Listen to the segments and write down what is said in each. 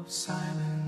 Silence.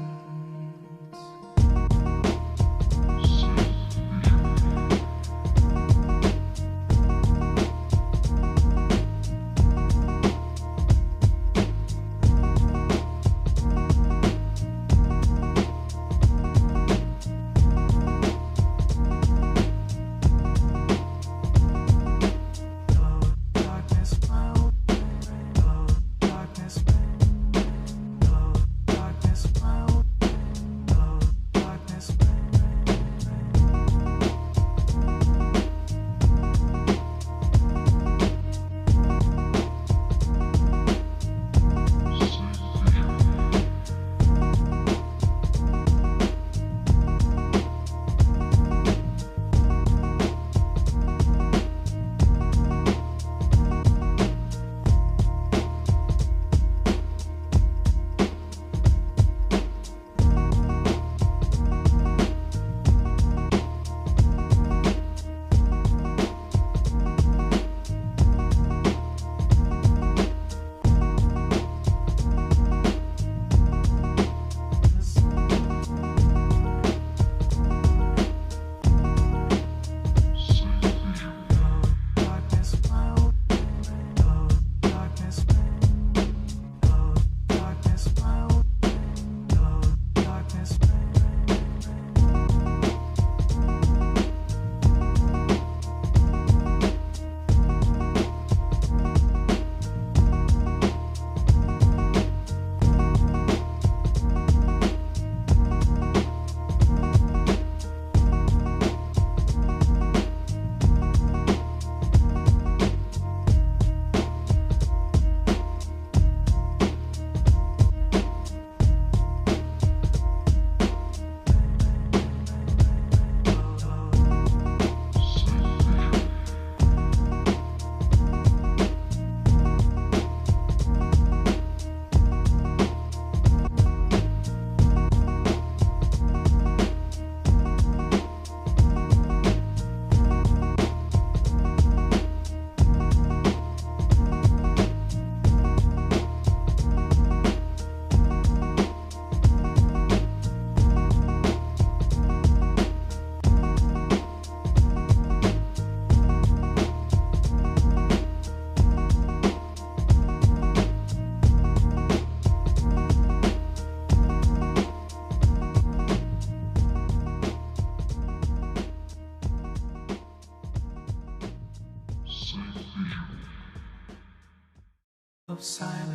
Of silence.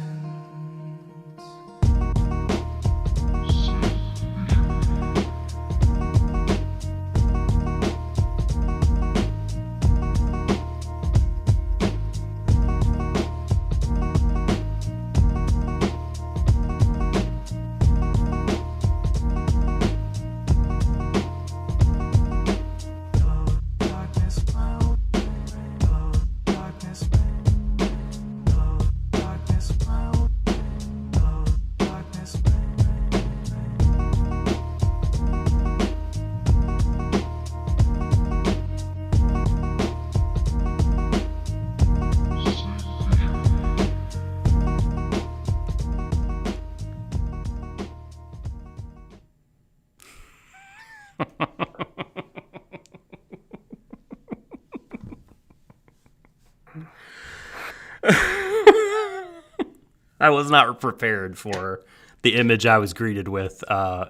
I was not prepared for the image I was greeted with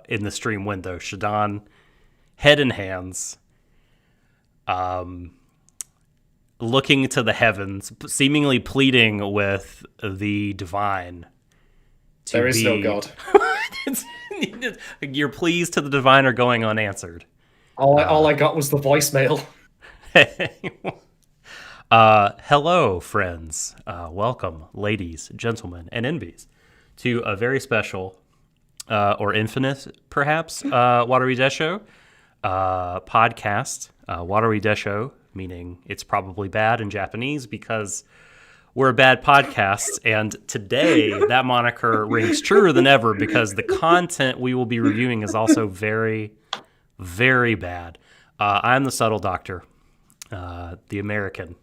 in the stream window. Shadon, head in hands, looking to the heavens, seemingly pleading with the divine. There is no God. Your pleas to the divine are going unanswered. All I got was the voicemail. Hello, friends. Welcome, ladies, gentlemen, and envies, to a very special, or infinite, perhaps, Warui Deshou podcast. Warui Deshou, meaning it's probably bad in Japanese because we're a bad podcast. And today, that moniker rings truer than ever because the content we will be reviewing is also very, very bad. I'm the subtle doctor, the American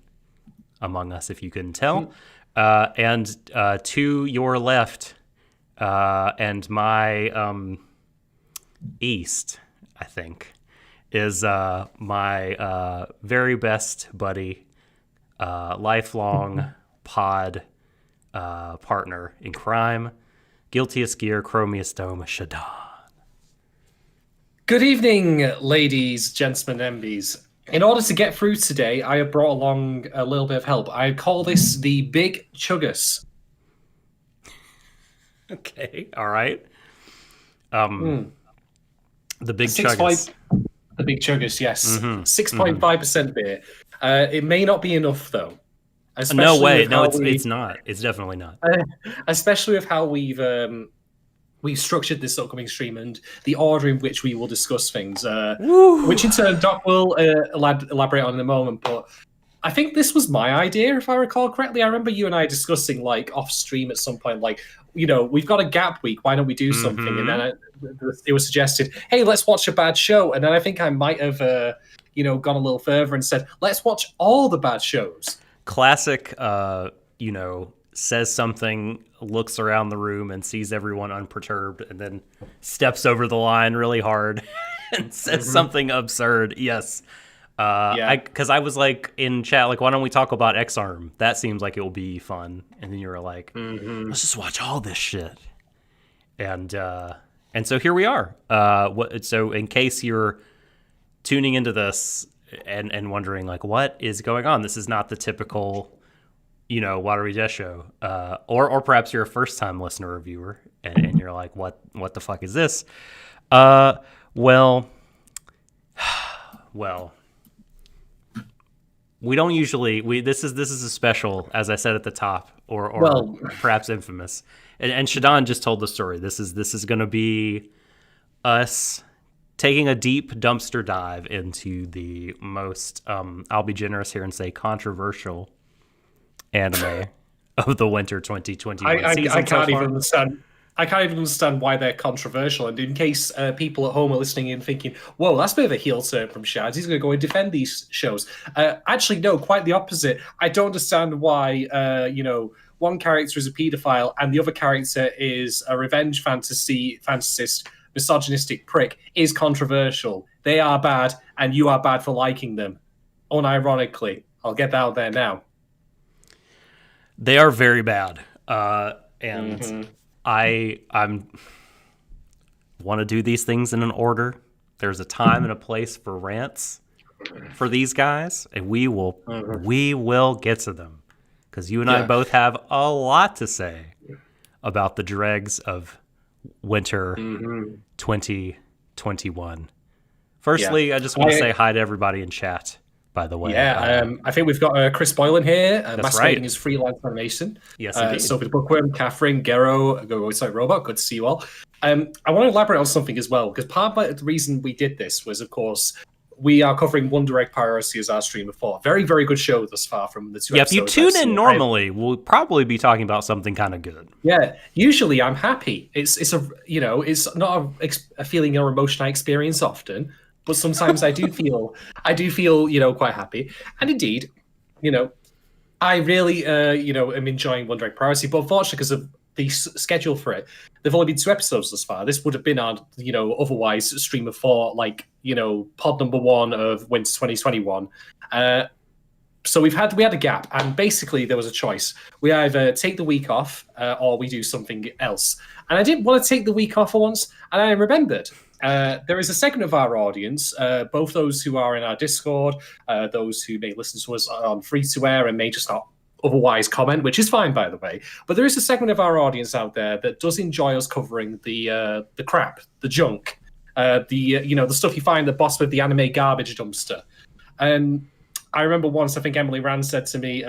among us, if you couldn't tell. And to your left, And my east, I think, is my very best buddy, lifelong pod partner in crime, guiltiest gear, chromiest dome, Shadon. Good evening, ladies, gentlemen, MBs. In order to get through today, I have brought along a little bit of help. I call this the Big Chuggus. Okay, all right. The Big Six Chuggus. five- The Big Chuggus, yes. 6.5% beer. It may not be enough, though. No way. with No, how it's not. It's definitely not. especially with how we've structured this upcoming stream and the order in which we will discuss things, which in turn Doc will elaborate on in a moment. But I think this was my idea, if I recall correctly. I remember you and I discussing, like, off stream at some point, like, we've got a gap week. Why don't we do something? And then it was suggested, hey, let's watch a bad show. And then I think I might have, gone a little further and said, let's watch all the bad shows. Classic, says something, looks around the room and sees everyone unperturbed, and then steps over the line really hard and says something absurd. Yes. Because I was like in chat, like, why don't we talk about X-Arm? That seems like it will be fun. And then you were like, let's just watch all this shit. And so here we are. So in case you're tuning into this and wondering, like, what is going on? This is not the typical, Warui Deshou. Or perhaps you're a first-time listener or viewer, and you're like, what the fuck is this? Well, we don't usually. This is a special, as I said at the top, or perhaps infamous. And Shadon just told the story. This is going to be us taking a deep dumpster dive into the most, I'll be generous here and say, controversial anime of the winter 2021 season. I can't even understand why they're controversial. And in case people at home are listening in thinking, whoa, that's a bit of a heel turn from Shaz, he's going to go and defend these shows. Actually, no, quite the opposite. I don't understand why, one character is a paedophile and the other character is a revenge fantasist, misogynistic prick, is controversial. They are bad, and you are bad for liking them. Unironically. I'll get that out there now. They are very bad. And I'm want to do these things in an order. There's a time and a place for rants for these guys, and we will get to them, because you and I both have a lot to say about the dregs of winter 2021. Firstly, I just want to say hi to everybody in chat, by the way. I think we've got Chris Boylan here, masquerading right. as freelance animation. Yes, indeed. Sophie the Bookworm, Catherine, Gero, Go-Go-Site Robot, good to see you all. I want to elaborate on something as well, because part of the reason we did this was, of course, we are covering One Direct Piracy as our stream before. Very, very good show thus far from the two episodes. If you tune in normally, we'll probably be talking about something kind of good. Yeah, usually I'm happy. It's not a feeling or emotion I experience often, but sometimes I do feel quite happy. And indeed, I really am enjoying One Direct Piracy, but unfortunately, because of the schedule for it, there've only been 2 episodes thus far. This would have been our otherwise stream of 4, pod number 1 of winter 2021. So we had a gap, and basically there was a choice. We either take the week off or we do something else. And I didn't want to take the week off for once, and I remembered there is a segment of our audience, both those who are in our Discord, those who may listen to us on free-to-air and may just not otherwise comment, which is fine, by the way. But there is a segment of our audience out there that does enjoy us covering the crap, the junk, the stuff you find at the bottom of the anime garbage dumpster. And I remember once, I think Emily Rand said to me,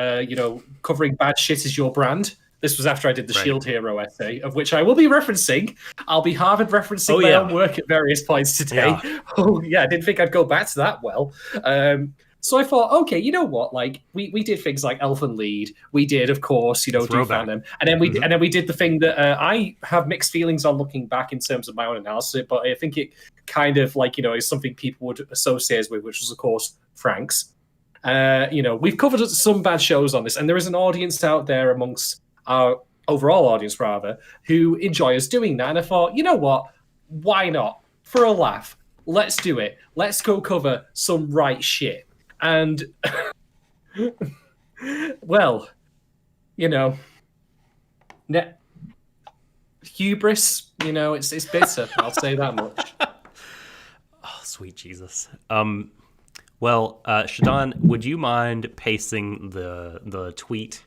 covering bad shit is your brand. This was after I did the Shield Hero essay, of which I will be referencing. I'll be Harvard referencing my own work at various points today. Yeah. I didn't think I'd go back to that well. So I thought, okay, you know what? Like we did things like Elfen Lied. We did, of course, do fandom, and then we did the thing that I have mixed feelings on looking back in terms of my own analysis, but I think it kind of is something people would associate with, which was of course Frank's. We've covered some bad shows on this, and there is an audience out there amongst our overall audience rather, who enjoy us doing that. And I thought, you know what? Why not? For a laugh, let's do it. Let's go cover some right shit. And well, you know, hubris. You know, it's bitter. I'll say that much. Oh, sweet Jesus. Well, Shadon, would you mind pasting the tweet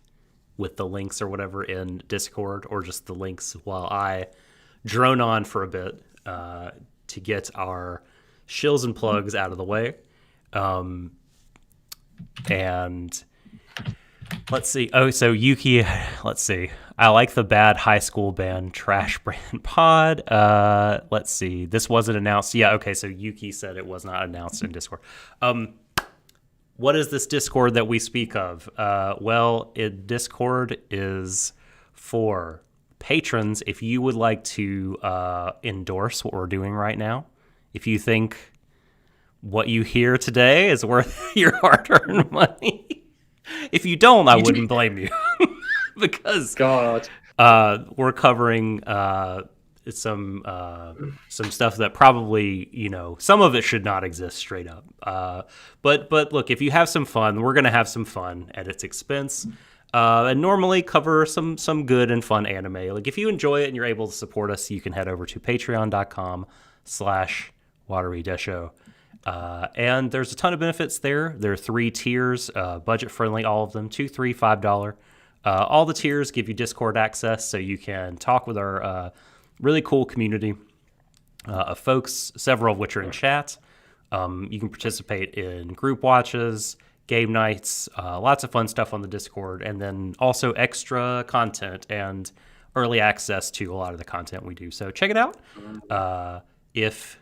with the links or whatever in Discord, or just the links while I drone on for a bit to get our shills and plugs out of the way? And let's see. Oh, so Yuki, let's see. I like the bad high school band Trash Brand Pod. Let's see. This wasn't announced. Yeah, okay, so Yuki said it was not announced in Discord. What is this Discord that we speak of? Well, Discord is for patrons. If you would like to endorse what we're doing right now, if you think what you hear today is worth your hard-earned money, if you don't, I wouldn't blame you. Because God, we're covering some stuff that probably, you know, some of it should not exist straight up. But look, if you have some fun, we're gonna have some fun at its expense, and normally cover some good and fun anime. Like if you enjoy it and you're able to support us, you can head over to patreon.com/Warui Deshou. And there's a ton of benefits there. There are 3 tiers, budget friendly, all of them, $2, $3, $5. All the tiers give you Discord access, so you can talk with our really cool community of folks, several of which are in chat. You can participate in group watches, game nights, lots of fun stuff on the Discord, and then also extra content and early access to a lot of the content we do. So check it out if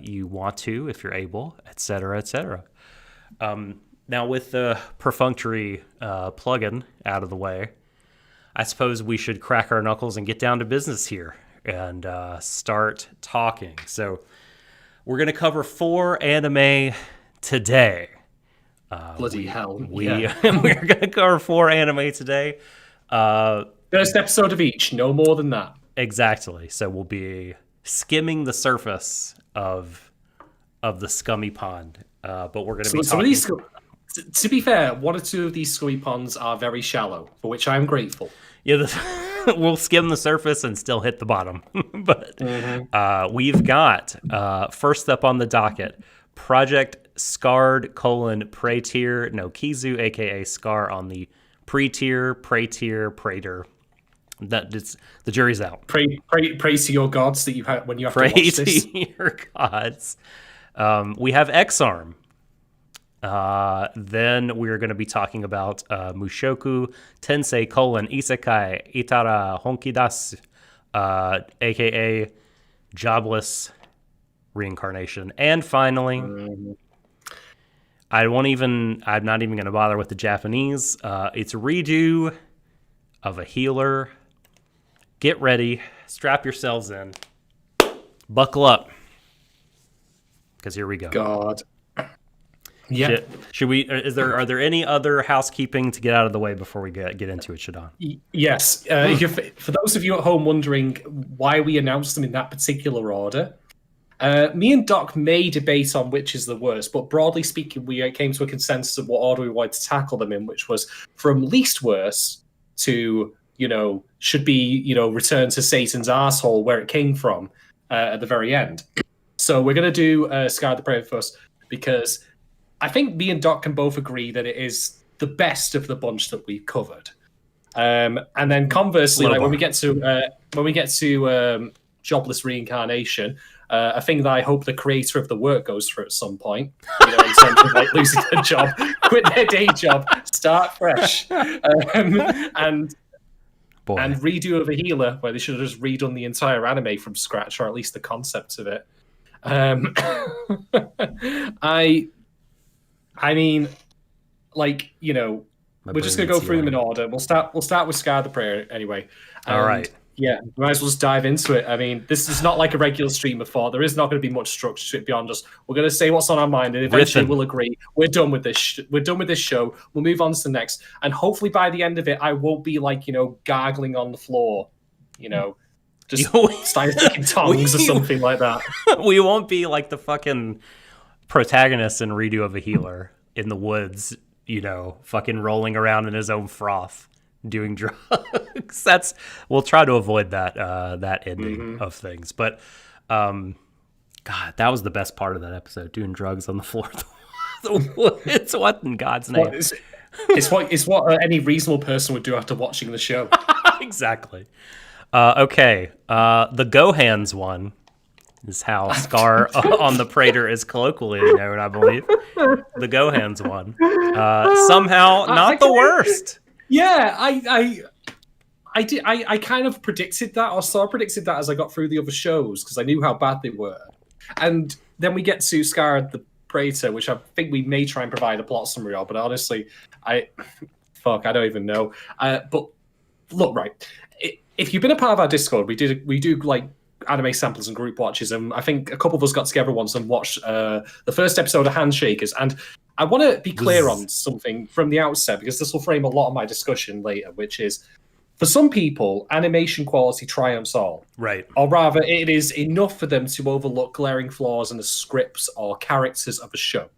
you want to, if you're able, etc., etc. Now, with the perfunctory plug-in out of the way, I suppose we should crack our knuckles and get down to business here and start talking. So we're going to cover 4 anime today. bloody hell. We're going to cover 4 anime today. First episode of each, no more than that. Exactly. So we'll be skimming the surface of the scummy pond. But we're going to be talking... To be fair, 1 or 2 of these scummy ponds are very shallow, for which I'm grateful. Yeah, we'll skim the surface and still hit the bottom. But we've got, first up on the docket, Project Scarred : Praetor no Kizu, a.k.a. Scar on the pre-tier, Praetor. The jury's out. Pray to your gods that you have when you have Pray to watch this. to your gods. We have X-Arm. Then we're going to be talking about Mushoku Tensei : Isekai Itara Honkidasu, aka Jobless Reincarnation. And finally, I'm not even going to bother with the Japanese. It's Redo of a Healer. Get ready, strap yourselves in, buckle up, because here we go. God. Yeah. Should we? Are there any other housekeeping to get out of the way before we get into it, Shadon? Yes. For those of you at home wondering why we announced them in that particular order, me and Doc may debate on which is the worst, but broadly speaking, we came to a consensus of what order we wanted to tackle them in, which was from least worst to, should be, return to Satan's arsehole where it came from at the very end. So we're going to do Scar the Prayer first, because I think me and Doc can both agree that it is the best of the bunch that we've covered. And then conversely, when we get to Jobless Reincarnation, a thing that I hope the creator of the work goes through at some point, in terms of losing their job, quit their day job, start fresh, and Redo of a Healer, where they should have just redone the entire anime from scratch, or at least the concept of it. I mean, we're just gonna go through them in order. We'll start with Scar the Prayer anyway. All right. Yeah, might as well just dive into it. I mean, this is not like a regular stream of thought. There is not going to be much structure to it beyond just we're going to say what's on our mind, and eventually we'll agree. We're done with this. We're done with this show. We'll move on to the next, and hopefully by the end of it, I won't be like gargling on the floor, just starting sticking tongues or something like that. We won't be like the fucking protagonist in Redo of a Healer in the woods, fucking rolling around in his own froth, doing drugs. We'll try to avoid that ending of things. But God, that was the best part of that episode, doing drugs on the floor of the woods. What in God's name? It's what any reasonable person would do after watching the show. Exactly. Okay. The Go Hands one is how Scar on the Praetor is colloquially known, I believe. The Go Hands one. Somehow not the worst. Yeah, I did. I kind of predicted that, or sort of predicted that as I got through the other shows because I knew how bad they were. And then we get to Scar the Praetor, which I think we may try and provide a plot summary of, but honestly, I don't even know. But look, right, if you've been a part of our Discord, we do like anime samples and group watches, and I think a couple of us got together once and watched the first episode of Handshakers. And I want to be clear on something from the outset, because this will frame a lot of my discussion later, which is, for some people, animation quality triumphs all. Right. Or rather, it is enough for them to overlook glaring flaws in the scripts or characters of a show.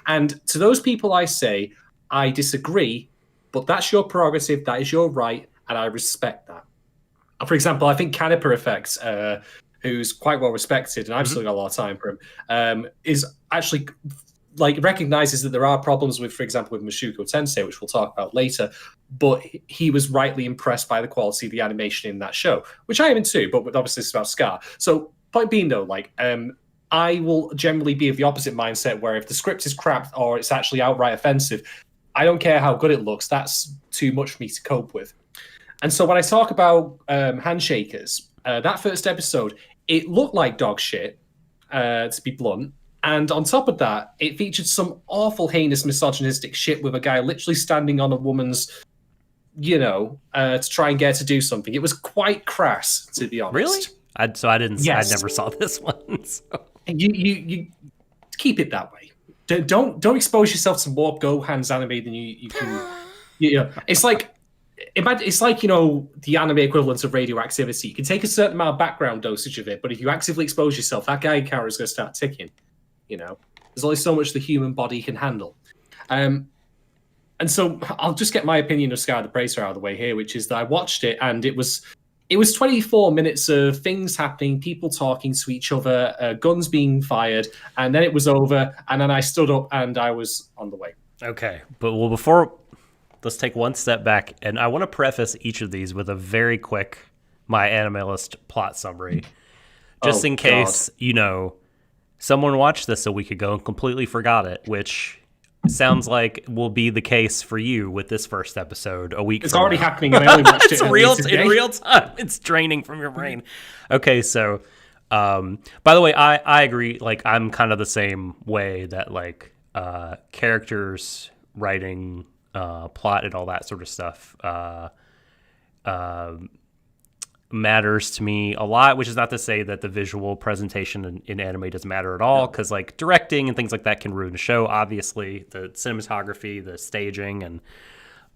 And to those people, I say, I disagree, but that's your prerogative, that is your right, and I respect that. For example, I think Caniper Effect, who's quite well respected, and I've still got a lot of time for him, is actually recognizes that there are problems with, for example, with Mushoku Tensei, which we'll talk about later, but he was rightly impressed by the quality of the animation in that show, which I am too, but obviously it's about Scar. So point being though, I will generally be of the opposite mindset, where if the script is crap or it's actually outright offensive, I don't care how good it looks, that's too much for me to cope with. And so when I talk about Handshakers, that first episode, it looked like dog shit, to be blunt. And on top of that, it featured some awful, heinous, misogynistic shit with a guy literally standing on a woman's, to try and get her to do something. It was quite crass, to be honest. Really? I didn't. Yes. I never saw this one. So. You keep it that way. Don't expose yourself to more Go Hands anime than you can. It's like. It's like, the anime equivalent of radioactivity. You can take a certain amount of background dosage of it, but if you actively expose yourself, that Geiger counter is going to start ticking. There's only so much the human body can handle. And so I'll just get my opinion of Scar the Praetor out of the way here, which is that I watched it and it was 24 minutes of things happening, people talking to each other, guns being fired, and then it was over, and then I stood up and I was on the way. Okay, but before... Let's take one step back, and I want to preface each of these with a very quick My Anime List plot summary. Just in case, someone watched this a week ago and completely forgot it, which sounds like will be the case for you with this first episode a week It's from already now. happening, and I only watched it in real time. It's draining from your brain. Okay, so, by the way, I agree. I'm kind of the same way that, characters writing... plot and all that sort of stuff matters to me a lot, which is not to say that the visual presentation in anime doesn't matter at all, because directing and things like that can ruin a show. Obviously, the cinematography, the staging, and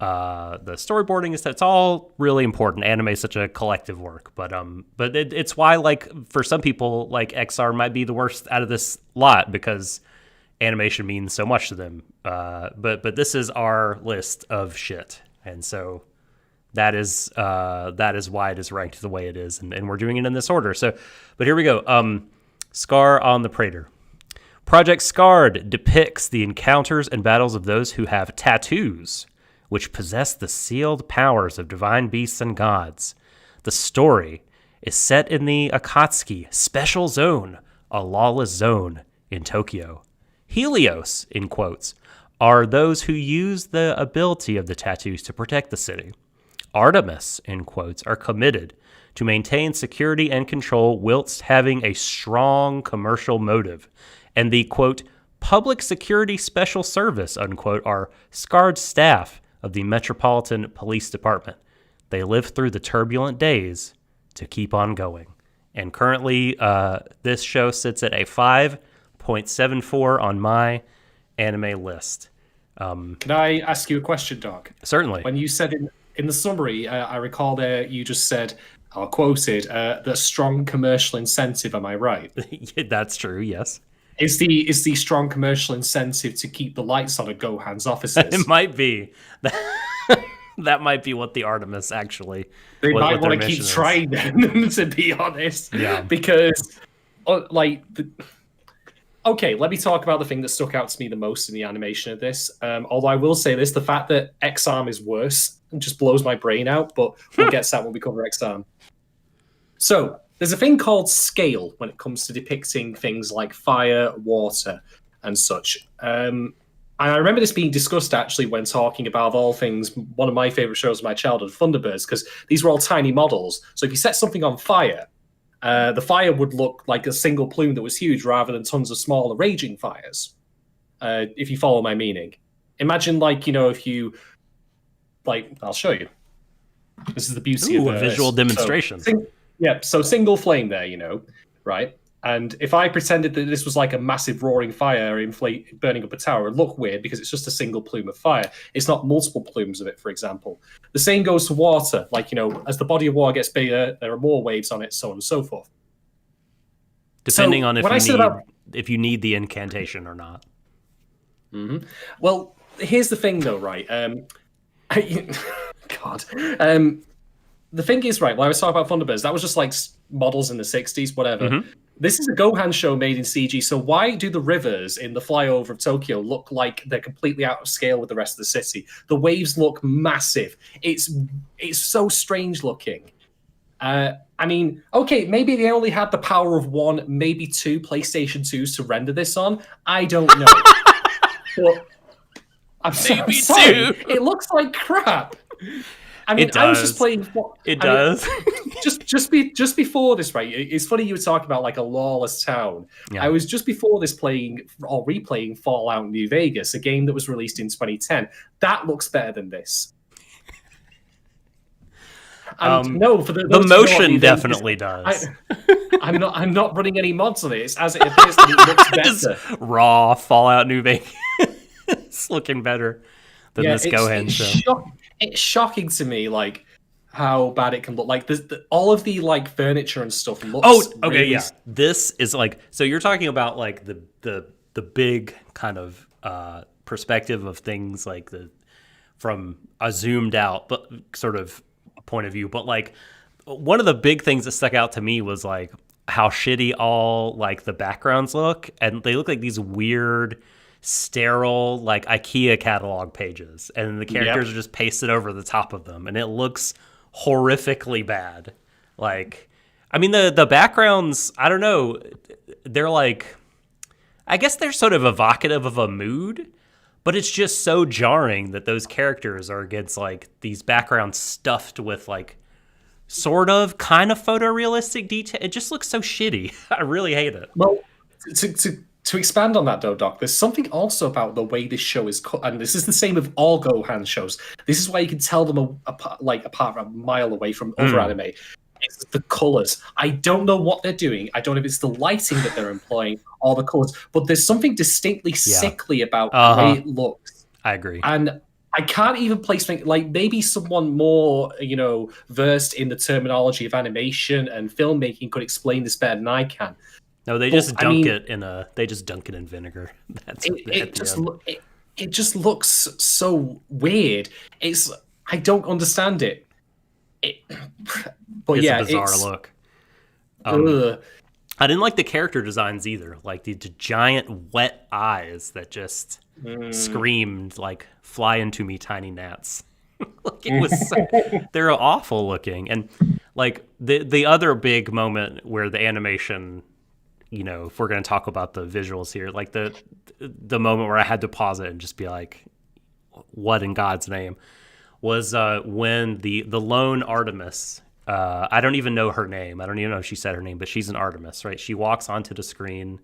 the storyboarding it's all really important. Anime is such a collective work, but it's why for some people XR might be the worst out of this lot, because animation means so much to them, but this is our list of shit, and so that is why it is ranked the way it is, and we're doing it in this order. So, but here we go. Scar on the Praetor. Project Scarred depicts the encounters and battles of those who have tattoos, which possess the sealed powers of divine beasts and gods. The story is set in the Akatsuki Special Zone, a lawless zone in Tokyo. Helios, in quotes, are those who use the ability of the tattoos to protect the city. Artemis, in quotes, are committed to maintain security and control whilst having a strong commercial motive. And the, quote, public security special service, unquote, are scarred staff of the Metropolitan Police Department. They live through the turbulent days to keep on going. And currently, this show sits at a 5.74 on my anime list. Can I ask you a question, Doc? Certainly. When you said in the summary, I recall there you just said, or quoted, the strong commercial incentive. Am I right? That's true, yes. Is the strong commercial incentive to keep the lights on at Gohan's offices? It might be. That might be what the Artemis actually. They what might their want to keep mission is. trying them, to be honest. Yeah. Because, okay, let me talk about the thing that stuck out to me the most in the animation of this. Although I will say this, the fact that X-Arm is worse just blows my brain out, but we'll get to that when we cover X-Arm. So, there's a thing called scale when it comes to depicting things like fire, water, and such. And I remember this being discussed actually when talking about, of all things, one of my favorite shows of my childhood, Thunderbirds, because these were all tiny models. So if you set something on fire, the fire would look like a single plume that was huge rather than tons of smaller raging fires, if you follow my meaning. Imagine, if you... I'll show you. This is the beauty of a visual demonstration. So single flame there, right? And if I pretended that this was like a massive roaring fire burning up a tower, it would look weird because it's just a single plume of fire. It's not multiple plumes of it, for example. The same goes to water. As the body of water gets bigger, there are more waves on it, so on and so forth. Depending on if you need the incantation or not. Mm-hmm. Well, here's the thing, though, right? God. The thing is, right, when I was talking about Thunderbirds, that was just like models in the 60s, whatever. Mm-hmm. This is a Gohan show made in CG, so why do the rivers in the flyover of Tokyo look like they're completely out of scale with the rest of the city? The waves look massive. It's so strange looking. Okay, maybe they only had the power of one, maybe two PlayStation 2s to render this on. I don't know. But I'm sorry. It looks like crap. I was just playing. Just before this, right? It's funny you were talking about like a lawless town. Yeah. I was just before this replaying Fallout New Vegas, a game that was released in 2010. That looks better than this. And no, for the motion definitely does. I'm not running any mods on it. It's as it appears to me, it looks better. Just raw Fallout New Vegas. It's looking better than this Gohan show. It's shocking to me, how bad it can look. All of the furniture and stuff looks. Oh, okay, really... yeah. This is so you're talking about the big kind of perspective of things from a zoomed out but sort of point of view. But one of the big things that stuck out to me was how shitty all the backgrounds look, and they look like these weird, sterile IKEA catalog pages, and the characters are just pasted over the top of them, and it looks horrifically bad. The backgrounds, I don't know, they're I guess they're sort of evocative of a mood, but it's just so jarring that those characters are against these backgrounds stuffed with sort of kind of photorealistic detail. It just looks so shitty. I really hate it. Well, to expand on that, though, Doc, there's something also about the way this show is cut, and this is the same with all Gohan shows. This is why you can tell them apart from a mile away from other anime. It's the colors. I don't know what they're doing. I don't know if it's the lighting that they're employing or the colors, but there's something distinctly sickly about the way it looks. I agree. And I can't even place maybe someone more, versed in the terminology of animation and filmmaking could explain this better than I can. No, they just dunk it in vinegar. It just looks so weird. I don't understand it. But it's yeah, a bizarre look. I didn't like the character designs either. The giant wet eyes that just screamed "Fly into me, tiny gnats." It was they're awful looking, and the other big moment where the animation. If we're going to talk about the visuals here, the moment where I had to pause it and just be what in God's name, was when the lone Artemis, I don't even know her name. I don't even know if she said her name, but she's an Artemis, right? She walks onto the screen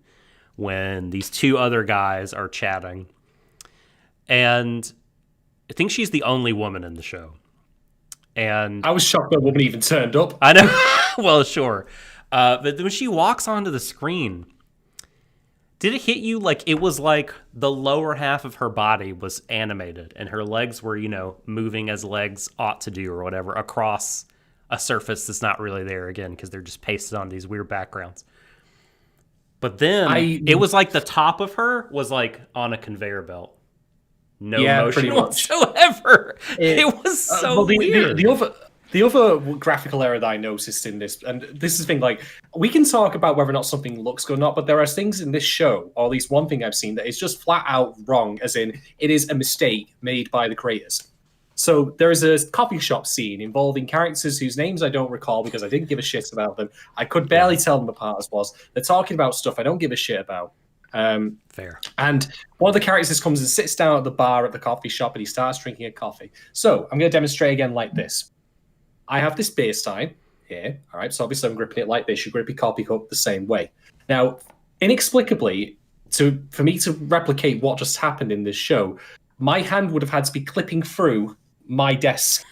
when these two other guys are chatting. And I think she's the only woman in the show. And I was shocked that woman even turned up. I know. Well, sure. But when she walks onto the screen, did it hit you like it was like the lower half of her body was animated and her legs were, moving as legs ought to do or whatever across a surface that's not really there again because they're just pasted on these weird backgrounds. But then it was like the top of her was like on a conveyor belt. No motion whatsoever. It was so weird. The other graphical error that I noticed in this, and this is the thing, like, we can talk about whether or not something looks good or not, but there are things in this show, or at least one thing I've seen, that is just flat out wrong, as in, it is a mistake made by the creators. So there is a coffee shop scene involving characters whose names I don't recall because I didn't give a shit about them. I could barely tell them apart as was. They're talking about stuff I don't give a shit about. Fair. And one of the characters comes and sits down at the bar at the coffee shop and he starts drinking a coffee. So I'm going to demonstrate again like this. I have this beer stein here. All right. So obviously I'm gripping it like this. You grip your coffee cup the same way. Now, inexplicably, for me to replicate what just happened in this show, my hand would have had to be clipping through my desk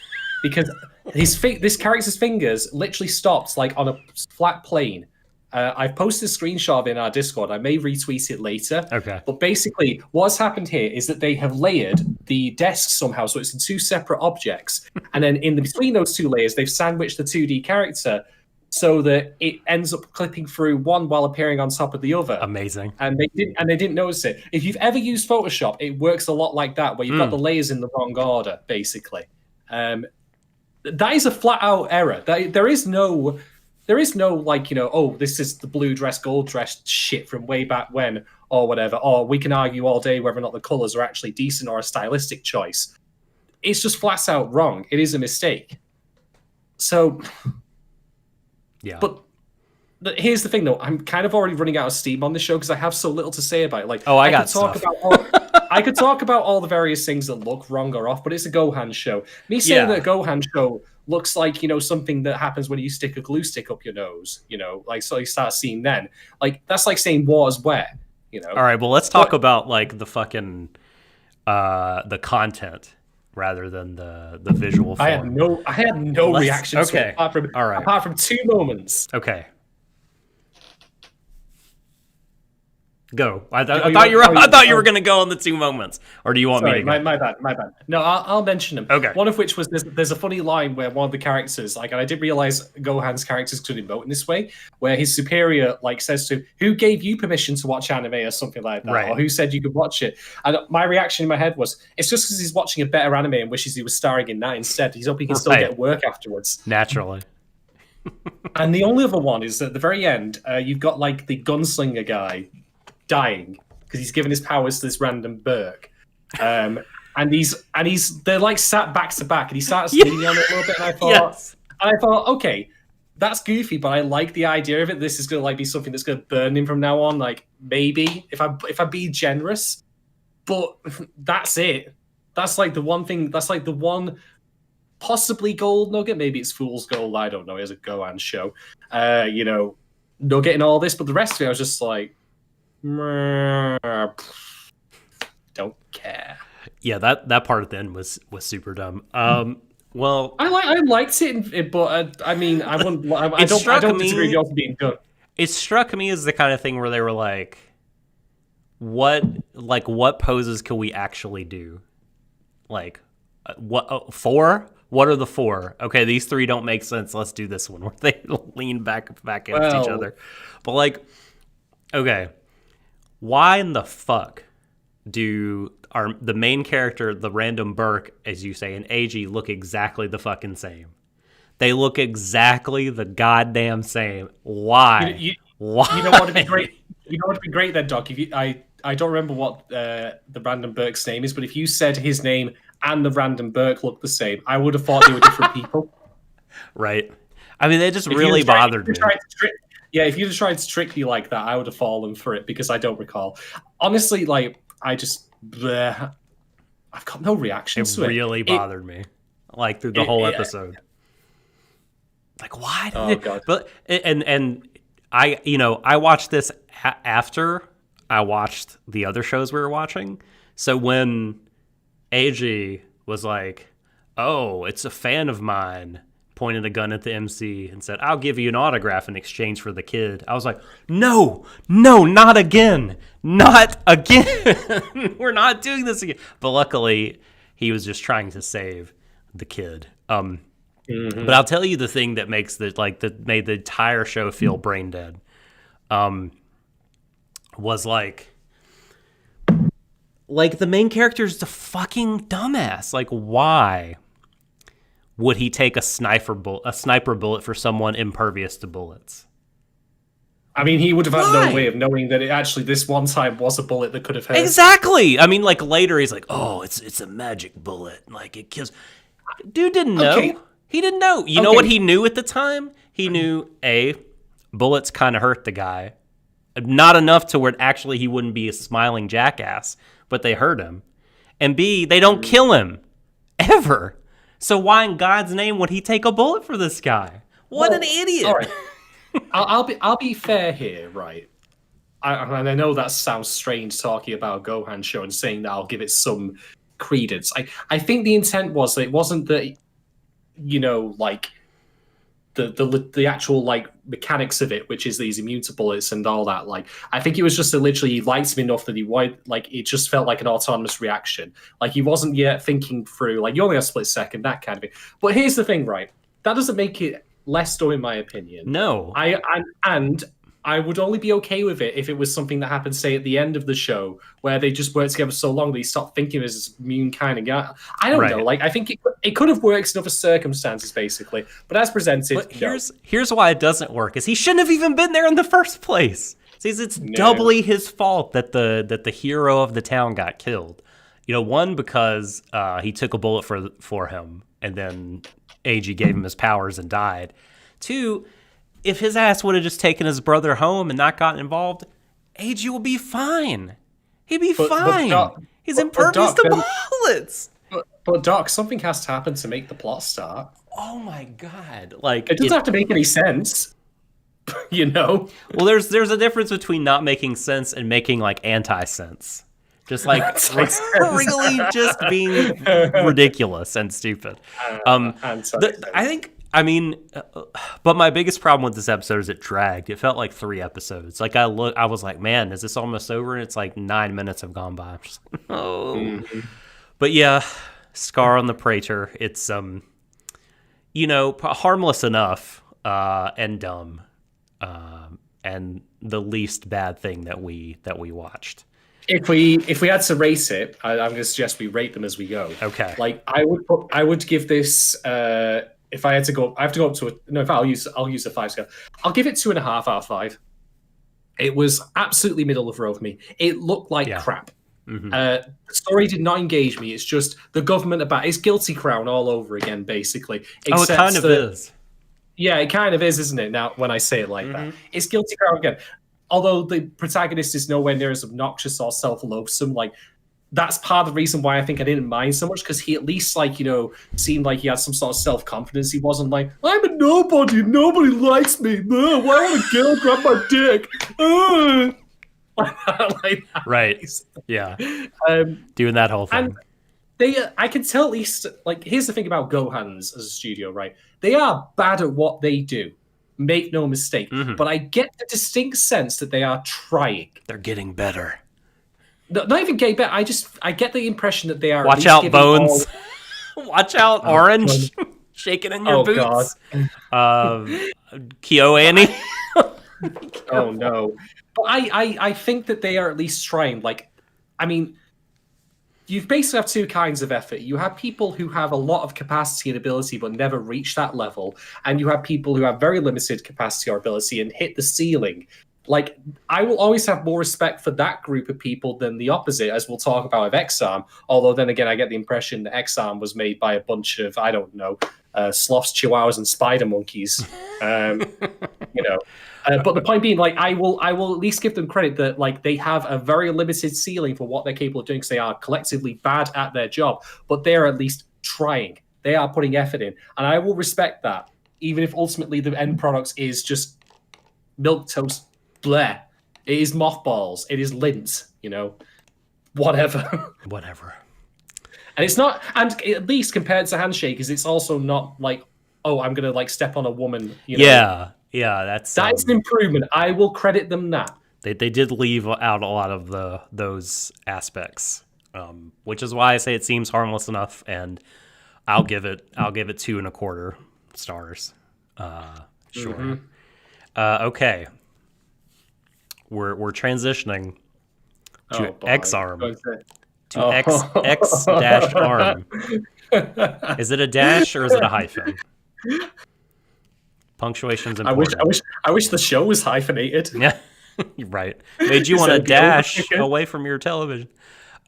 because this character's fingers literally stopped like on a flat plane. I've posted a screenshot of it in our Discord. I may retweet it later. Okay. But basically, what's happened here is that they have layered the desk somehow, so it's in two separate objects. And then in between those two layers, they've sandwiched the 2D character so that it ends up clipping through one while appearing on top of the other. Amazing. And they didn't notice it. If you've ever used Photoshop, it works a lot like that, where you've got the layers in the wrong order, basically. That is a flat out error. There is no like, oh, this is the blue dress, gold dress shit from way back when or whatever. Or we can argue all day whether or not the colors are actually decent or a stylistic choice. It's just flat out wrong. It is a mistake. So, yeah. But here's the thing, though. I'm kind of already running out of steam on this show because I have so little to say about it. Like, I got stuff. I could talk about all the various things that look wrong or off, but it's a Gohan show. Me saying that a Gohan show looks like, something that happens when you stick a glue stick up your nose, like, so you start seeing then. Like, that's like saying water's wet, All right, well, let's talk about, like, the fucking, the content rather than the visual form. I had no reaction to it, apart from two moments. Okay. Go. I thought you were going to go on the two moments, or do you want me to go? My bad. No, I'll mention them. Okay. One of which was there's a funny line where one of the characters, like, and I didn't realize Gohan's characters could emote in this way, where his superior like says to him, "Who gave you permission to watch anime?" or something like that, right. Or who said you could watch it? And my reaction in my head was, it's just because he's watching a better anime and wishes he was starring in that instead. He's hoping he can still get work afterwards. Naturally. And the only other one is at the very end, you've got like the gunslinger guy dying because he's given his powers to this random Burke, and they're like sat back to back, and he starts leaning on it a little bit. And I thought, okay, that's goofy, but I like the idea of it. This is gonna like be something that's gonna burn him from now on. Like, maybe if I be generous, but that's it. That's like the one thing. That's like the one possibly gold nugget. Maybe it's fool's gold. I don't know. It's a Gohan show, nugget and all this, but the rest of it, I was just like, don't care. Yeah, that part at the end was super dumb. Well, I liked it, but I mean, I don't disagree with you also being good. It struck me as the kind of thing where they were like, what poses can we actually do? Like, what 4? What are the 4? Okay, these 3 don't make sense. Let's do this one where they lean back against each other. But like, okay. Why in the fuck do the main character, the random Burke, as you say, and AG look exactly the fucking same? They look exactly the goddamn same. Why? Why? You know what would be great? You know what would be great then, Doc? I don't remember what the random Burke's name is, but if you said his name and the random Burke looked the same, I would have thought they were different people. Right. I mean, they just really bothered me. Yeah, if you'd have tried to trick me like that, I would have fallen for it because I don't recall. Honestly, like, I've got no reaction to it. It really bothered me, like, through the whole episode. Like, why did it? God. But and I watched this after I watched the other shows we were watching. So when AG was like, oh, it's a fan of mine, pointed a gun at the MC and said, I'll give you an autograph in exchange for the kid. I was like, no, not again. Not again. We're not doing this again. But luckily, he was just trying to save the kid. But I'll tell you the thing that makes that made the entire show feel brain dead. Was like the main character's the fucking dumbass. Like, why would he take a sniper bullet for someone impervious to bullets? I mean, he would have had no way of knowing that it actually this one time was a bullet that could have hurt. Exactly. I mean, like later he's like, "Oh, it's a magic bullet. Like it kills." Dude didn't know. Okay. He didn't know. You know what he knew at the time? He knew bullets kind of hurt the guy, not enough to where actually he wouldn't be a smiling jackass, but they hurt him. And B, they don't kill him ever. So why in God's name would he take a bullet for this guy? What an idiot! All right. I'll be fair here, right? And I know that sounds strange talking about a Gohan show and saying that I'll give it some credence. I think the intent was that it wasn't that, you know, like the actual like mechanics of it, which is these immune to bullets and all that. Like, I think it was just that literally he liked him enough that he wanted, like, it just felt like an autonomous reaction. Like he wasn't yet thinking through, like, you only have a split second, that kind of thing. But here's the thing, right? That doesn't make it less dumb in my opinion. No. I would only be okay with it if it was something that happened, say, at the end of the show, where they just worked together so long that he stopped thinking of this immune kind of guy. I don't know. Like, I think it could have worked in other circumstances, basically. But as presented, but here's why it doesn't work: is he shouldn't have even been there in the first place. See, it's doubly his fault that the hero of the town got killed. You know, one, because he took a bullet for him, and then AG gave him his powers and died. Two, if his ass would have just taken his brother home and not gotten involved, AG will be fine. He'd be fine. Doc, he's impervious to bullets. But Doc, something has to happen to make the plot start. Oh my God! Like, it doesn't have to make any sense. You know? Well, there's a difference between not making sense and making like anti-sense. Just like really just being ridiculous and stupid. But my biggest problem with this episode is it dragged. It felt like 3 episodes. Like I was like, man, is this almost over? And it's like 9 minutes have gone by. I'm just like, oh. Mm-hmm. But yeah, Scar on the Praetor. It's harmless enough and dumb, and the least bad thing that we watched. If we had to rate it, I'm going to suggest we rate them as we go. Okay. Like I would give this. If I had to go, I have to go up to I'll use a 5 scale. I'll give it 2.5 out of 5. It was absolutely middle of the road for me. It looked like crap. Mm-hmm. The story did not engage me. It's just the government it's Guilty Crown all over again, basically. It kind of is. Yeah, it kind of is, isn't it? Now, when I say it like that, it's Guilty Crown again. Although the protagonist is nowhere near as obnoxious or self-loathsome, like that's part of the reason why I think I didn't mind so much, because he at least seemed like he had some sort of self-confidence. He wasn't like, I'm a nobody, nobody likes me. Why would a girl grab my dick? Like that. Right. Yeah. Doing that whole thing. And I can tell at least, like, here's the thing about Gohans as a studio, right? They are bad at what they do. Make no mistake. Mm-hmm. But I get the distinct sense that they are trying. They're getting better. No, not even getting better. I get the impression that they are. Watch out, Bones. Watch out, Orange. Shaking in your boots. God. Kyo Annie. Oh, no. But I think that they are at least trying. Like, I mean, you basically have 2 kinds of effort. You have people who have a lot of capacity and ability but never reach that level, and you have people who have very limited capacity or ability and hit the ceiling. Like, I will always have more respect for that group of people than the opposite, as we'll talk about with X-Arm. Although then again, I get the impression that X-Arm was made by a bunch of, I don't know, sloths, chihuahuas, and spider monkeys. But the point being, like, I will at least give them credit that, like, they have a very limited ceiling for what they're capable of doing, because they are collectively bad at their job, but they're at least trying. They are putting effort in, and I will respect that, even if ultimately the end product is just milquetoast, bleh. It is mothballs. It is lint. Whatever. Whatever. And it's not, and at least compared to Handshakers, it's also not like, oh, I'm gonna like step on a woman. You know? Yeah, That's an improvement. I will credit them that. They did leave out a lot of those aspects, which is why I say it seems harmless enough, and I'll give it 2.25 stars. Sure. Mm-hmm. Okay, we're transitioning to X-Arm. To X dash arm. Is it a dash or is it a hyphen? Punctuation's important. I wish the show was hyphenated. Yeah, you're right. Made you want to dash away from your television.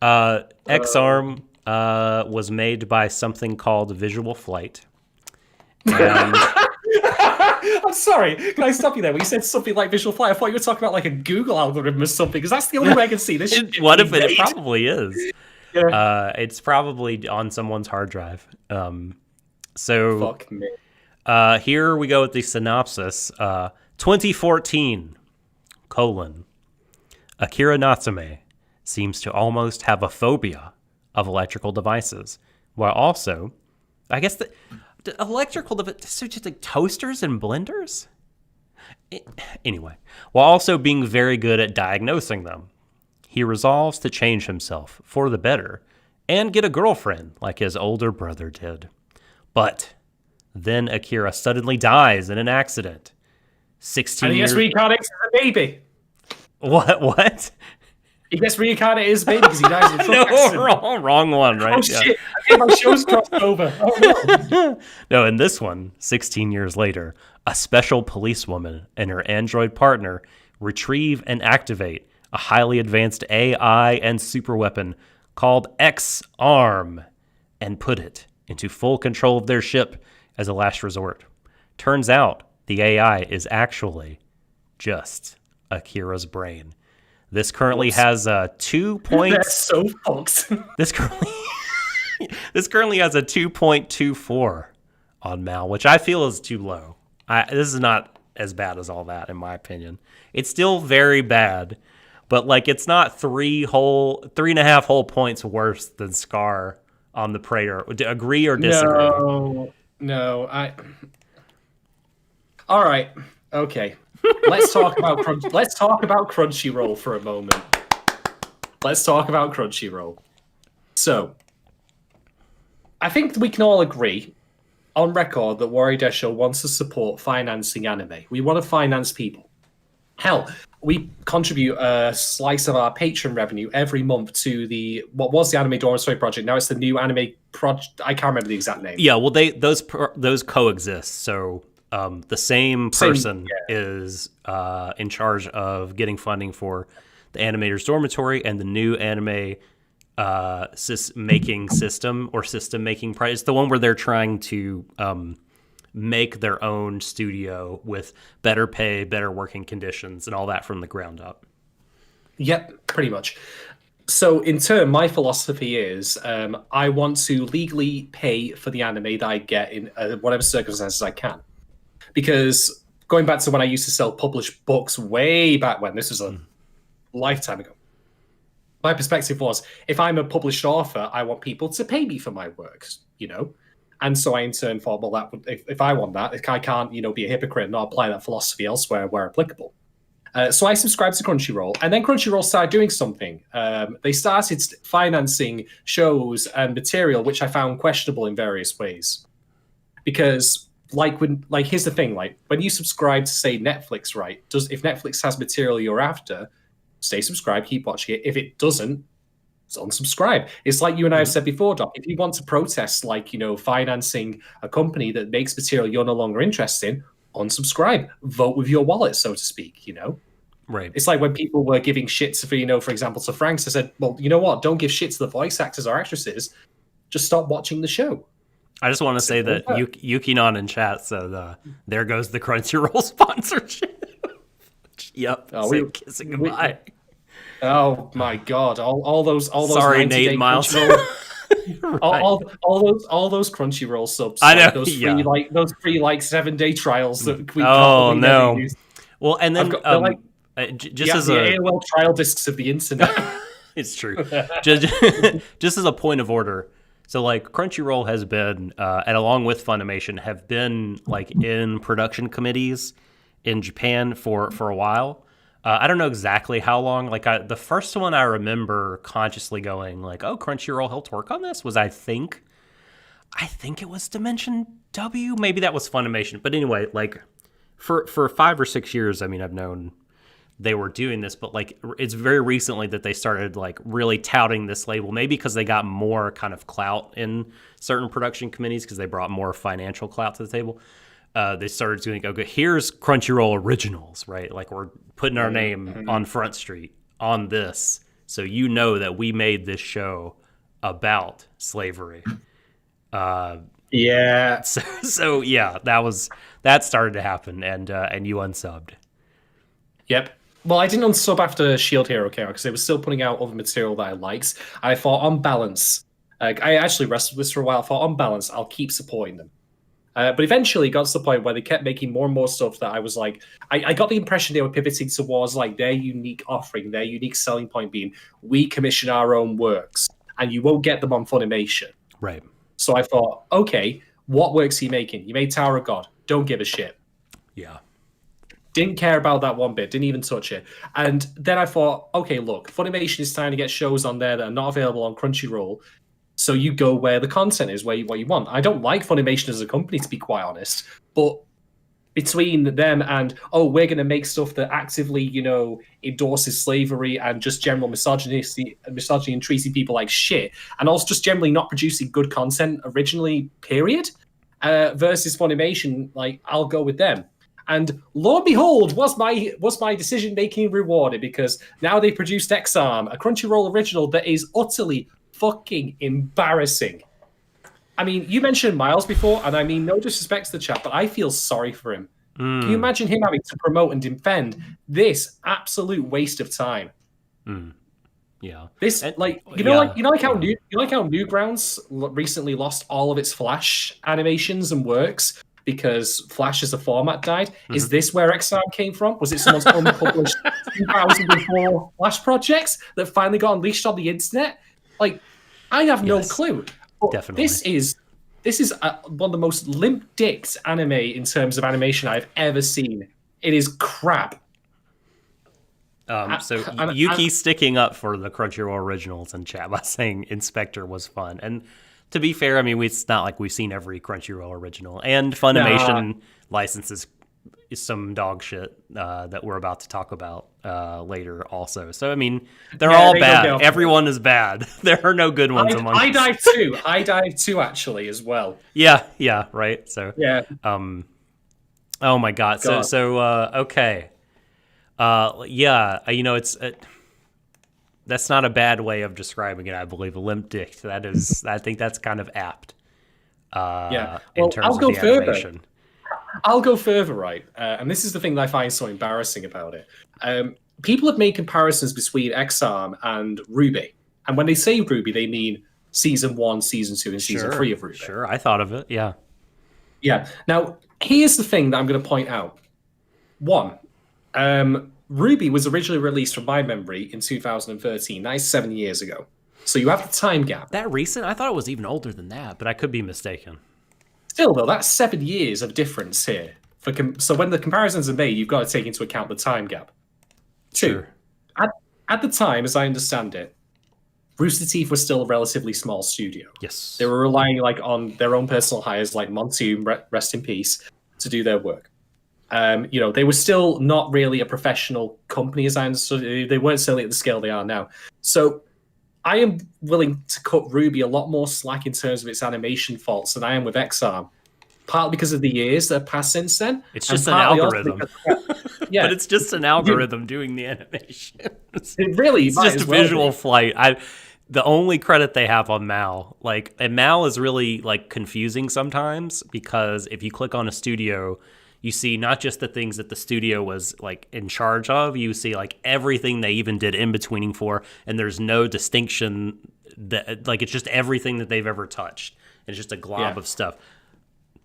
X-Arm was made by something called Visual Flight. And I'm sorry. Can I stop you there? When you said something like Visual Flight, I thought you were talking about like a Google algorithm or something, because that's the only way I can see this. What if it probably is? Yeah. It's probably on someone's hard drive. So Fuck me. Here we go with the synopsis. 2014, Akira Natsume seems to almost have a phobia of electrical devices, while also, I guess the electrical devices, so just like toasters and blenders? Anyway, while also being very good at diagnosing them. He resolves to change himself for the better and get a girlfriend like his older brother did. But then Akira suddenly dies in an accident. 16 and he gets reincarnated as a baby. What? He gets reincarnated as a baby because he dies in a truck accident. Wrong one, right? Oh, shit. I think my show's crossed over. Oh, no. No, in this one, 16 years later, a special policewoman and her android partner retrieve and activate a highly advanced AI and superweapon called X-Arm and put it into full control of their ship as a last resort. Turns out the AI is actually just Akira's brain. This currently has a 2 points. That's so fucked. This currently has a 2.24 on Mal, which I feel is too low. This is not as bad as all that, in my opinion. It's still very bad, but like it's not 3.5 whole points worse than Scar on the Praetor. Agree or disagree? No. All right. Okay. Let's talk about Crunchyroll for a moment. Let's talk about Crunchyroll. So, I think we can all agree on record that Warui Deshou wants to support financing anime. We want to finance people. Hell, we contribute a slice of our Patreon revenue every month to what was the Anime Dormitory project. Now it's the new anime project. I can't remember the exact name. Yeah, well, those coexist. So the same person is in charge of getting funding for the Animators Dormitory and the new anime making system or system making price. It's the one where they're trying to make their own studio with better pay, better working conditions, and all that from the ground up. Yep, pretty much. So in turn, my philosophy is I want to legally pay for the anime that I get in whatever circumstances I can. Because going back to when I used to self-publish books way back when, this was a lifetime ago, my perspective was, if I'm a published author, I want people to pay me for my works, you know? And so I in turn thought, well, that would, if I want that, I can't, be a hypocrite and not apply that philosophy elsewhere where applicable. So I subscribed to Crunchyroll, and then Crunchyroll started doing something. They started financing shows and material, which I found questionable in various ways. Because, here's the thing, when you subscribe to, say, Netflix, right? If Netflix has material you're after, stay subscribed, keep watching it. If it doesn't, unsubscribe. It's like you and I have said before, Doc. If you want to protest, financing a company that makes material you're no longer interested in, unsubscribe. Vote with your wallet, so to speak, Right. It's like when people were giving shit for example, to Franks, I said, well, you know what? Don't give shit to the voice actors or actresses. Just stop watching the show. I just want to say that Yukinon in chat said, there goes the Crunchyroll sponsorship. Yep. Oh, kissing goodbye. Oh my God! All those. Sorry, Nate Miles. all those Crunchyroll subs. I know those free 7-day trials that we. Oh no! Well, and then just as the AOL trial discs of the internet. It's true. just as a point of order, So like Crunchyroll has been, and along with Funimation, have been like in production committees in Japan for a while. I don't know exactly how long. Like the first one I remember consciously going like, "Oh, Crunchyroll helped work on this." Was I think it was Dimension W. Maybe that was Funimation. But anyway, like for 5 or 6 years, I mean, I've known they were doing this, but like it's very recently that they started like really touting this label. Maybe because they got more kind of clout in certain production committees because they brought more financial clout to the table. They started doing, okay, here's Crunchyroll Originals, right? Like we're putting our name on Front Street on this, so you know that we made this show about slavery. Yeah. So yeah, that started to happen, and you unsubbed. Yep. Well, I didn't unsub after Shield Hero came out because they were still putting out other material that I liked. I thought, on balance, I actually wrestled with this for a while. I thought, on balance, I'll keep supporting them. But eventually, it got to the point where they kept making more and more stuff that I was like, I got the impression they were pivoting towards like their unique offering, their unique selling point being, we commission our own works, and you won't get them on Funimation. Right. So I thought, okay, what works are you making? You made Tower of God. Don't give a shit. Yeah. Didn't care about that one bit. Didn't even touch it. And then I thought, okay, look, Funimation is trying to get shows on there that are not available on Crunchyroll. So you go where the content is, what you want. I don't like Funimation as a company, to be quite honest. But between them and, we're going to make stuff that actively, endorses slavery and just general misogyny and treating people like shit, and also just generally not producing good content originally, period, versus Funimation, like, I'll go with them. And lo and behold, was my decision making rewarded, because now they produced X-Arm, a Crunchyroll original that is utterly fucking embarrassing. I mean, you mentioned Miles before, and I mean no disrespect to the chap, but I feel sorry for him. Can you imagine him having to promote and defend this absolute waste of time? Yeah. This, like how Newgrounds recently lost all of its Flash animations and works because Flash as a format died. Is this where X-Arm came from? Was it someone's unpublished 2004 Flash projects that finally got unleashed on the internet? Like, I have no clue. But definitely. This is one of the most limp-dicked anime in terms of animation I've ever seen. It is crap. So Yuki sticking up for the Crunchyroll originals in chat by saying Inspector was fun. And to be fair, I mean, it's not like we've seen every Crunchyroll original. And Funimation licenses some dog shit that we're about to talk about later also. So, I mean, they're all bad. Everyone is bad. There are no good ones among us. I Dive 2, actually, as well. Yeah, right? So, yeah. Oh, my God. So okay. It's... that's not a bad way of describing it, I believe. Limp dick. I think that's kind of apt. In terms of the animation. I'll go further, right? And this is the thing that I find so embarrassing about it. People have made comparisons between X-Arm and Ruby. And when they say Ruby, they mean Season 1, Season 2, and Season 3 of Ruby. Sure, I thought of it, yeah. Yeah. Now, here's the thing that I'm going to point out. One, Ruby was originally released, from my memory, in 2013. That is 7 years ago. So you have the time gap. That recent? I thought it was even older than that, but I could be mistaken. Still, though, that's 7 years of difference here. So when the comparisons are made, you've got to take into account the time gap. Two, at the time, as I understand it, Rooster Teeth was still a relatively small studio. Yes. They were relying on their own personal hires, like Monsoon, rest in peace, to do their work. They were still not really a professional company, as I understood it. They weren't certainly at the scale they are now. So I am willing to cut Ruby a lot more slack in terms of its animation faults than I am with X-Arm. Partly because of the years that have passed since then. It's just an algorithm. But it's just an algorithm doing the animation. It really it's just a visual flight. The only credit they have on Mal, and Mal is really confusing sometimes, because if you click on a studio, you see not just the things that the studio was in charge of, you see everything they even did in betweening for, and there's no distinction that it's just everything that they've ever touched. It's just a glob of stuff.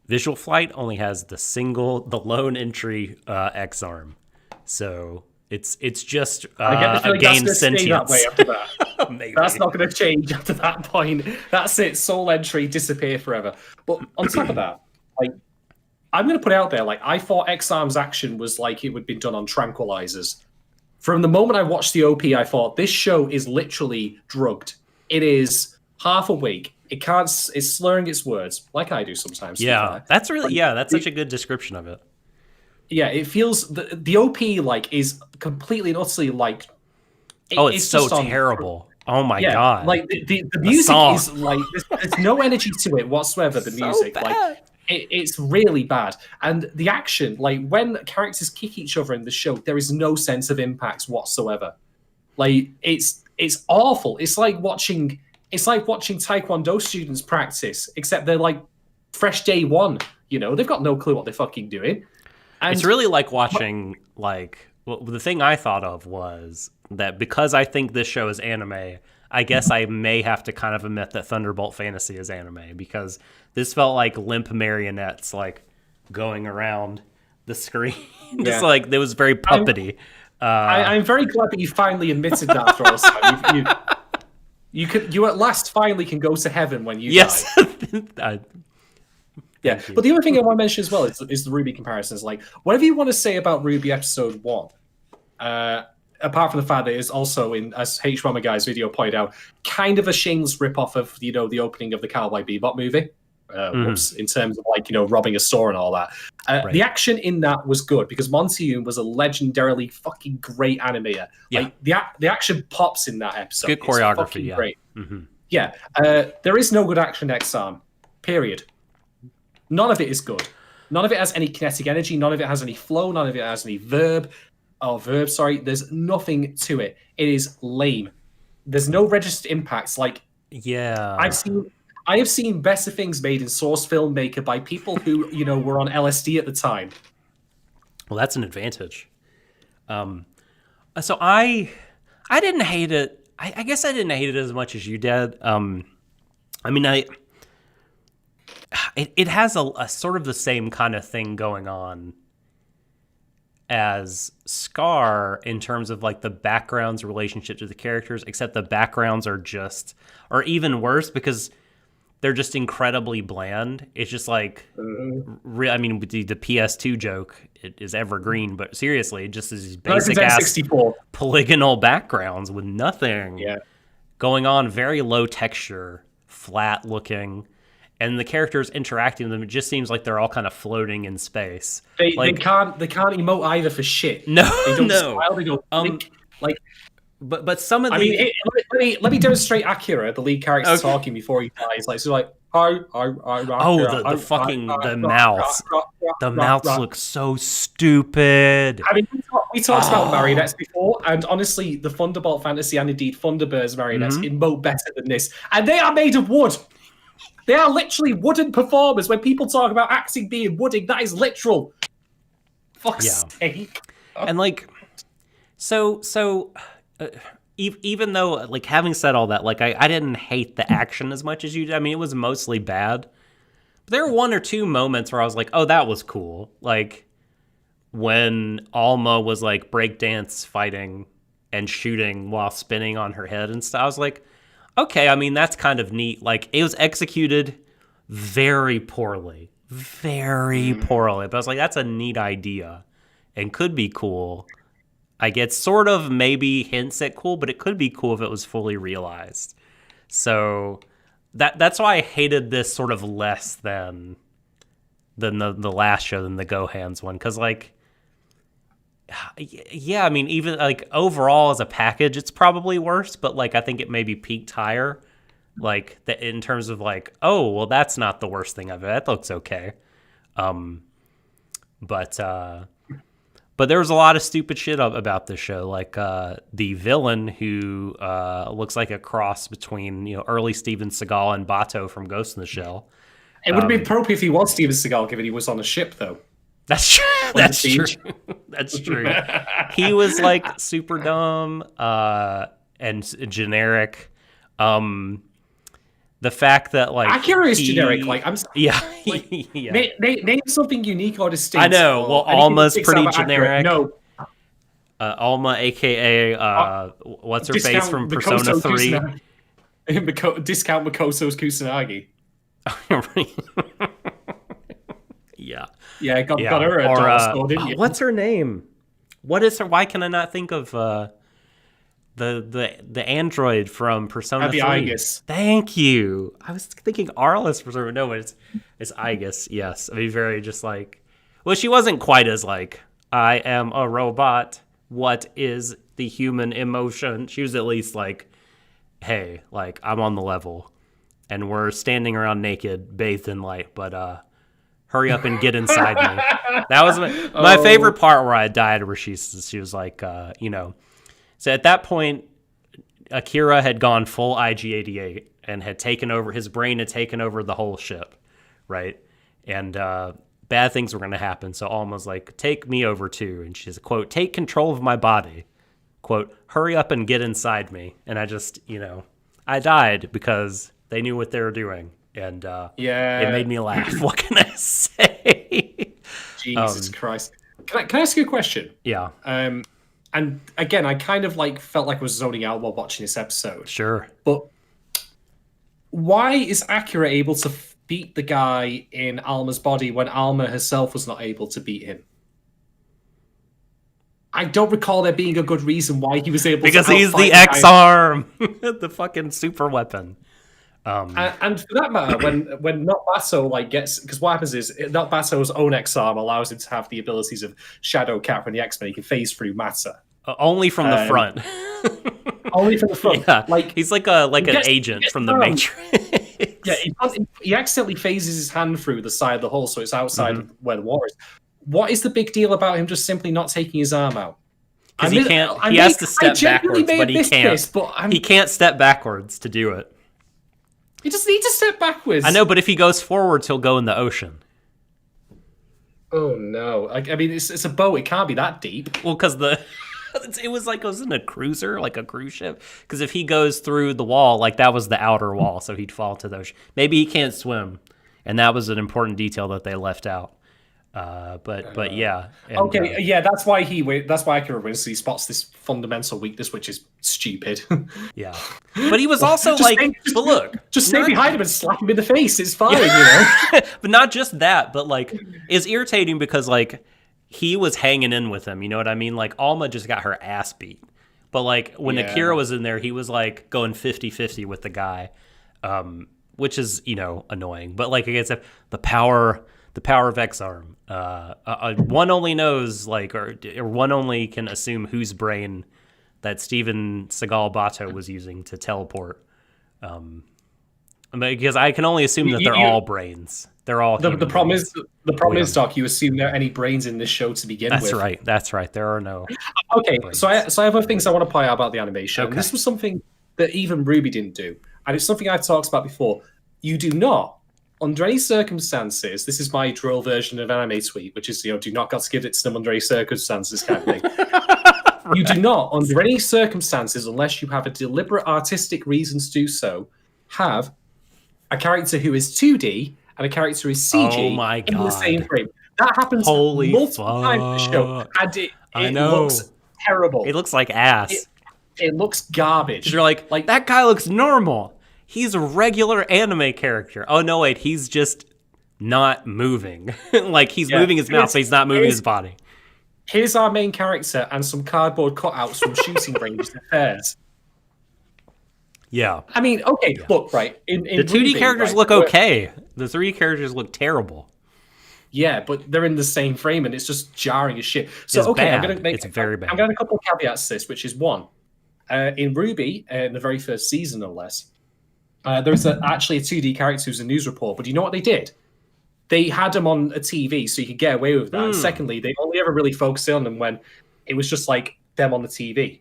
Visual Flight only has the lone entry X-Arm. So It's just I get the a feeling that's gained going to stay that sentience. way after that. Maybe. That's not going to change after that point. That's it. Soul entry, disappear forever. But on top of that, like, I'm going to put it out there, like, I thought X-Arm's action was like it would be done on tranquilizers. From the moment I watched the OP, I thought this show is literally drugged. It is half awake. It can't. It's slurring its words, like I do sometimes. Yeah, that's really that's such a good description of it. Yeah, it feels the OP like is completely and utterly like. It's so terrible. Oh my god! Like the music is like there's no energy to it whatsoever. The music, bad. like it's really bad, and the action, like when characters kick each other in the show, there is no sense of impact whatsoever. Like it's awful. It's like watching Taekwondo students practice, except they're like fresh day one. You know, they've got no clue what they're fucking doing. And it's really like watching the thing I thought of was that because I think this show is anime, I guess I may have to kind of admit that Thunderbolt Fantasy is anime, because this felt like limp marionettes like going around the screen. It's like it was very puppety. I'm very glad that you finally admitted that, Thross. You at last finally can go to heaven when you die. Yeah, but the other thing I want to mention as well is the Ruby comparisons. Like, whatever you want to say about Ruby Episode 1, apart from the fact that it's also, as H. Bomber Guy's video pointed out, kind of a shameless rip-off of, the opening of the Cowboy Bebop movie. Whoops, in terms of, like, robbing a store and all that. Right. The action in that was good, because Monteune was a legendarily fucking great animator. Yeah. Like, the action pops in that episode. Good choreography, yeah. Great. Yeah, there is no good action in X-Arm, period. None of it is good. None of it has any kinetic energy. None of it has any flow. None of it has any verb. There's nothing to it. It is lame. There's no registered impacts. Like, I have seen better things made in Source Filmmaker by people who, were on LSD at the time. Well, that's an advantage. So I didn't hate it. I guess I didn't hate it as much as you did. It has a sort of the same kind of thing going on as Scar in terms of like the background's relationship to the characters, except the backgrounds are even worse because they're just incredibly bland. It's just like, the PS2 joke is evergreen, but seriously, it just is these basic ass polygonal backgrounds with nothing going on, very low texture, flat looking. And the characters interacting with them, it just seems like they're all kind of floating in space. They can't emote either for shit. No, they don't smile, they don't blink. But some of the let me demonstrate Akira, the lead character, talking before he dies. The mouths. The mouths look so stupid. I mean, we talked about marionettes before, and honestly, the Thunderbolt Fantasy and indeed Thunderbird's marionettes emote better than this, and they are made of wood. They are literally wooden performers. When people talk about acting being wooden, that is literal. Fuck's sake. And like, even though, like, having said all that, like, I didn't hate the action as much as you did. I mean, it was mostly bad. But there were one or two moments where I was like, oh, that was cool. Like, when Alma was, like, breakdance fighting and shooting while spinning on her head and stuff. I was like, okay, I mean, that's kind of neat. Like, it was executed very poorly. Very poorly. But I was like, that's a neat idea and could be cool. I get sort of maybe hints at cool, but it could be cool if it was fully realized. So that's why I hated this sort of less than the last show, than the Gohan's one. Because, like, yeah, I mean, even like overall as a package, it's probably worse, but like I think it maybe peaked higher, like in terms of like, oh, well, that's not the worst thing of it. That looks okay. But there was a lot of stupid shit about this show, like the villain who looks like a cross between early Steven Seagal and Bato from Ghost in the Shell. It would have been appropriate if he was Steven Seagal, given he was on a ship, though. That's true. That's true. That's true. He was like super dumb and generic. The fact that like Akira is generic. Like name something unique or distinct. I know. Well, Alma's pretty generic. No, Alma, aka what's her face from Discount Persona 3. Discount Makoto's Kusanagi. Yeah. Yeah, got her a dollar store, didn't you? What's her name? What is her? Why can I not think of the android from Persona 3? Abiagus. Thank you. I was thinking Arliss for some. No, it's Aegis. Yes, I mean very just like. Well, she wasn't quite as like I am a robot. What is the human emotion? She was at least like, hey, like I'm on the level, and we're standing around naked, bathed in light, but hurry up and get inside me. That was my favorite part where I died, where she was like, So at that point, Akira had gone full IG-88 and had taken over, his brain had taken over the whole ship, right? And bad things were going to happen. So Alma's like, take me over too. And she's, quote, take control of my body. Quote, hurry up and get inside me. And I just, I died because they knew what they were doing. And it made me laugh. What can I say? Jesus Christ. Can I ask you a question? Yeah. And again, I kind of like felt like I was zoning out while watching this episode. Sure. But why is Akira able to beat the guy in Alma's body when Alma herself was not able to beat him? I don't recall there being a good reason why he was able because to he's the X-Arm, the fucking super weapon. And for that matter, when Notbasso gets, because what happens is Notbasso's own X-Arm allows him to have the abilities of Shadow Cat from the X-Men. He can phase through matter. Only from the front. Only from the front. Yeah, he's like an agent from the Matrix. Yeah, he accidentally phases his hand through the side of the hull, so it's outside of where the war is. What is the big deal about him just simply not taking his arm out? Because he can't. He has to step backwards, but he can't. He can't step backwards to do it. He just needs to step backwards. I know, but if he goes forwards, he'll go in the ocean. Oh no! I mean, it's a boat. It can't be that deep. Well, because it was in a cruiser, like a cruise ship. Because if he goes through the wall, like that was the outer wall, so he'd fall to the ocean. Maybe he can't swim, and that was an important detail that they left out. But yeah. And, yeah, that's why Akira wins. He spots this fundamental weakness, which is stupid. Yeah, but he was also stay behind him and slap him in the face. It's fine, But not just that, but it's irritating because he was hanging in with him. You know what I mean? Like Alma just got her ass beat, but when Akira was in there, he was going 50-50 with the guy, which is annoying. But I guess the power of X-Arm. One only knows, or one only can assume whose brain that Steven Seagal Bato was using to teleport. Because I can only assume that they're all brains. They're all the problem is, Doc, you assume there are any brains in this show to begin with. That's right. There are no. Okay, brains. so I have other things I want to point out about the animation. Okay. This was something that even Ruby didn't do, and it's something I've talked about before. You do not, under any circumstances, this is my drill version of anime tweet, which is, do not got to give it to them under any circumstances kind of thing. Right. You do not, under any circumstances, unless you have a deliberate artistic reason to do so, have a character who is 2D and a character who is CG in the same frame. That happens multiple times in the show, and it looks terrible. It looks like ass. It looks garbage. You're like that guy looks normal. He's a regular anime character. Oh, no, wait. He's just not moving. He's moving his mouth, but he's not moving his body. Here's our main character and some cardboard cutouts from shooting ranges and fairs. Yeah. I mean, okay, look, right. In the 2D Ruby, characters look okay. The 3D characters look terrible. Yeah, but they're in the same frame, and it's just jarring as shit. So, it's very bad. I'm going to a couple of caveats to this, which is one. In Ruby, in the very first season, no less, there's actually a 2D character who's a news report, but you know what they did? They had him on a TV so you could get away with that. And secondly, they only ever really focused on them when it was just them on the TV.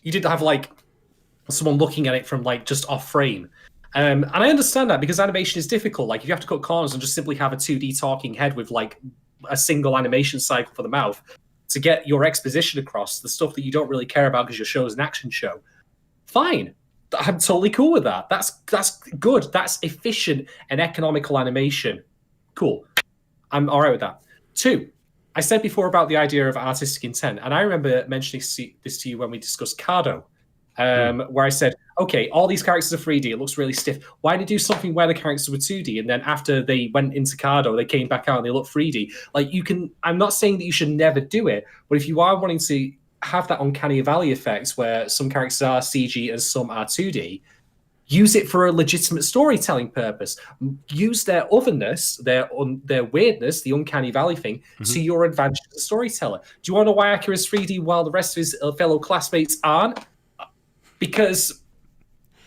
You didn't have someone looking at it from just off frame. And I understand that because animation is difficult. If you have to cut corners and just simply have a 2D talking head with a single animation cycle for the mouth to get your exposition across, the stuff that you don't really care about because your show is an action show, fine. I'm totally cool with that. That's good. That's efficient and economical animation. Cool. I'm all right with that. 2, I said before about the idea of artistic intent, and I remember mentioning this to you when we discussed Cardo, where I said, okay, all these characters are 3D, it looks really stiff. Why did they do something where the characters were 2D, and then after they went into Cardo, they came back out and they look 3D? Like, you can, I'm not saying that you should never do it, but if you are wanting to have that uncanny valley effect where some characters are CG and some are 2D, use it for a legitimate storytelling purpose. Use their otherness, their weirdness, the uncanny valley thing, to your advantage as a storyteller. Do you want to know why Akira's 3D while the rest of his fellow classmates aren't? Because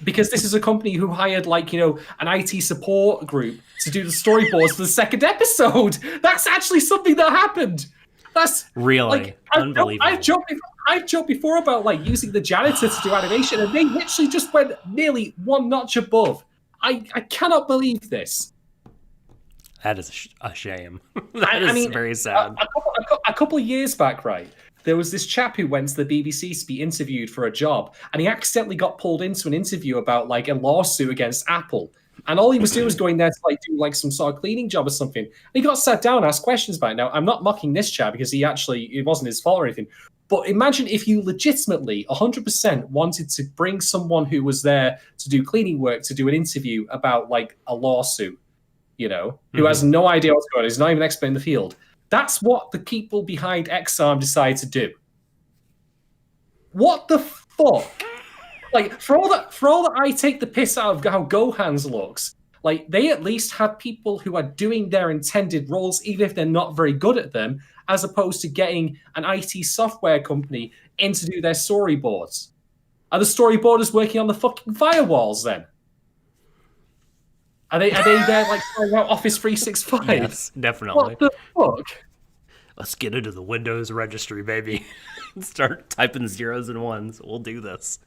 this is a company who hired, like, you know, an IT support group to do the storyboards for the second episode. That's actually something that happened. That's really like, unbelievable. I've joked before about like using the janitor to do animation, and they literally just went nearly one notch above. I cannot believe this. That is a shame. That is very sad. A couple of years back, right, there was this chap who went to the BBC to be interviewed for a job, and he accidentally got pulled into an interview about like a lawsuit against Apple. And all he was doing was going there to like do like some sort of cleaning job or something. And he got sat down, asked questions about it. Now, I'm not mocking this chap because it wasn't his fault or anything. But imagine if you legitimately 100% wanted to bring someone who was there to do cleaning work to do an interview about like a lawsuit, you know, who has no idea what's going on, is not even an expert in the field. That's what the people behind XARM decide to do. What the fuck? Like, for all that I take the piss out of how Gohan's looks, like, they at least have people who are doing their intended roles, even if they're not very good at them, as opposed to getting an IT software company in to do their storyboards. Are the storyboarders working on the fucking firewalls then? Are they there like trying out Office 365? Yes, definitely. What the fuck? Let's get into the Windows registry, baby. Start typing zeros and ones. We'll do this.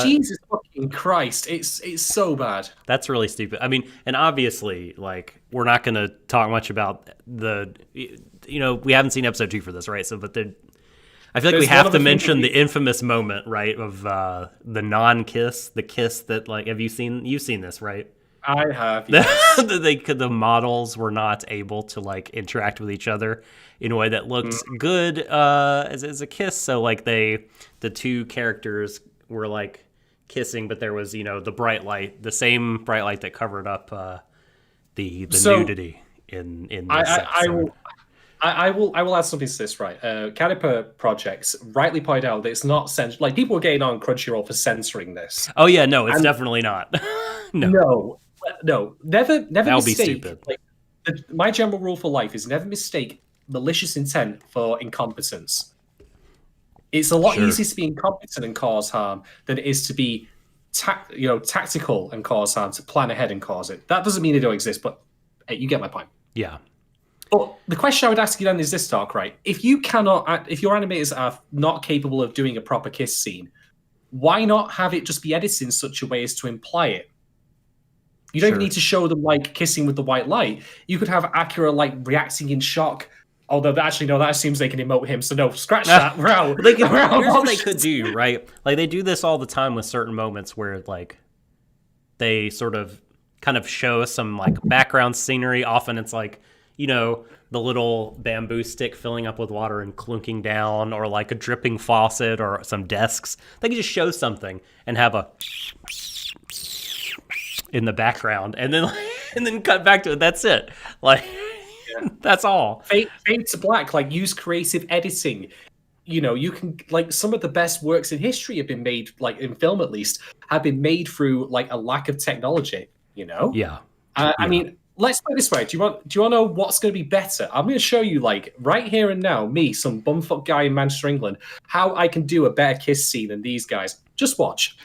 Jesus fucking Christ. It's so bad. That's really stupid. I mean, and obviously, like, we're not going to talk much about you know, we haven't seen episode 2 for this, right? So, but I feel like we have to mention the infamous moment, right, of the non-kiss, the kiss that, like, you've seen this, right? I have, yes. The models were not able to, like, interact with each other in a way that looked good as a kiss. So, like, the two characters were, like, kissing, but there was, you know, the same bright light that covered up the nudity in this episode. I will add something to this, right? Caterpillar Projects rightly pointed out that it's not censored. Like, people were getting on Crunchyroll for censoring this. Oh yeah, no, it's definitely not. No, never that would be mistake. stupid. Like, my general rule for life is never mistake malicious intent for incompetence. It's a lot easier to be incompetent and cause harm than it is to be tactical and cause harm, to plan ahead and cause it. That doesn't mean they don't exist, but hey, you get my point. Yeah. But the question I would ask you then is this, Doc, right? If your animators are not capable of doing a proper kiss scene, why not have it just be edited in such a way as to imply it? You don't even need to show them, like, kissing with the white light. You could have Akira, like, reacting in shock. Although, actually, no, that assumes they can emote him. So, no, scratch that. Here's what they could do, right? Like, they do this all the time with certain moments where, like, they sort of kind of show some, like, background scenery. Often it's, like, you know, the little bamboo stick filling up with water and clunking down, or, like, a dripping faucet or some desks. They could just show something and have a in the background, and then cut back to it. That's it. Like, that's all. Fade to black. Like, use creative editing. You know, you can, like, some of the best works in history have been made, like, in film at least, have been made through, like, a lack of technology. You know? Yeah. I mean, let's put it this way. Do you want to know what's going to be better? I'm going to show you, like, right here and now, me, some bumfuck guy in Manchester, England, how I can do a better kiss scene than these guys. Just watch.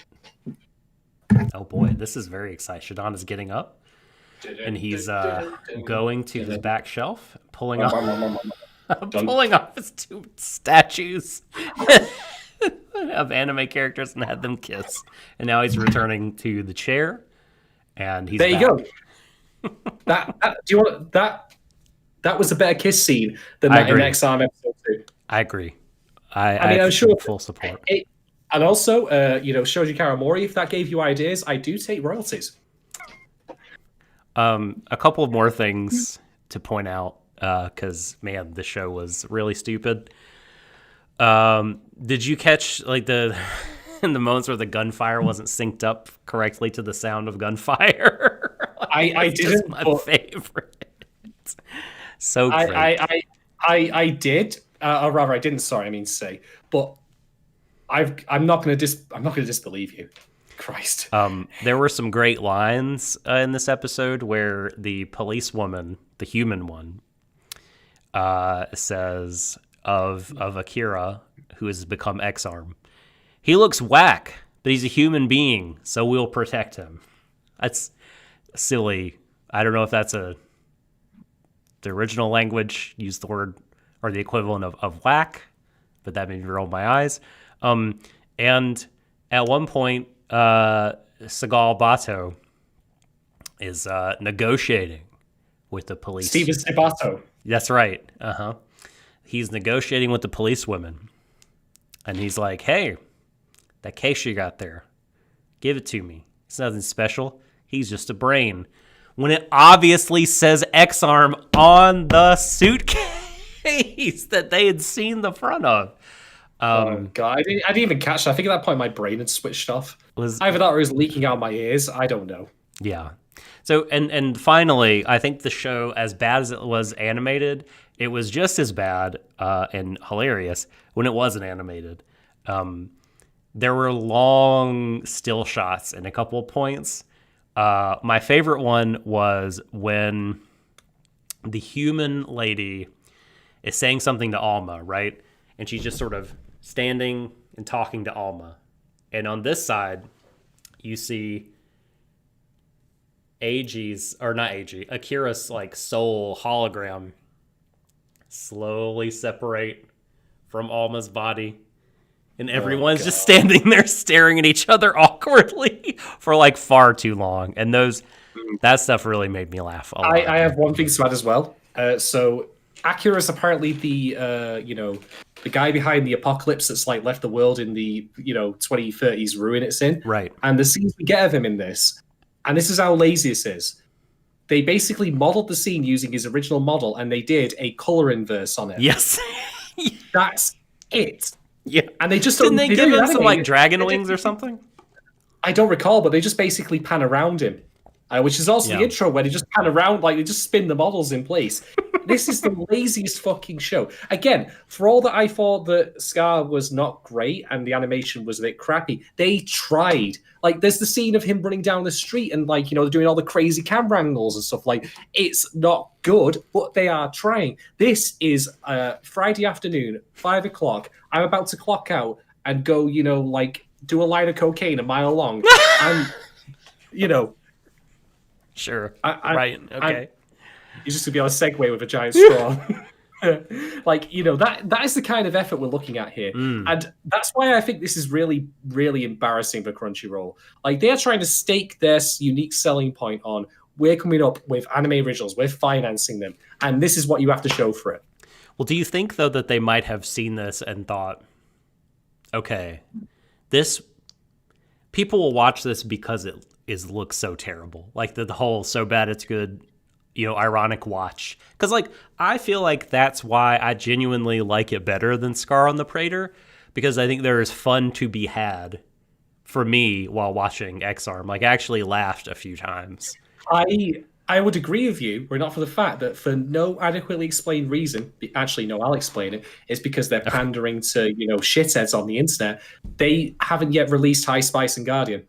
Oh boy, this is very exciting. Shadon is getting up, and he's going to the back shelf, pulling off his two statues of anime characters and had them kiss. And now he's returning to the chair, and he's there. Back. You go. Do you want that? That was a better kiss scene than that in XARM episode 2. I agree. I mean, I'm sure full support. And also, Shoji Karamori, if that gave you ideas, I do take royalties. A couple of more things to point out because man, the show was really stupid. Did you catch like the in the moments where the gunfire wasn't synced up correctly to the sound of gunfire? I It's just didn't. my But favorite. So great. I did, or rather, I didn't. Sorry, I mean to say, but I'm not going to disbelieve you. Christ. There were some great lines in this episode where the policewoman, the human one, says of Akira, who has become X-Arm, he looks whack, but he's a human being, so we'll protect him. That's silly. I don't know if that's the original language used the word or the equivalent of whack, but that made me roll my eyes. And at one point, Segal Bato is negotiating with the police. Steven Sebato. That's right. He's negotiating with the policewomen. And he's like, hey, that case you got there, give it to me. It's nothing special. He's just a brain. When it obviously says X-Arm on the suitcase that they had seen the front of. Oh God, I didn't even catch that. I think at that point my brain had switched off. Either that or it was leaking out my ears. I don't know. Yeah. So and finally, I think the show, as bad as it was animated, it was just as bad and hilarious when it wasn't animated. There were long still shots in a couple of points. My favorite one was when the human lady is saying something to Alma, right? And she's just sort of standing and talking to Alma. And on this side, you see Akira's like soul hologram slowly separate from Alma's body. And everyone's just standing there staring at each other awkwardly for like far too long. And that stuff really made me laugh a lot. I have one thing to add as well. So Akira's apparently the guy behind the apocalypse that's like left the world in the 2030s ruin it's in. Right. And the scenes we get of him in this, and this is how lazy this is. They basically modeled the scene using his original model, and they did a color inverse on it. Yes. That's it. Yeah. And they just didn't they give him some like dragon They wings or something? I don't recall, but they just basically pan around him, which is also the intro where they just pan around, like they just spin the models in place. This is the laziest fucking show. Again, for all that I thought that Scar was not great and the animation was a bit crappy, they tried. Like, there's the scene of him running down the street and, like, doing all the crazy camera angles and stuff. Like, it's not good, but they are trying. This is Friday afternoon, 5 o'clock. I'm about to clock out and go, do a line of cocaine a mile long. And, Sure. Right. Okay. You're just going to be able to segue with a giant straw. That is the kind of effort we're looking at here. And that's why I think this is really, really embarrassing for Crunchyroll. Like, they're trying to stake their unique selling point on, we're coming up with anime originals, we're financing them, and this is what you have to show for it. Well, do you think, though, that they might have seen this and thought, okay, people will watch this because it looks so terrible. Like, the whole so bad it's good ironic watch. Because, like, I feel like that's why I genuinely like it better than Scar on the Praetor, because I think there is fun to be had for me while watching X-Arm. Like, I actually laughed a few times. I would agree with you, were not for the fact that for no adequately explained reason, actually, no, I'll explain it, it's because they're pandering to, shitheads on the internet. They haven't yet released High Spice and Guardian.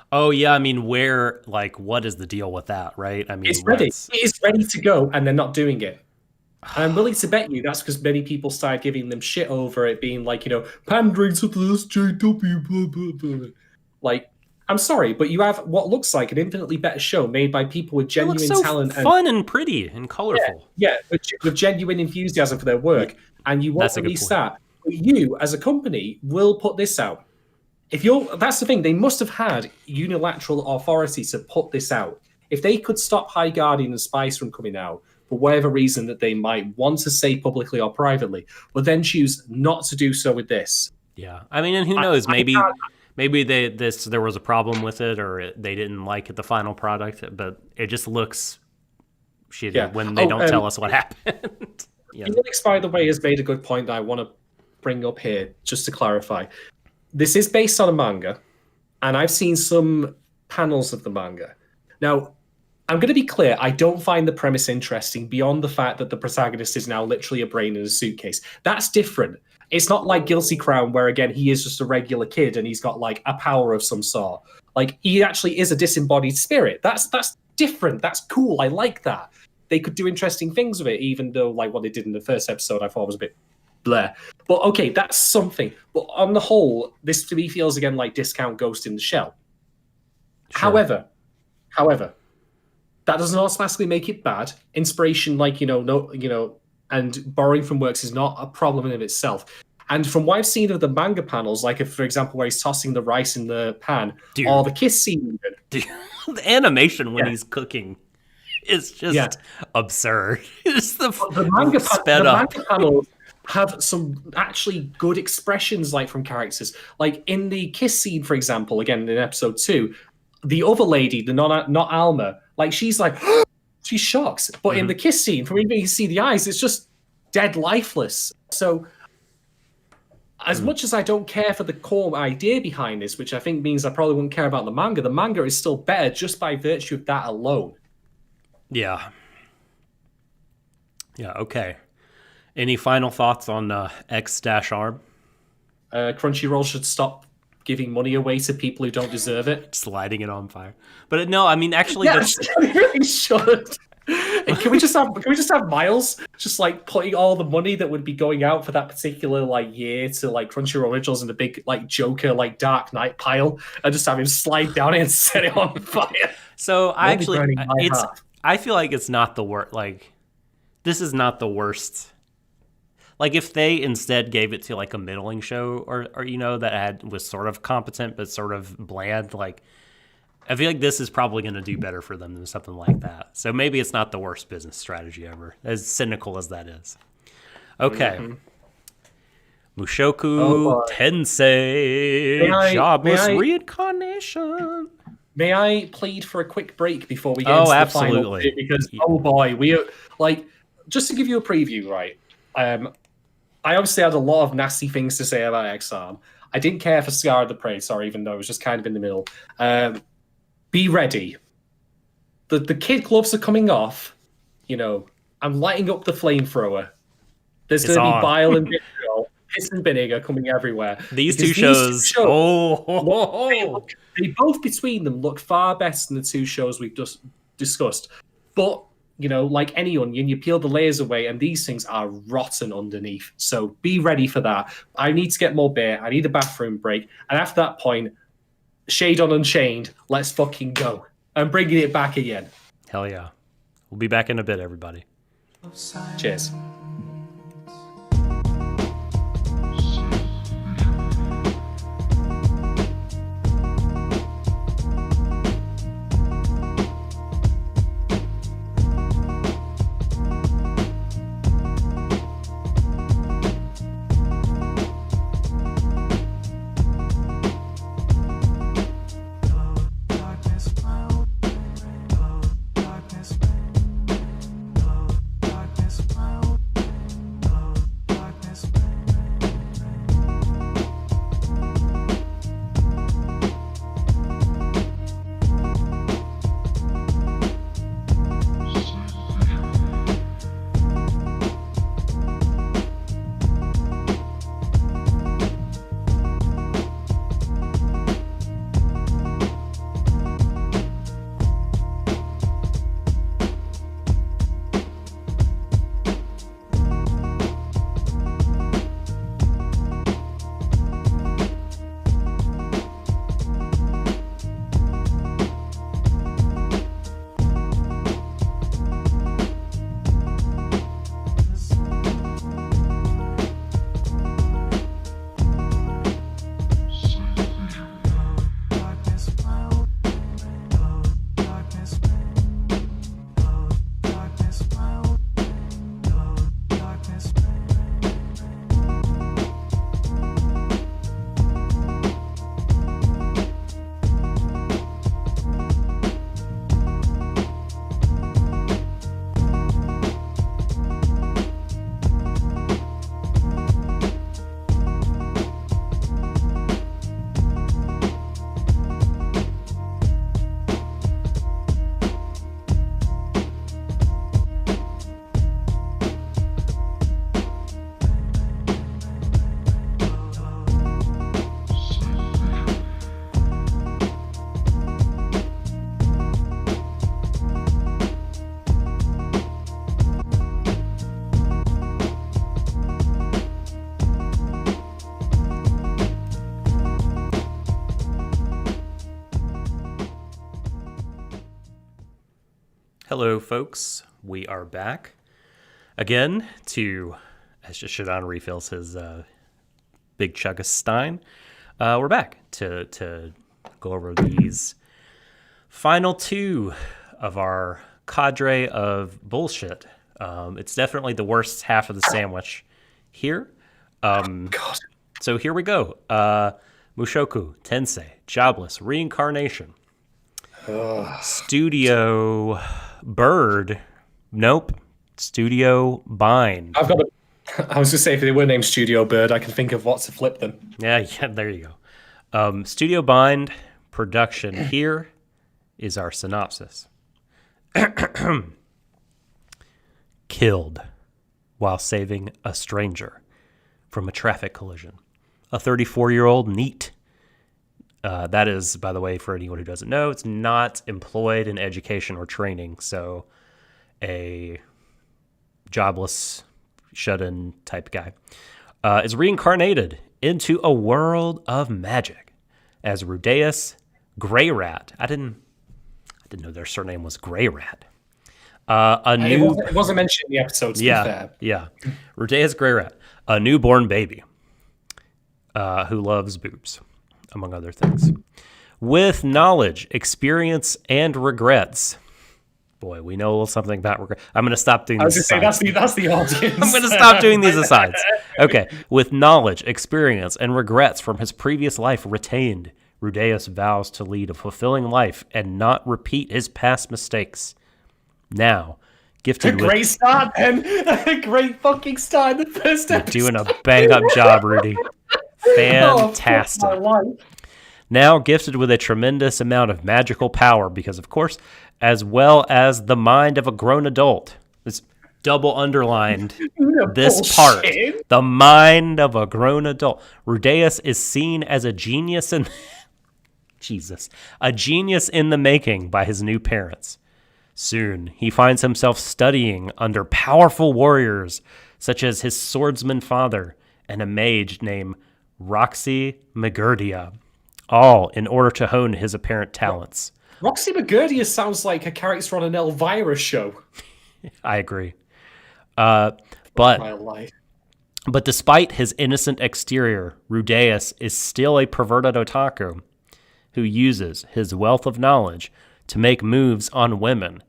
Oh, yeah, I mean, what is the deal with that, right? I mean, it's ready. It is ready to go, and they're not doing it. And I'm willing to bet you that's because many people started giving them shit over it being like, pandering to the SJW, blah, blah, blah. Like, I'm sorry, but you have what looks like an infinitely better show made by people with genuine talent. Fun and pretty and colorful. Yeah, with genuine enthusiasm for their work. And you won't release that. But you, as a company, will put this out. That's the thing, they must have had unilateral authority to put this out. If they could stop High Guardian and Spice from coming out, for whatever reason that they might want to say publicly or privately, but then choose not to do so with this. Yeah, I mean, and who knows? Maybe there was a problem with it, or they didn't like it, the final product, but it just looks shitty Yeah. when they don't tell us what happened. Yeah. Felix, by the way, has made a good point that I want to bring up here, just to clarify. This is based on a manga, and I've seen some panels of the manga. Now, I'm going to be clear, I don't find the premise interesting beyond the fact that the protagonist is now literally a brain in a suitcase. That's different. It's not like Guilty Crown, where, again, he is just a regular kid and he's got, like, a power of some sort. Like, he actually is a disembodied spirit. That's different. That's cool. I like that. They could do interesting things with it, even though, like, what they did in the first episode I thought was a bit bleh. But, okay, that's something. But on the whole, this to me feels, again, like discount Ghost in the Shell. Sure. However, that doesn't automatically make it bad. Inspiration, like, and borrowing from works is not a problem in of itself. And from what I've seen of the manga panels, like, if, for example, where he's tossing the rice in the pan, Dude. or the kiss scene. Dude, the animation when he's cooking is just absurd. It's the manga panels have some actually good expressions, like, from characters. Like, in the kiss scene, for example, again, in episode 2, the other lady, the not Alma, like, she's like, she's shocked. But in the kiss scene, from even you can see the eyes, it's just dead lifeless. So, as much as I don't care for the core idea behind this, which I think means I probably wouldn't care about the manga is still better just by virtue of that alone. Yeah. Yeah, okay. Any final thoughts on X-Arm? Crunchyroll should stop giving money away to people who don't deserve it. Just lighting it on fire. But no, I mean, actually, yes, they really should. And can we just have Miles just, like, putting all the money that would be going out for that particular, like, year to, like, Crunchyroll originals in the big, like, Joker, like, Dark Knight pile, and just have him slide down it and set it on fire. So I feel like it's not the worst. Like, this is not the worst. Like, if they instead gave it to, like, a middling show or that was sort of competent but sort of bland, like, I feel like this is probably going to do better for them than something like that. So maybe it's not the worst business strategy ever, as cynical as that is. Okay. Mushoku Tensei Jobless Reincarnation. May I plead for a quick break before we get into the final bit? Because, oh boy, we are, like, just to give you a preview, right? I obviously had a lot of nasty things to say about X-Arm. I didn't care for Scar of the Prey, sorry, even though it was just kind of in the middle. Be ready. The kid gloves are coming off. I'm lighting up the flamethrower. There's going to be bile and vitriol, piss and vinegar coming everywhere. These two shows they both between them look far better than the two shows we've just discussed. But, like any onion, you peel the layers away and these things are rotten underneath. So be ready for that. I need to get more beer. I need a bathroom break. And after that point, Shade on Unchained, let's fucking go. I'm bringing it back again. Hell yeah. We'll be back in a bit, everybody. Cheers. Darkness, Hello, folks. We are back again to, as just Shadon refills his big chug of Stein. We're back to go over these final two of our cadre of bullshit. It's definitely the worst half of the sandwich here. God. So here we go. Mushoku Tensei, Jobless, Reincarnation. Studio Bird. Nope. Studio Bind. I was going to say, if they were named Studio Bird, I can think of what to flip them. Yeah, there you go. Studio Bind production. Here is our synopsis. Killed while saving a stranger from a traffic collision. A 34-year-old NEET. That is, by the way, for anyone who doesn't know, it's not employed in education or training. So a jobless, shut-in type guy is reincarnated into a world of magic as Rudeus Grey Rat. I didn't know their surname was Grey Rat. It wasn't mentioned in the episode, to be fair. Yeah. Rudeus Grey Rat, a newborn baby who loves boobs, among other things. With knowledge, experience, and regrets. Boy, we know a little something about regret. I'm going to stop doing these asides. That's the audience. I'm going to stop doing these asides. Okay. With knowledge, experience, and regrets from his previous life retained, Rudeus vows to lead a fulfilling life and not repeat his past mistakes. Now, gifted with... Great start, then. A great fucking start in the first episode. You're doing a bang-up job, Rudy. Fantastic. Now gifted with a tremendous amount of magical power because, of course, as well as the mind of a grown adult. It's double underlined this part. The mind of a grown adult. Rudeus is seen as a genius in... a genius in the making by his new parents. Soon, he finds himself studying under powerful warriors such as his swordsman father and a mage named Roxy Magurdia, all in order to hone his apparent talents. Roxy Magurdia sounds like a character on an Elvira show. I agree. But despite his innocent exterior, Rudeus is still a perverted otaku who uses his wealth of knowledge to make moves on women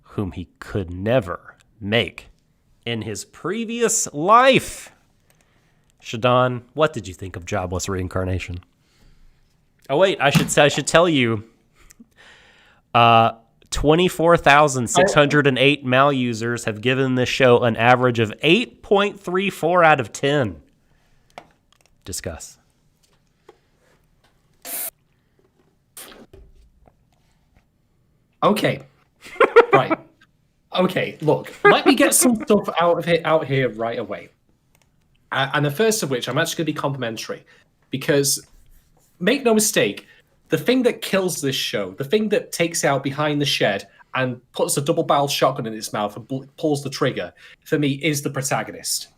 whom he could never make in his previous life. Shadon, what did you think of Jobless Reincarnation? Oh, wait, I should tell you. 24,608 Mal users have given this show an average of 8.34 out of 10. Discuss. Okay. Right. Okay, look, let me get some stuff out here right away. And the first of which, I'm actually going to be complimentary. Because, make no mistake, the thing that kills this show, the thing that takes out behind the shed and puts a double-barreled shotgun in its mouth and pulls the trigger, for me, is the protagonist.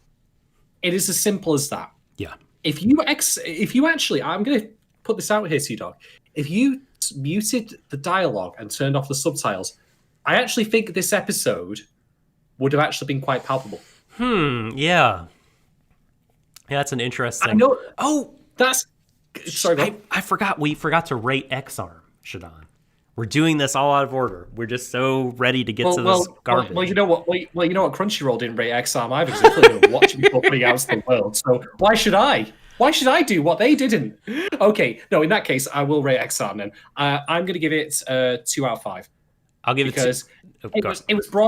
It is as simple as that. Yeah. If you actually, I'm going to put this out here, T-Dog. If you muted the dialogue and turned off the subtitles, I actually think this episode would have actually been quite palpable. Yeah. Yeah, that's an interesting... I know... Oh! That's... Sorry, I forgot. We forgot to rate X-Arm, Shadon. We're doing this all out of order. We're just so ready to get to this garbage. Well, you know what? You know what? Crunchyroll didn't rate X-Arm either because they couldn't watch it before putting it out to the world. So why should I? Why should I do what they didn't? Okay, no. In that case, I will rate X-Arm then. I'm going to give it 2 out of 5. I'll give because it was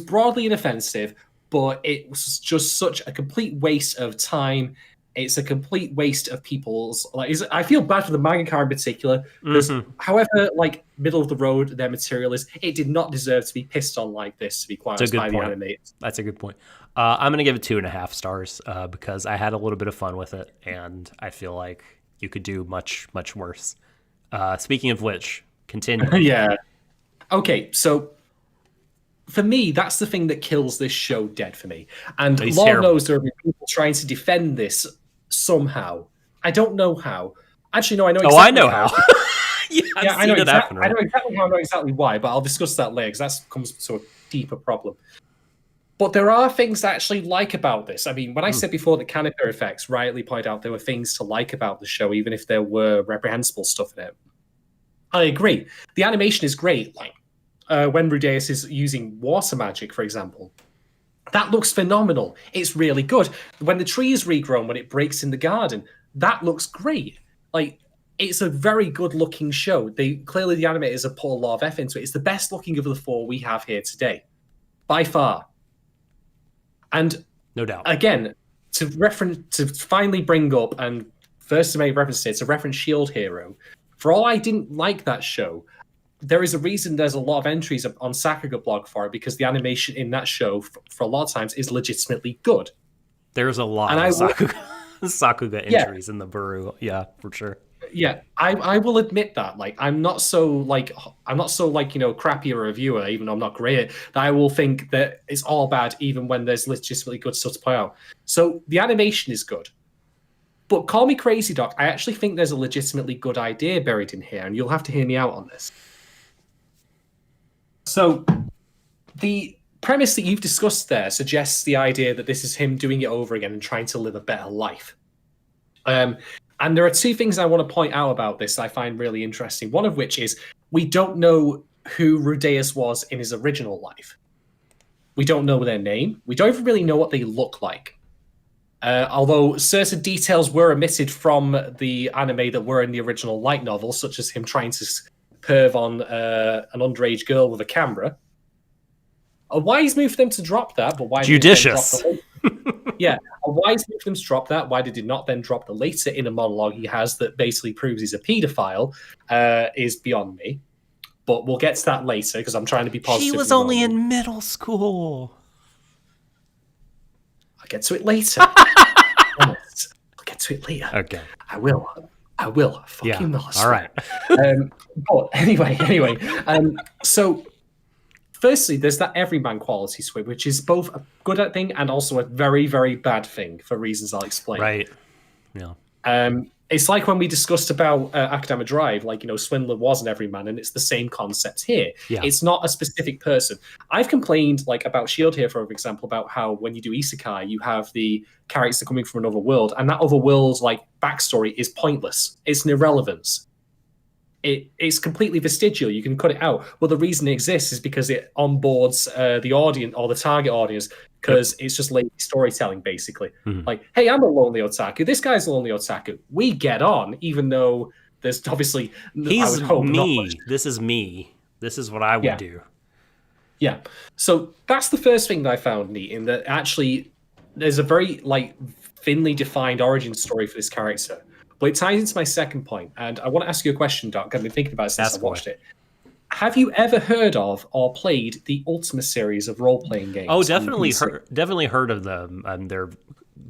broadly inoffensive, but it was just such a complete waste of time. It's a complete waste of people's I feel bad for the mangaka in particular because, however, middle of the road their material is, it did not deserve to be pissed on like this. To be quite honest, by the animators. That's a good point. I'm gonna give it 2.5 stars because I had a little bit of fun with it, and I feel like you could do much worse. Speaking of which, continue. Yeah. Okay, so for me, that's the thing that kills this show dead for me. And Lord knows there are people trying to defend this somehow. I don't know how. Actually, no, I know exactly I know how. I've seen it happen. I know exactly how, I know exactly why, but I'll discuss that later because that comes to a deeper problem. But there are things I actually like about this. I mean, when I said before that Canopy Effects rightly pointed out there were things to like about the show, even if there were reprehensible stuff in it, I agree. The animation is great. Like when Rudeus is using water magic, for example, that looks phenomenal. It's really good. When the tree is regrown, when it breaks in the garden, that looks great. Like, it's a very good looking show. Clearly the animators have put a lot of effort into it. It's the best looking of the four we have here today, by far. And no doubt. Again, to finally bring up and first to make reference to it, to reference Shield Hero. For all I didn't like that show, there is a reason there's a lot of entries on Sakuga blog for it, because the animation in that show for a lot of times is legitimately good. There's a lot of Sakuga entries in the Buru. Yeah, for sure. Yeah, I will admit that. Like, I'm not so crappy a reviewer, even though I'm not great, that I will think that it's all bad even when there's legitimately good stuff to point out. So the animation is good. But call me crazy, Doc, I actually think there's a legitimately good idea buried in here, and you'll have to hear me out on this. So the premise that you've discussed there suggests the idea that this is him doing it over again and trying to live a better life. And there are two things I want to point out about this I find really interesting. One of which is we don't know who Rudeus was in his original life. We don't know their name. We don't even really know what they look like. Although certain details were omitted from the anime that were in the original light novel, such as him trying to perv on an underage girl with a camera. A wise move for them to drop that, but why? Judicious. Yeah, a wise move for them to drop that. Why did he not then drop the later inner monologue he has that basically proves he's a paedophile? Is beyond me. But we'll get to that later because I'm trying to be positive. She was only in middle school. I'll get to it later. I'll get to it later. Okay. I will. Fucking yeah. All right. But anyway. So firstly, there's that everyman quality to it, which is both a good thing and also a very, very bad thing for reasons I'll explain. Right. Yeah. It's like when we discussed about Academic Drive, like, Swindler was an everyman, and it's the same concept here. Yeah. It's not a specific person. I've complained, like, about Shield here, for example, about how when you do isekai, you have the character coming from another world, and that other world's, like, backstory is pointless. It's an irrelevance. It's completely vestigial. You can cut it out. Well, the reason it exists is because it onboards the audience or the target audience, because it's just lazy storytelling, basically. Mm-hmm. Like, hey, I'm a lonely otaku. This guy's a lonely otaku. We get on, even though there's obviously... He's me. This is me. This is what I would do. Yeah. So that's the first thing that I found neat, in that actually there's a very, like, thinly defined origin story for this character. But it ties into my second point, and I want to ask you a question, Doc. I've been thinking about it since I watched it. Have you ever heard of or played the Ultima series of role-playing games? Oh, definitely heard of them. They're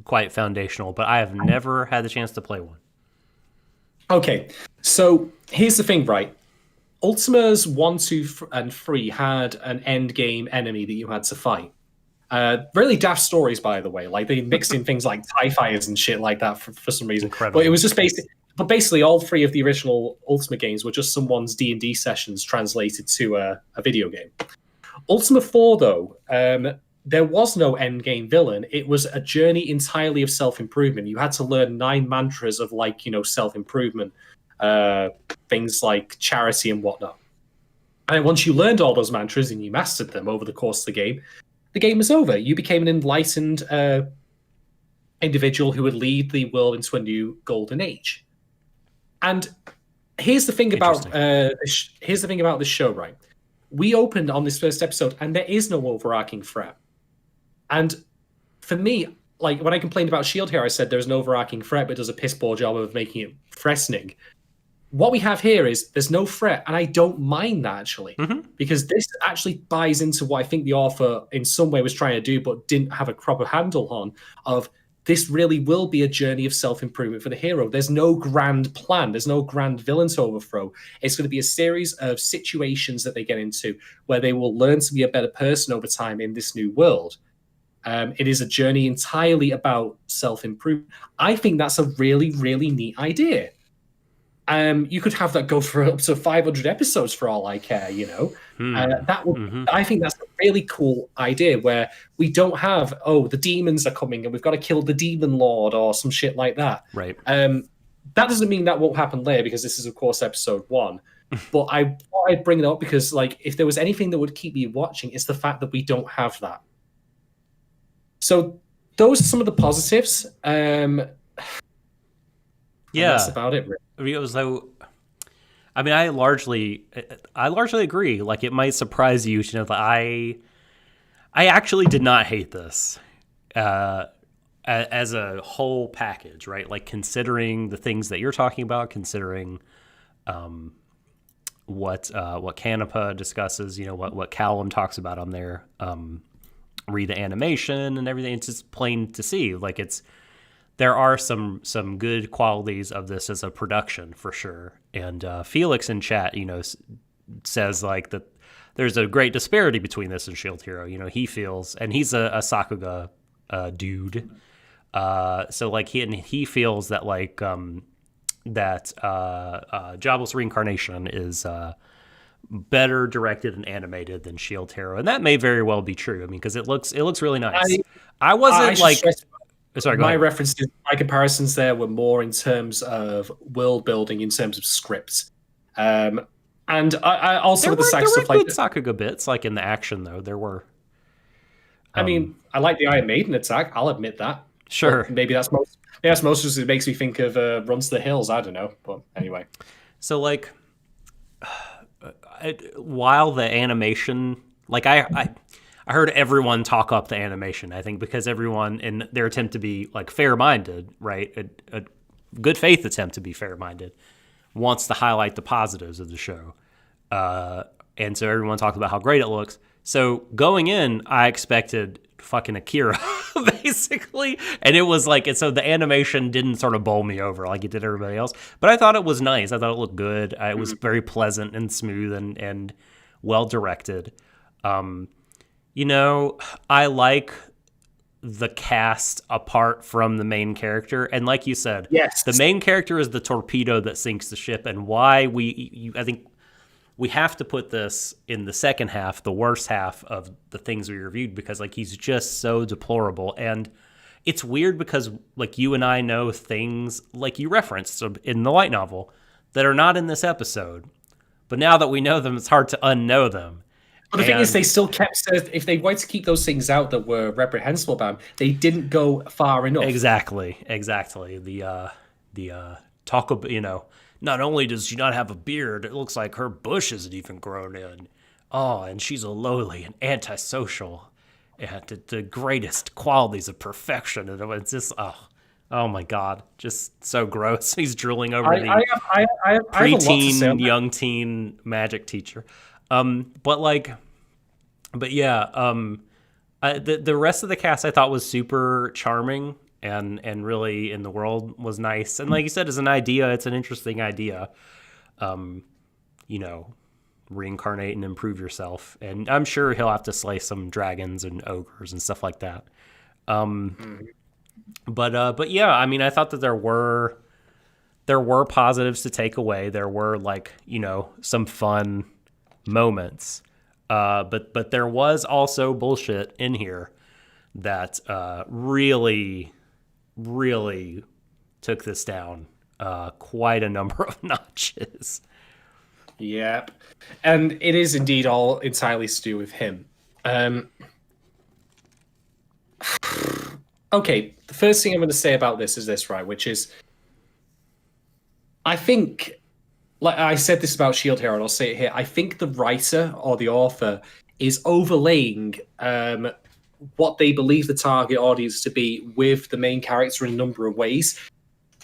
quite foundational, but I have never had the chance to play one. Okay, so here's the thing, right? Ultima's 1, 2, and 3 had an end-game enemy that you had to fight. Really daft stories, by the way. Like, they mixed in things like TIE fighters and shit like that for some reason. Incredible. But it was just basically all 3 of the original Ultima games were just someone's D&D sessions translated to a video game. Ultima 4, though, there was no end game villain. It was a journey entirely of self-improvement. You had to learn 9 mantras of, like, self-improvement, things like charity and whatnot. And once you learned all those mantras and you mastered them over the course of the game was over. You became an enlightened individual who would lead the world into a new golden age. And here's the thing about this show, right? We opened on this first episode, and there is no overarching threat. And for me, like, when I complained about Shield here, I said there's no overarching threat, but it does a piss poor job of making it threatening. What we have here is there's no threat, and I don't mind that, actually, because this actually buys into what I think the author in some way was trying to do but didn't have a proper handle on, of this really will be a journey of self-improvement for the hero. There's no grand plan. There's no grand villain to overthrow. It's going to be a series of situations that they get into where they will learn to be a better person over time in this new world. It is a journey entirely about self-improvement. I think that's a really, really neat idea. You could have that go for up to 500 episodes for all I care, you know. That would, I think that's a really cool idea where we don't have, oh, the demons are coming and we've got to kill the demon lord or some shit like that. Right. That doesn't mean that won't happen later because this is, of course, episode 1. But I thought I'd bring it up because, like, if there was anything that would keep me watching, it's the fact that we don't have that. So those are some of the positives. Yeah, that's about it. Really. It was though. I mean, I largely agree. Like, it might surprise you to know that I actually did not hate this as a whole package, right? Like, considering the things that you're talking about, considering what Canepa discusses, you know, what Callum talks about on there, read the animation and everything. It's just plain to see. Like, there are some good qualities of this as a production for sure. And Felix in chat, you know, says like that there's a great disparity between this and Shield Hero. You know, he feels, and he's a Sakuga dude. So like he feels that like Jobless Reincarnation is better directed and animated than Shield Hero, and that may very well be true. I mean, because it looks really nice. I wasn't like. Sorry, go my ahead. references, my comparisons there were more in terms of world building, in terms of scripts, and I also with the sack stuff like like good Sakuga bits, like in the action though. There were. I mean, I like the Iron Maiden attack. I'll admit that. Sure. But maybe that's most. Maybe that's most just it makes me think of Runs to the Hills. I don't know, but anyway. So like, while the animation, like I heard everyone talk up the animation, I think, because everyone in their attempt to be like fair-minded, right? A good faith attempt to be fair-minded wants to highlight the positives of the show. And so everyone talked about how great it looks. So going in, I expected fucking Akira, basically. And it was like, and so the animation didn't sort of bowl me over like it did everybody else. But I thought it was nice. I thought it looked good. It was very pleasant and smooth and well-directed. You know, I like the cast apart from the main character. And like you said, yes, the main character is the torpedo that sinks the ship. And why I think we have to put this in the second half, the worst half of the things we reviewed, because like he's just so deplorable. And it's weird because like you and I know things like you referenced in the light novel that are not in this episode. But now that we know them, it's hard to unknow them. But the thing is, they still kept. If they wanted to keep those things out that were reprehensible about them, they didn't go far enough. Exactly. The talk about, you know, not only does she not have a beard, it looks like her bush isn't even grown in. Oh, and she's a lowly and antisocial, and the greatest qualities of perfection. And it's just oh my God, just so gross. He's drooling over the preteen, young teen magic teacher. But yeah, the rest of the cast I thought was super charming and really in the world was nice. And like you said, as an idea, it's an interesting idea. You know, reincarnate and improve yourself. And I'm sure he'll have to slay some dragons and ogres and stuff like that. But yeah, I mean, I thought that there were positives to take away. There were like, you know, some fun moments. But there was also bullshit in here that really, really took this down quite a number of notches. Yep. And it is indeed all entirely to do with him. Okay, the first thing I'm going to say about this is this, right, which is I think, like I said this about Shield Hero, and I'll say it here. I think the writer or the author is overlaying what they believe the target audience to be with the main character in a number of ways,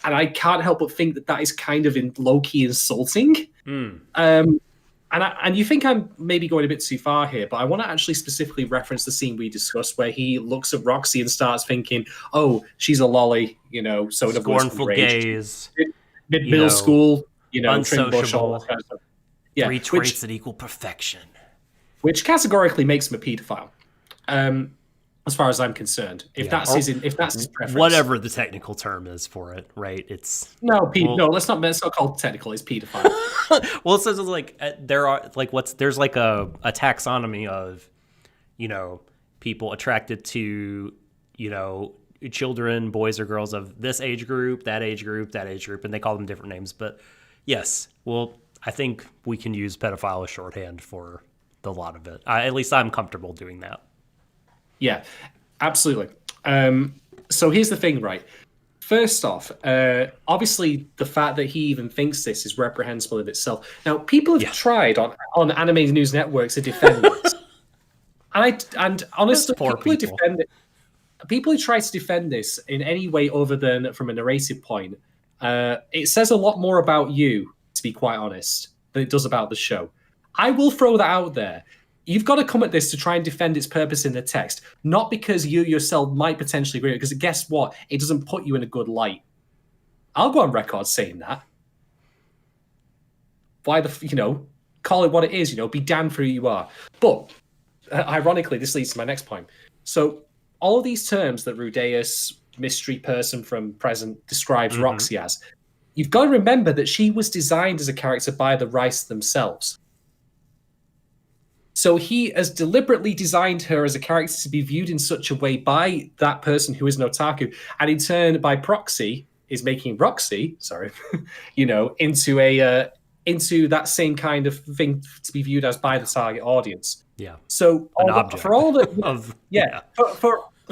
and I can't help but think that is kind of low-key insulting. And you think I'm maybe going a bit too far here, but I want to actually specifically reference the scene we discussed where he looks at Roxy and starts thinking, "Oh, she's a lolly," you know. So in scornful gaze, middle school. You know, unsociable, kind of stuff. Yeah, three traits that equal perfection. Which categorically makes him a paedophile. as far as I'm concerned. If that's his preference. Whatever the technical term is for it, right? It's no, let's not call it technical. It's pedophile. well, it says like there are like there's like a taxonomy of, you know, people attracted to, you know, children, boys or girls of this age group, that age group, that age group, and they call them different names. But yes, well, I think we can use pedophile as shorthand for the lot of it. At least I'm comfortable doing that. Yeah, absolutely. So here's the thing, right? First off, obviously the fact that he even thinks this is reprehensible in itself. Now, people have tried on anime news networks to defend this. And honestly, people who try to defend this in any way other than from a narrative point, it says a lot more about you, to be quite honest, than it does about the show. I will throw that out there. You've got to come at this to try and defend its purpose in the text, not because you yourself might potentially agree with it, because guess what? It doesn't put you in a good light. I'll go on record saying that. Call it what it is, be damned for who you are. But, ironically, this leads to my next point. So, all of these terms that Rudeus, mystery person from present, describes Roxy as, you've got to remember that she was designed as a character by the Rice themselves. So he has deliberately designed her as a character to be viewed in such a way by that person who is an otaku, and in turn, by proxy, is making Roxy, into that same kind of thing to be viewed as by the target audience. Yeah. So for all that,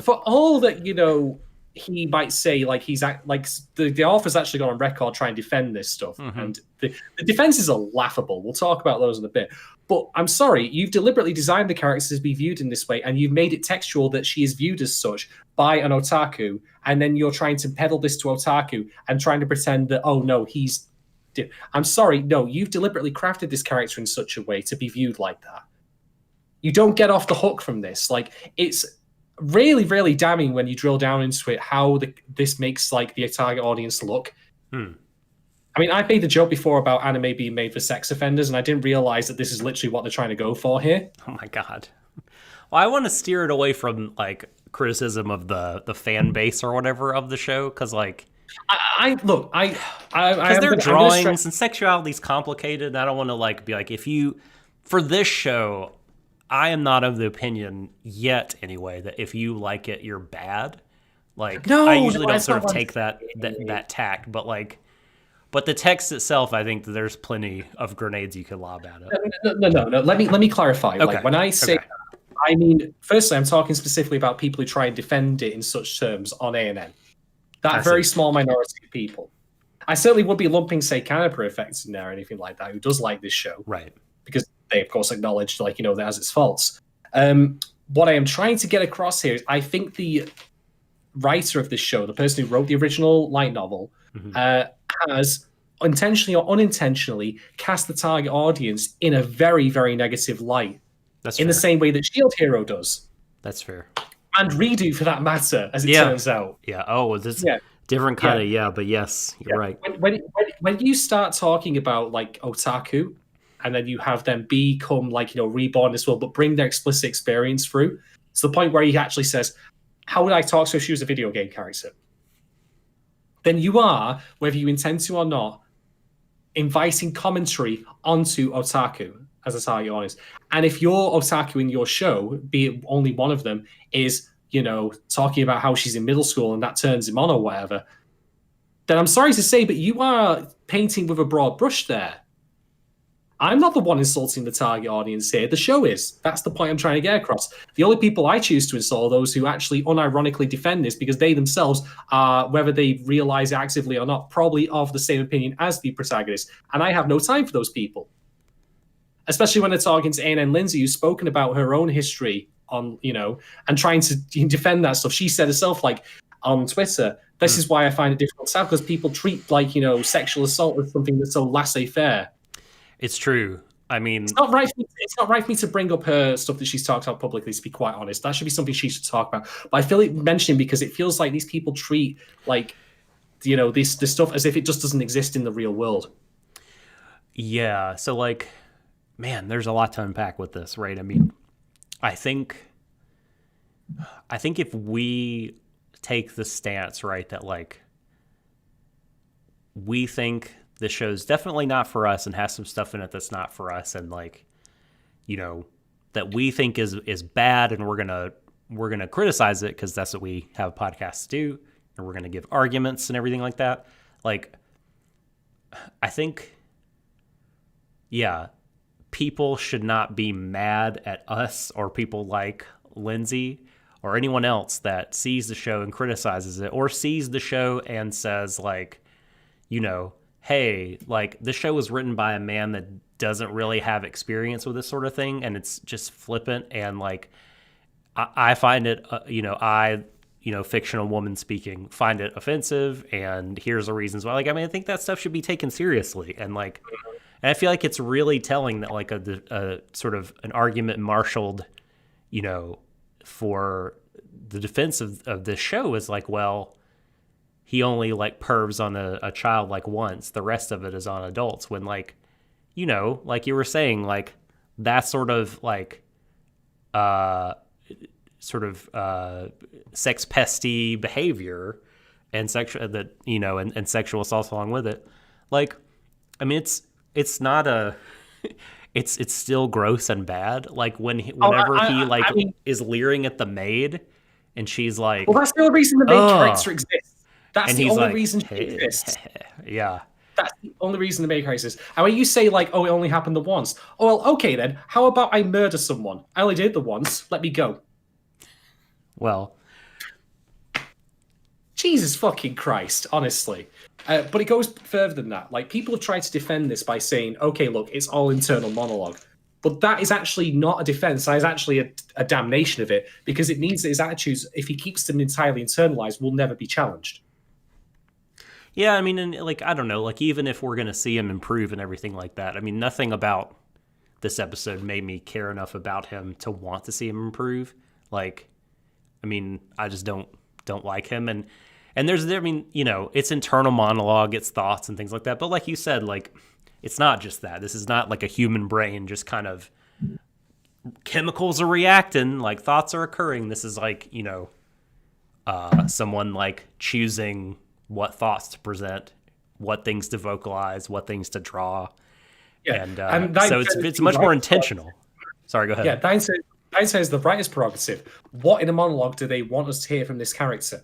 for all that he might say, like the author's actually gone on record trying to defend this stuff, and the defenses are laughable. We'll talk about those in a bit. But I'm sorry, you've deliberately designed the characters to be viewed in this way, and you've made it textual that she is viewed as such by an otaku, and then you're trying to peddle this to otaku and trying to pretend that, oh no, he's... I'm sorry, no, you've deliberately crafted this character in such a way to be viewed like that. You don't get off the hook from this. Like, it's really, really damning when you drill down into it, how this makes like the target audience look. I mean, I made the joke before about anime being made for sex offenders, and I didn't realize that this is literally what they're trying to go for here. Oh my god. Well, I want to steer it away from like criticism of the fan base or whatever of the show, because like because their drawings and sexuality is complicated, and I don't want to like be like, if you for this show, I am not of the opinion yet anyway that if you like it, you're bad. Like, I usually don't sort of take that tack, but the text itself, I think that there's plenty of grenades you can lob at it. No. Let me clarify. Okay. Like, when I say that, I mean, firstly, I'm talking specifically about people who try and defend it in such terms on ANN. That very small minority of people. I certainly would be lumping, say, Canopy Effects in there or anything like that, who does like this show. Right. Because they, of course, acknowledge, that has its faults. What I am trying to get across here is I think the writer of this show, the person who wrote the original light novel, has intentionally or unintentionally cast the target audience in a very, very negative light. That's in fair. the same way that Shield Hero does. That's fair. And Redo, for that matter, as it turns out. Yeah. Oh, this different kind of but yes, you're right. When you start talking about like otaku, and then you have them become reborn as well, but bring their explicit experience through, to the point where he actually says, "How would I talk to her if she was a video game character?" Then you are, whether you intend to or not, inviting commentary onto otaku as a target audience. And if your otaku in your show, be it only one of them, is, talking about how she's in middle school and that turns him on or whatever, then I'm sorry to say, but you are painting with a broad brush there. I'm not the one insulting the target audience here. The show is. That's the point I'm trying to get across. The only people I choose to insult are those who actually unironically defend this, because they themselves are, whether they realize it actively or not, probably of the same opinion as the protagonist. And I have no time for those people. Especially when they're talking to Anne and Lindsay, who's spoken about her own history on, and trying to defend that stuff. She said herself, on Twitter, this is why I find it difficult to tell, because people treat, sexual assault as something that's so laissez-faire. It's true. I mean, it's not right for me to bring up her stuff that she's talked about publicly, to be quite honest. That should be something she should talk about. But I feel like mentioning, because it feels like these people treat this stuff as if it just doesn't exist in the real world. Yeah. So man, there's a lot to unpack with this, right? I mean, I think I think if we take the stance, right, that like we think the show's definitely not for us and has some stuff in it that's not for us, and like, you know, that we think is bad, and we're gonna criticize it because that's what we have podcasts to do, and we're gonna give arguments and everything like that. Like, I think, yeah, people should not be mad at us or people like Lindsay or anyone else that sees the show and criticizes it, or sees the show and says like, you know, hey, like this show was written by a man that doesn't really have experience with this sort of thing, and it's just flippant, and like I find it, fictional woman speaking, find it offensive, and here's the reasons why. Like, I mean, I think that stuff should be taken seriously, and like, and I feel like it's really telling that like a sort of an argument marshaled, you know, for the defense of this show is like, well, he only like pervs on a child like once. The rest of it is on adults. When like, you know, like you were saying, like that sort of like, sex pesty behavior and sexual that, you know, and sexual assault along with it. Like, I mean, it's not a, it's still gross and bad. Like whenever he is leering at the maid and she's like, well, that's the only reason the main character exists. That's and the he's only like, reason she hey, exists. Yeah. That's the only reason the main character exists. And when you say like, oh, it only happened the once. Oh, well, okay then. How about I murder someone? I only did it the once. Let me go. Well, Jesus fucking Christ, honestly. But it goes further than that. Like, people have tried to defend this by saying, okay, look, it's all internal monologue. But that is actually not a defense. That is actually a damnation of it, because it means that his attitudes, if he keeps them entirely internalized, will never be challenged. yeah, I mean, and like, I don't know, like even if we're going to see him improve and everything like that, I mean, nothing about this episode made me care enough about him to want to see him improve. Like, I mean, I just don't like him. And there's, I mean, you know, it's internal monologue, it's thoughts and things like that. But like you said, like, it's not just that. This is not like a human brain just kind of chemicals are reacting, like thoughts are occurring. This is like, you know, someone like choosing what thoughts to present, what things to vocalize, what things to draw. Yeah. And so it's much more intentional. Sorry, go ahead. Yeah, Dine says the writer's prerogative. What in a monologue do they want us to hear from this character?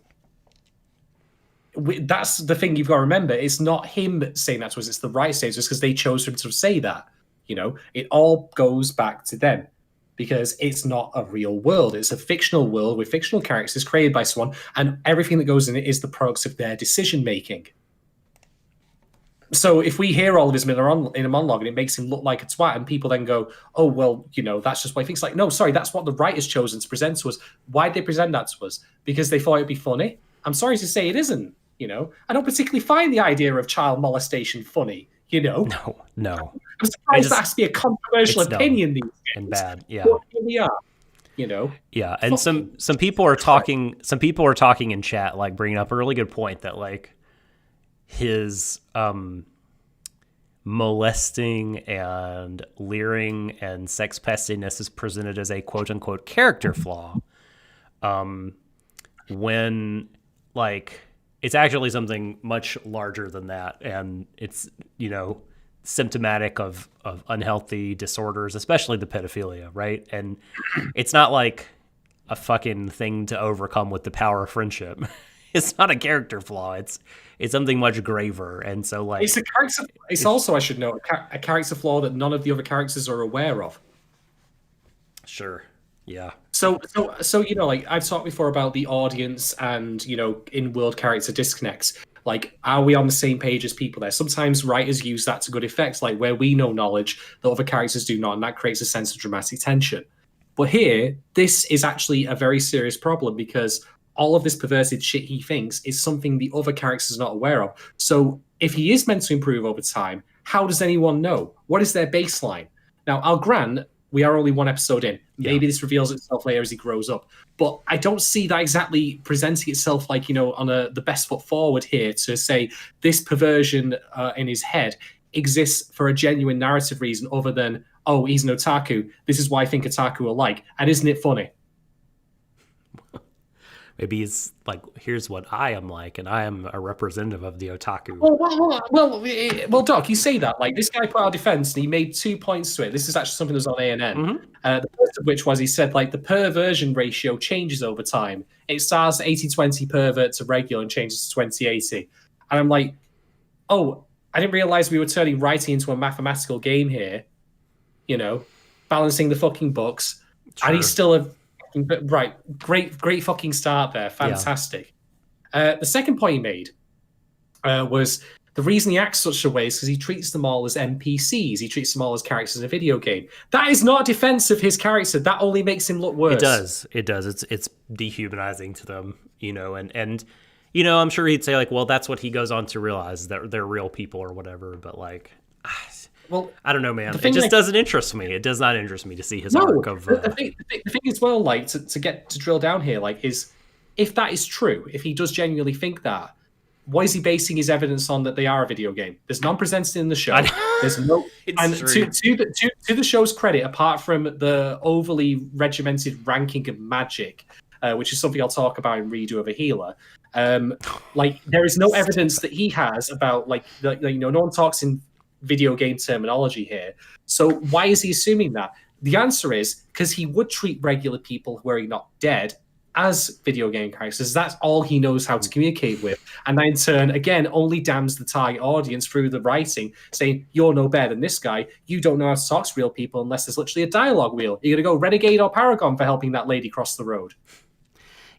That's the thing you've got to remember. It's not him saying that to us, it's the writer saying it because they chose for him to say that. You know, it all goes back to them because it's not a real world. It's a fictional world with fictional characters created by someone, and everything that goes in it is the products of their decision making. So if we hear all of his in a monologue and it makes him look like a twat, and people then go, oh, well, you know, that's just what he thinks. Like, no, sorry, that's what the writer's chosen to present to us. Why'd they present that to us? Because they thought it'd be funny? I'm sorry to say it isn't, you know. I don't particularly find the idea of child molestation funny, you know. No. I'm surprised that has to be a controversial opinion these days. And bad, yeah. But here we are, you know. Yeah, and some people are talking. Some people are talking in chat, like bringing up a really good point that like his molesting and leering and sex pestiness is presented as a quote unquote character flaw, when like it's actually something much larger than that, and it's, you know, symptomatic of unhealthy disorders, especially the pedophilia, right? And it's not like a fucking thing to overcome with the power of friendship. It's not a character flaw. It's something much graver. And so like it's a character. It's also, I should note, a character flaw that none of the other characters are aware of. Sure. Yeah. So you know, like I've talked before about the audience and, you know, in-world character disconnects. Like, are we on the same page as people there? Sometimes writers use that to good effect, like where we know knowledge that other characters do not, and that creates a sense of dramatic tension. But here, this is actually a very serious problem because all of this perverted shit he thinks is something the other characters are not aware of. So if he is meant to improve over time, how does anyone know? What is their baseline? Now, I'll grant we are only one episode in. Maybe this reveals itself later as he grows up. But I don't see that exactly presenting itself like, you know, on the best foot forward here to say this perversion in his head exists for a genuine narrative reason other than, oh, he's an otaku. This is why I think otaku are like. And isn't it funny? Maybe he's like, here's what I am like, and I am a representative of the otaku. Well, Doc, you say that. Like, this guy put out defense and he made 2 points to it. This is actually something that was on A&N. The first of which was he said, like, the perversion ratio changes over time. It starts 80-20 pervert to regular and changes to 20-80. And I'm like, oh, I didn't realize we were turning writing into a mathematical game here, you know, balancing the fucking books. Sure. And he's still a right, great fucking start there. Fantastic. Yeah. The second point he made was the reason he acts such a way is because he treats them all as NPCs. He treats them all as characters in a video game. That is not a defense of his character. That only makes him look worse. It does. It's dehumanizing to them, you know, and you know, I'm sure he'd say like, well, that's what he goes on to realize, that they're real people or whatever. But like, well, I don't know, man. It just doesn't interest me. It does not interest me to see his arc of. The thing as well, like to drill down here, like, is if that is true, if he does genuinely think that, what is he basing his evidence on that they are a video game? There's none presented in the show. There's no, and to the show's credit, apart from the overly regimented ranking of magic, which is something I'll talk about in Redo of a Healer. Like, there is no evidence that he has about like you know, no one talks in video game terminology here. So why is he assuming that? The answer is because he would treat regular people who are not dead as video game characters. That's all he knows how to communicate with. And that in turn, again, only damns the target audience through the writing, saying, you're no better than this guy. You don't know how to talk to real people unless there's literally a dialogue wheel. You're going to go Renegade or Paragon for helping that lady cross the road.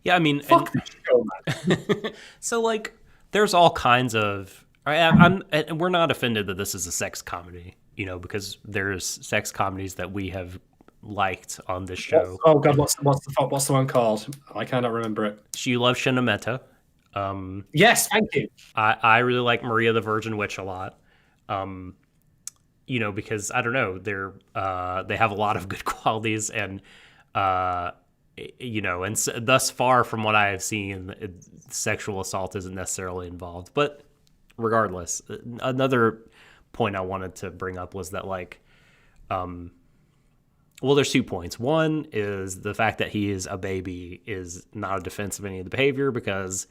Yeah, I mean... Fuck this show, man. So, like, there's all kinds of... and we're not offended that this is a sex comedy, you know, because there's sex comedies that we have liked on this show. Oh god, what's the one called? I cannot remember it. You love Shinameta. Yes, thank you. I really like Maria the Virgin Witch a lot. You know, because I don't know, they have a lot of good qualities, and you know, and thus far from what I have seen, sexual assault isn't necessarily involved, but. Regardless, another point I wanted to bring up was that, like, well, there's 2 points. One is the fact that he is a baby is not a defense of any of the behavior, because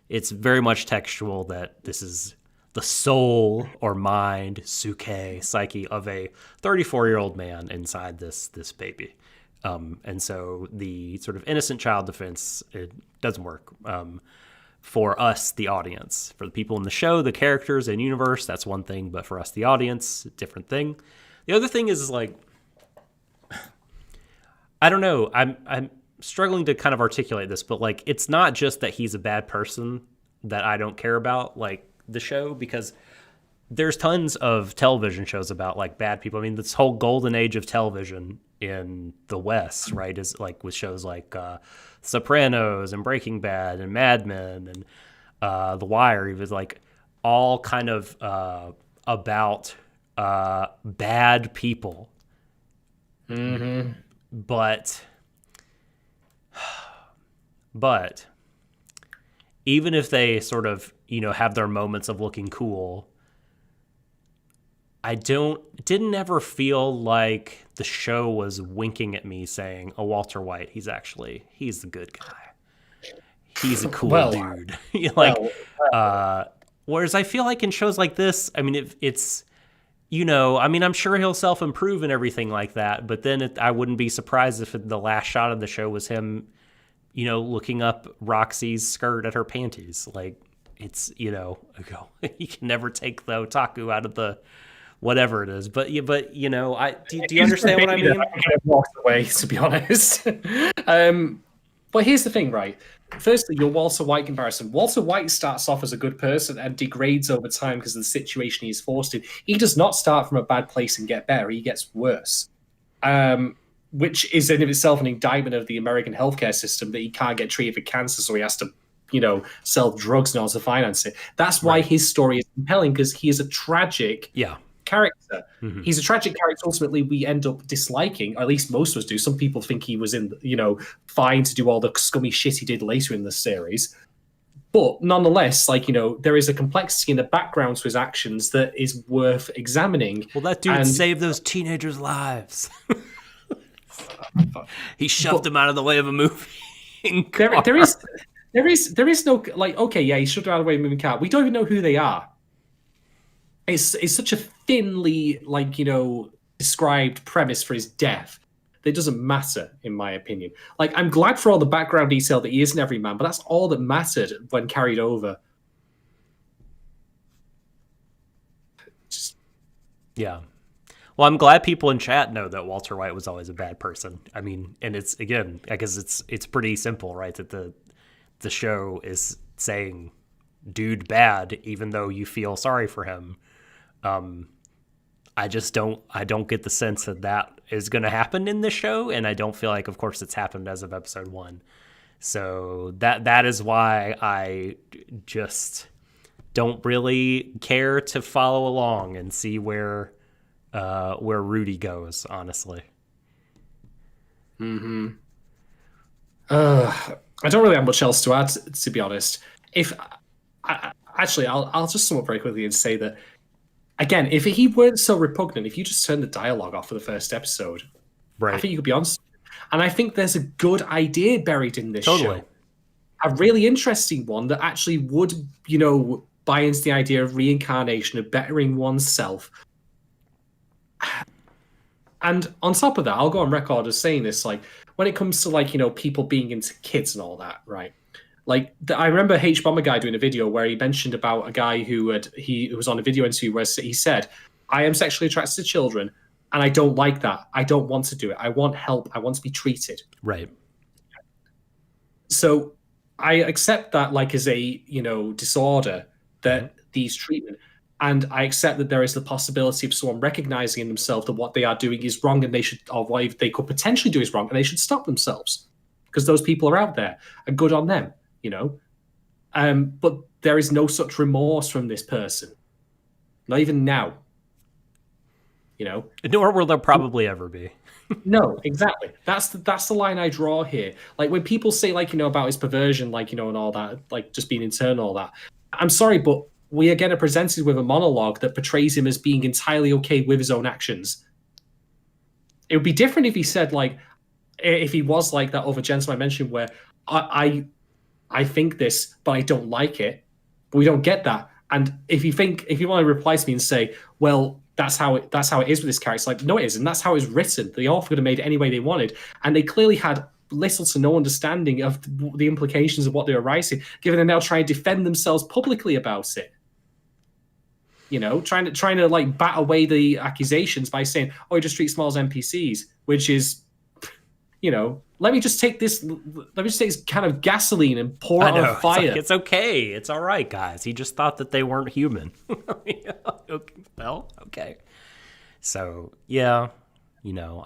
it's very much textual that this is the soul or mind, psyche of a 34-year-old man inside this baby. And so the sort of innocent child defense, it doesn't work. For us, the audience, for the people in the show, the characters and universe, that's one thing. But for us, the audience, different thing. The other thing is like, I don't know. I'm struggling to kind of articulate this, but like, it's not just that he's a bad person that I don't care about, like the show, because there's tons of television shows about like bad people. I mean, this whole golden age of television in the West, right, is like with shows like Sopranos and Breaking Bad and Mad Men and The Wire, even like all kind of about bad people. Mm-hmm. But even if they sort of, you know, have their moments of looking cool, I didn't ever feel like the show was winking at me saying, oh, Walter White, he's the good guy. He's a cool dude. Like, whereas I feel like in shows like this, I mean, it's, you know, I mean, I'm sure he'll self-improve and everything like that, but then I wouldn't be surprised if the last shot of the show was him, you know, looking up Roxy's skirt at her panties. Like, it's, you know, you can never take the otaku out of the whatever it is, but you know, do you understand what I mean? I walked away, to be honest. But here's the thing, right? Firstly, your Walter White comparison. Walter White starts off as a good person and degrades over time because of the situation he's forced in. He does not start from a bad place and get better. He gets worse, which is in of itself an indictment of the American healthcare system, that he can't get treated for cancer, so he has to, you know, sell drugs in order to finance it. That's why his story is compelling, because he is a tragic character. Mm-hmm. He's a tragic character ultimately we end up disliking, or at least most of us do. Some people think he was fine to do all the scummy shit he did later in the series, but nonetheless, like, you know, there is a complexity in the background to his actions that is worth examining. Well, that dude saved those teenagers' lives. He shoved them out of the way of a movie. There is there is no like. Okay, yeah, he shoved her out of the way, moving car. We don't even know who they are. It's such a thinly described premise for his death that it doesn't matter, in my opinion. Like, I'm glad for all the background detail that he is an everyman, but that's all that mattered when carried over. Yeah. Well, I'm glad people in chat know that Walter White was always a bad person. I mean, and it's, again, I guess it's pretty simple, right? That the show is saying dude bad, even though you feel sorry for him. I don't get the sense that is going to happen in this show, and I don't feel like, of course, it's happened as of episode 1. So that is why I just don't really care to follow along and see where Rudy goes, honestly. Mm-hmm. I don't really have much else to add, to be honest. I'll just sum up very quickly and say that, again, if he weren't so repugnant, if you just turned the dialogue off for the first episode, right, I think you could be honest. And I think there's a good idea buried in this totally. show. A really interesting one that actually would, buy into the idea of reincarnation, of bettering oneself. And on top of that, I'll go on record as saying this, like, when it comes to, people being into kids and all that, right? Like, I remember H Bomber Guy doing a video where he mentioned about a guy who was on a video interview where he said, I am sexually attracted to children, and I don't like that. I don't want to do it. I want help. I want to be treated. Right. So I accept that, like, as a, disorder, that these treatment, and I accept that there is the possibility of someone recognizing in themselves that what they are doing is wrong, and they should, or what they could potentially do is wrong, and they should stop themselves, because those people are out there, and good on them. But there is no such remorse from this person, not even now. Nor will there probably ever be. No, exactly. That's the line I draw here. Like, when people say, like, about his perversion, like, and all that, like, just being internal, all that. I'm sorry, but we again are presented with a monologue that portrays him as being entirely okay with his own actions. It would be different if he said, like, if he was like that other gentleman I mentioned, where I think this, but I don't like it. But we don't get that. And if you want to reply to me and say, well, that's how it is with this character, it's like, no, it isn't. That's how it's written. The author could have made it any way they wanted. And they clearly had little to no understanding of the implications of what they were writing, given they're now trying to defend themselves publicly about it. Trying to like bat away the accusations by saying, oh, he just treats them all as NPCs, which is, let me just take this kind of gasoline and pour it on fire. It's okay. It's all right, guys. He just thought that they weren't human. Well, okay. So, yeah,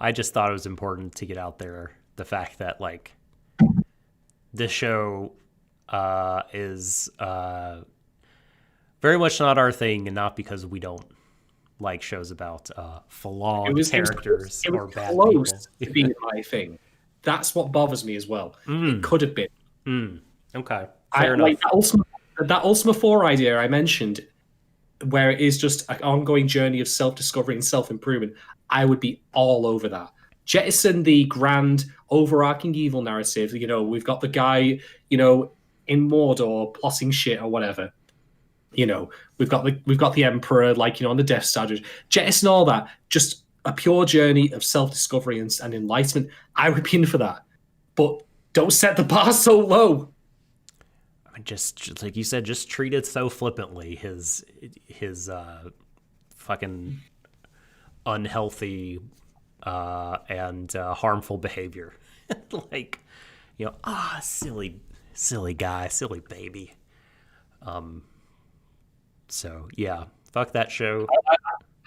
I just thought it was important to get out there the fact that, like, this show is very much not our thing, and not because we don't like shows about flawed characters or bad people. It was close to being my thing. That's what bothers me as well. It could have been. Okay, fair enough. Like that Ultima 4 idea I mentioned, where it is just an ongoing journey of self-discovery and self-improvement, I would be all over that. Jettison the grand overarching evil narrative. We've got the guy, in Mordor plotting shit or whatever. We've got the Emperor, like, on the Death Star. Jettison all that. Just a pure journey of self-discovery and enlightenment. I would be in for that. But don't set the bar so low. I mean, just like you said, just treat it so flippantly. His fucking unhealthy and harmful behavior. Like, silly guy, silly baby. So, yeah, fuck that show.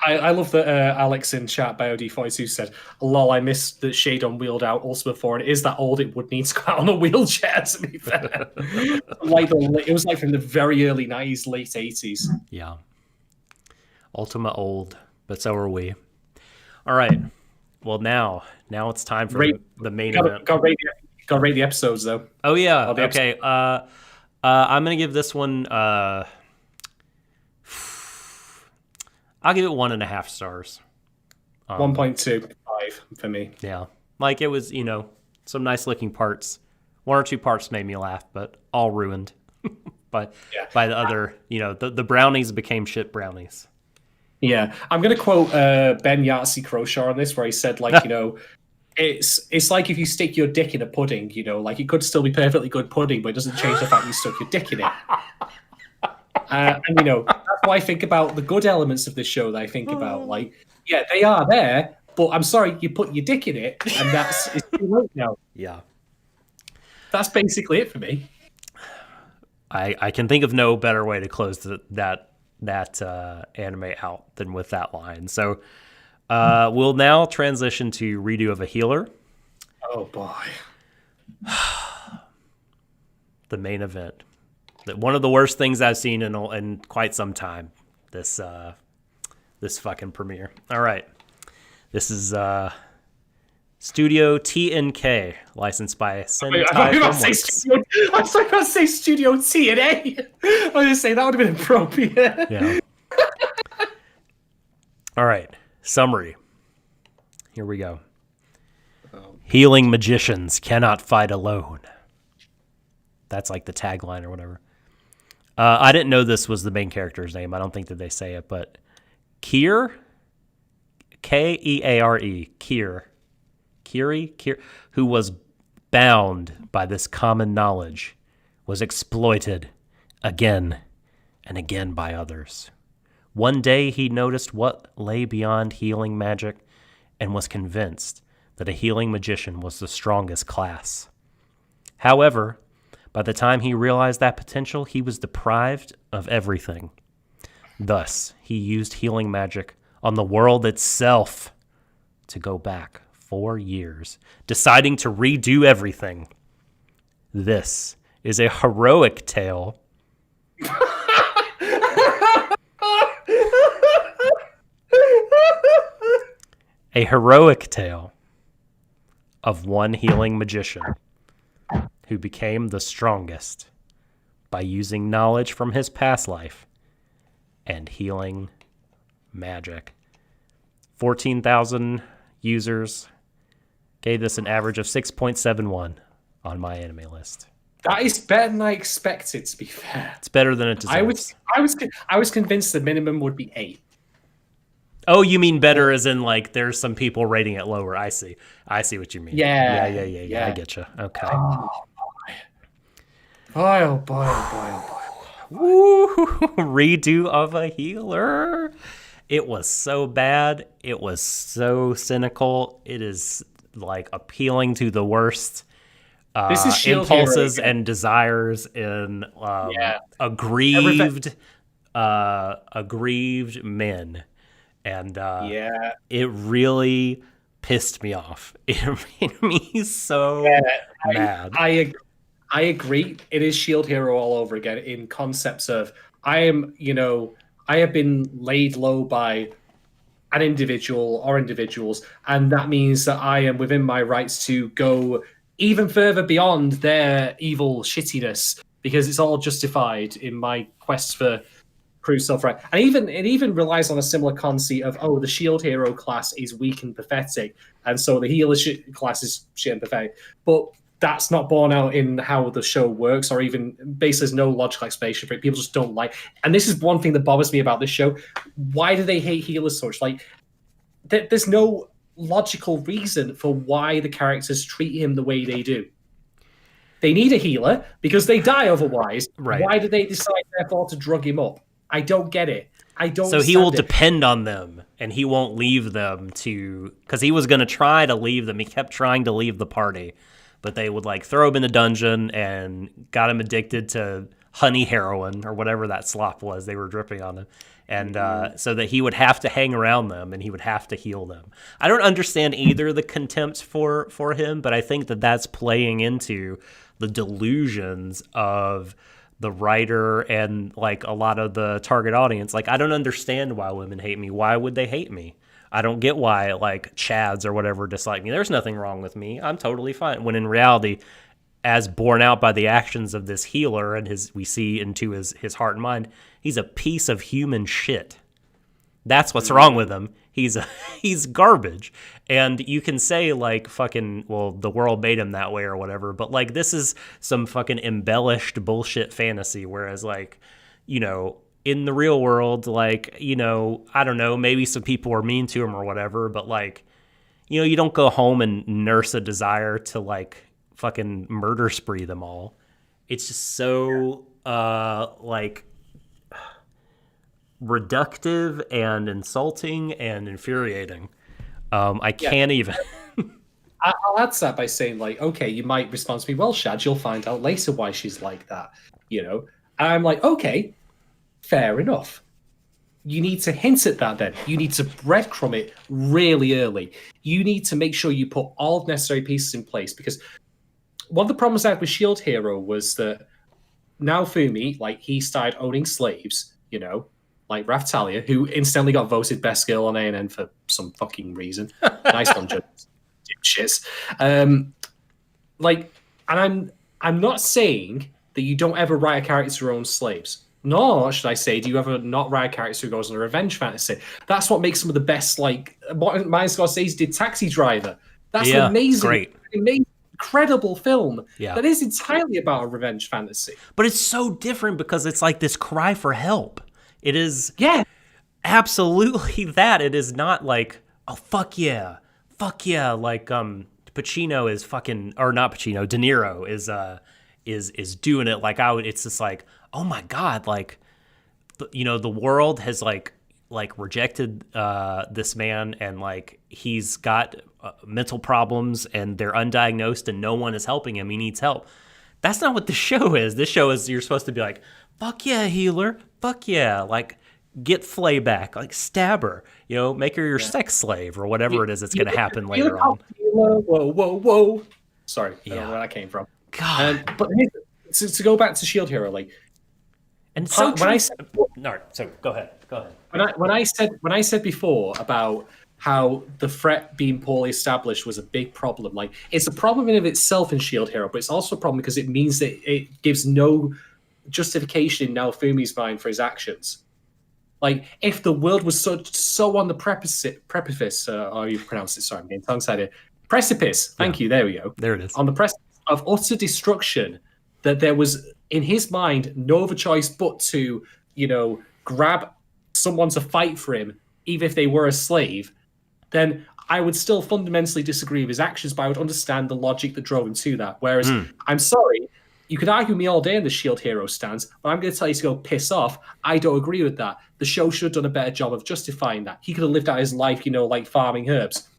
I love that Alex in chat by OD42 said, lol, I missed that Shadon wheeled out Ultima 4, and it is that old it would need to go out on a wheelchair, to be fair. It was like from the very early 90s, late 80s. Yeah. Ultima old, but so are we. All right. Well, now it's time for the main event. Got to rate the episodes, though. Oh, yeah. Okay. I'm going to give this one... I'll give it 1.5 stars. 1.25 for me. Yeah. Like, it was, some nice looking parts. One or two parts made me laugh, but all ruined by the other. The brownies became shit brownies. Yeah, I'm going to quote Ben Yahtzee Croshaw on this, where he said, like, it's like if you stick your dick in a pudding, like it could still be perfectly good pudding, but it doesn't change the fact you stuck your dick in it. And that's why I think about the good elements of this show that I think about. Like, yeah, they are there, but I'm sorry, you put your dick in it, and it's too late now. Yeah. That's basically it for me. I can think of no better way to close that anime out than with that line. So we'll now transition to Redo of a Healer. Oh, boy. The main event. One of the worst things I've seen in quite some time. This fucking premiere. All right. This is Studio TNK, licensed by Sentai Filmworks. I was going to say Studio TNA. I was going to say that would have been appropriate. Yeah. All right. Summary. Here we go. Healing magicians cannot fight alone. That's like the tagline or whatever. I didn't know this was the main character's name. I don't think that they say it, but Kier, Keare, Kiri, who was bound by this common knowledge, was exploited again and again by others. One day he noticed what lay beyond healing magic and was convinced that a healing magician was the strongest class. However, by the time he realized that potential, he was deprived of everything. Thus, he used healing magic on the world itself to go back 4 years, deciding to redo everything. This is a heroic tale. A heroic tale of one healing magician who became the strongest by using knowledge from his past life and healing magic. 14,000 users gave this an average of 6.71 on my anime list. That is better than I expected, to be fair. It's better than it deserves. I was convinced the minimum would be 8. Oh, you mean better as in like there's some people rating it lower. I see what you mean. Yeah. I get you. Okay. Oh boy. Woo! Redo of a Healer. It was so bad. It was so cynical. It is like appealing to the worst this is impulses and desires in aggrieved men. And it really pissed me off. It made me so mad. I agree. It is Shield Hero all over again in concepts of I have been laid low by an individual or individuals, and that means that I am within my rights to go even further beyond their evil shittiness because it's all justified in my quest for prove self-right. And it even relies on a similar conceit of, the shield hero class is weak and pathetic, and so the healer class is shit and pathetic. But that's not borne out in how the show works, or even basically there's no logical explanation for it. People just don't like. And this is one thing that bothers me about this show. Why do they hate healers so much? Like, there's no logical reason for why the characters treat him the way they do. They need a healer because they die otherwise. Right. Why do they decide, therefore, to drug him up? I don't get it. I don't. So he will depend on them, and he won't leave them because he was going to try to leave them. He kept trying to leave the party, but they would like throw him in the dungeon and got him addicted to honey heroin or whatever that slop was they were dripping on him. And so that he would have to hang around them and he would have to heal them. I don't understand either the contempt for him, but I think that that's playing into the delusions of the writer and like a lot of the target audience. Like, I don't understand why women hate me. Why would they hate me? I don't get why like Chads or whatever dislike me. There's nothing wrong with me. I'm totally fine. When in reality, as borne out by the actions of this healer and we see into his heart and mind, he's a piece of human shit. That's what's wrong with him. He's garbage. And you can say like fucking, well, the world made him that way or whatever, but like this is some fucking embellished bullshit fantasy. Whereas like, you know, in the real world, like, you know, I don't know, maybe some people were mean to him or whatever, but like, you know, you don't go home and nurse a desire to like fucking murder spree them all. It's just so like reductive and insulting and infuriating. I can't even. I'll add to that by saying, like, okay, you might respond to me, well, Shad, you'll find out later why she's like that, you know? And I'm like, okay, fair enough. You need to hint at that then. You need to breadcrumb it really early. You need to make sure you put all the necessary pieces in place, because one of the problems I had with Shield Hero was that now Fumi, like, he started owning slaves, you know, like Raftalia, who instantly got voted best girl on ANN for some fucking reason. Nice one, dipshits. Like, and I'm not saying that you don't ever write a character who owns slaves. Nor should I say, do you ever not write a character who goes on a revenge fantasy? That's what makes some of the best, like, Martin Scorsese did Taxi Driver. That's an amazing, incredible film that is entirely about a revenge fantasy. But it's so different because it's like this cry for help. It is absolutely that. It is not like, oh, fuck yeah, like Pacino is fucking, or not Pacino, De Niro is doing it like I would. It's just like, oh my God, like, you know, the world has like rejected this man, and like he's got mental problems and they're undiagnosed and no one is helping him. He needs help. That's not what the show is. This show is, you're supposed to be like, fuck yeah, healer. Fuck yeah. Like, get Flay back. Like, stab her. You know, make her your sex slave or whatever it is that's going to happen later on. Whoa. Sorry, I don't know where that came from. God. But to go back to Shield Hero, like, and so when I said, no, so go ahead. When I said before about how the threat being poorly established was a big problem, like, it's a problem in of itself in Shield Hero, but it's also a problem because it means that it gives no justification in Naofumi's mind for his actions. Like, if the world was so on the precipice, how you pronounce it? Sorry, I'm getting tongue-tied here. Precipice. Thank you. There we go. There it is. On the precipice of utter destruction, that there was, in his mind, no other choice but to, you know, grab someone to fight for him, even if they were a slave, then I would still fundamentally disagree with his actions, but I would understand the logic that drove him to that. Whereas, I'm sorry, you could argue me all day in the Shield Hero stance, but I'm going to tell you to go piss off. I don't agree with that. The show should have done a better job of justifying that. He could have lived out his life, you know, like farming herbs.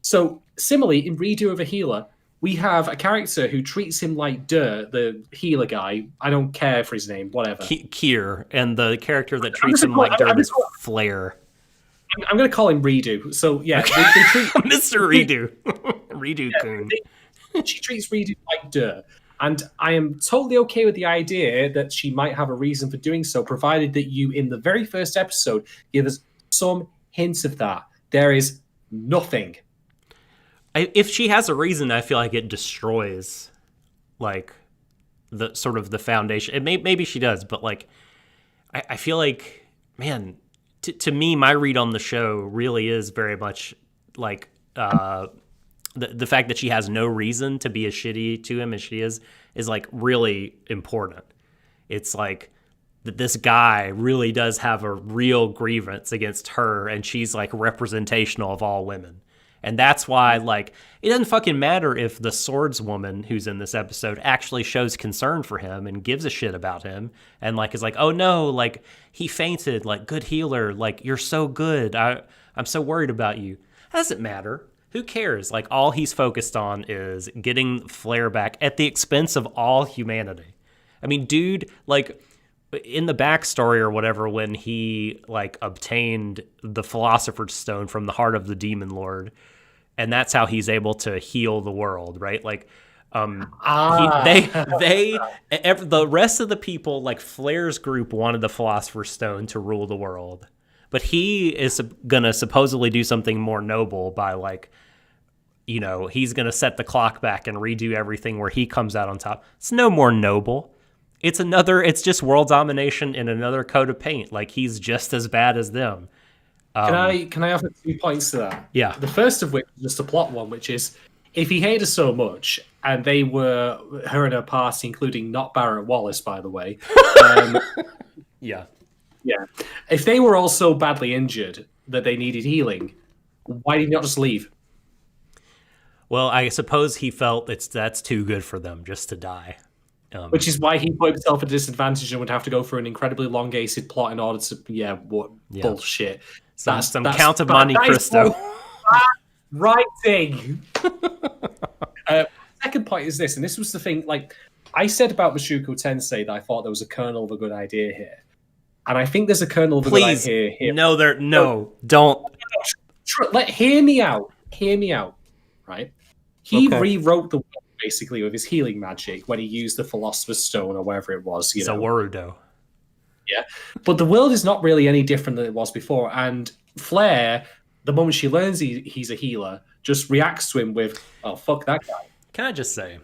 So, similarly, in Redo of a Healer, we have a character who treats him like dirt, the healer guy. I don't care for his name, whatever. Kier, and the character that treats him like dirt is Flare. I'm going to call him Redo. So, yeah. They treat Mr. Redo. Redo-kun. She treats Redo like dirt. And I am totally okay with the idea that she might have a reason for doing so, provided that you, in the very first episode, give us some hints of that. There is nothing. If she has a reason, I feel like it destroys, like, the sort of the foundation. Maybe she does, but like, I feel like, man, to me, my read on the show really is very much like the fact that she has no reason to be as shitty to him as she is like really important. It's like that this guy really does have a real grievance against her, and she's like representational of all women. And that's why, like, it doesn't fucking matter if the swordswoman who's in this episode actually shows concern for him and gives a shit about him and, like, is like, oh, no, like, he fainted, like, good healer, like, you're so good. I'm so worried about you. That doesn't matter. Who cares? Like, all he's focused on is getting Flare back at the expense of all humanity. I mean, dude, like, in the backstory or whatever, when he, like, obtained the Philosopher's Stone from the heart of the Demon Lord, and that's how he's able to heal the world, right? Like, the rest of the people, like Flare's group, wanted the Philosopher's Stone to rule the world, but he is gonna supposedly do something more noble by, like, you know, he's gonna set the clock back and redo everything where he comes out on top. It's no more noble. It's just world domination in another coat of paint. Like, he's just as bad as them. Can I offer 2 points to that? Yeah. The first of which is just a plot one, which is if he hated her so much, and they were her and her party, including not Barrett Wallace, by the way. Yeah. Yeah. If they were all so badly injured that they needed healing, why did he not just leave? Well, I suppose he felt that's too good for them just to die. Which is why he put himself at a disadvantage and would have to go through an incredibly elongated plot in order to, bullshit. Some Count of Monte Cristo. Writing. Second point is this, and this was the thing, like, I said about Mashuko Tensei that I thought there was a kernel of a good idea here. And I think there's a kernel of a good idea here. Don't. Hear me out. Hear me out. Right? He rewrote the world basically with his healing magic when he used the Philosopher's Stone or whatever it was. It's a Warudo. Yeah. But the world is not really any different than it was before. And Flair, the moment she learns he's a healer, just reacts to him with, oh, fuck that guy. Can I just say,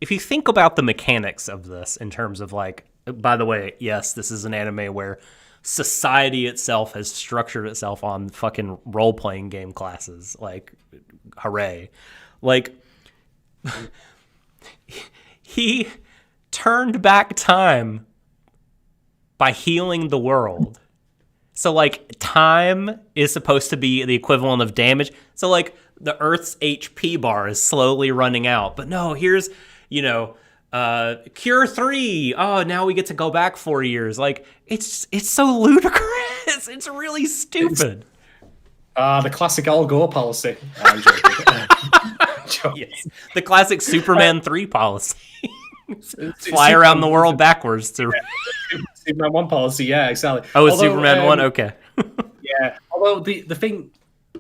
if you think about the mechanics of this in terms of like, by the way, yes, this is an anime where society itself has structured itself on fucking role-playing game classes. Like, hooray. Like, he turned back time by healing the world. So, like, time is supposed to be the equivalent of damage. So, like, the Earth's HP bar is slowly running out. But no, here's, Cure 3. Oh, now we get to go back 4 years. Like, it's so ludicrous. It's really stupid. The classic Al Gore policy. I'm joking. Yes. The classic Superman 3 policy. Fly around the world backwards. Superman 1 policy, yeah, exactly. Oh, it's Superman 1? Okay. Yeah. Although the thing,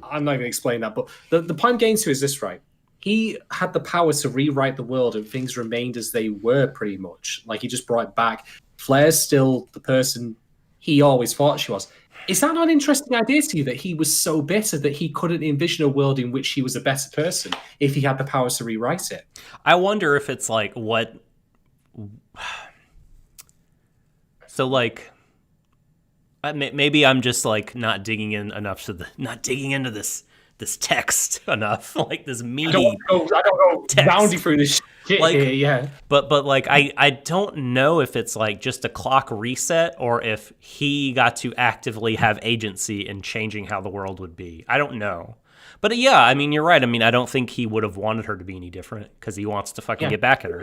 I'm not going to explain that, but the point I'm getting to is this, right? He had the power to rewrite the world and things remained as they were pretty much. Like, he just brought it back. Flair's still the person he always thought she was. Is that not an interesting idea to you, that he was so bitter that he couldn't envision a world in which he was a better person if he had the powers to rewrite it? I wonder if it's like what... So, like, maybe I'm just like not digging into this text enough, like this meaty. I don't go rounding through this shit like, here, yeah. But like I don't know if it's like just a clock reset or if he got to actively have agency in changing how the world would be. I don't know. But yeah, I mean, you're right. I mean, I don't think he would have wanted her to be any different because he wants to fucking get back at her.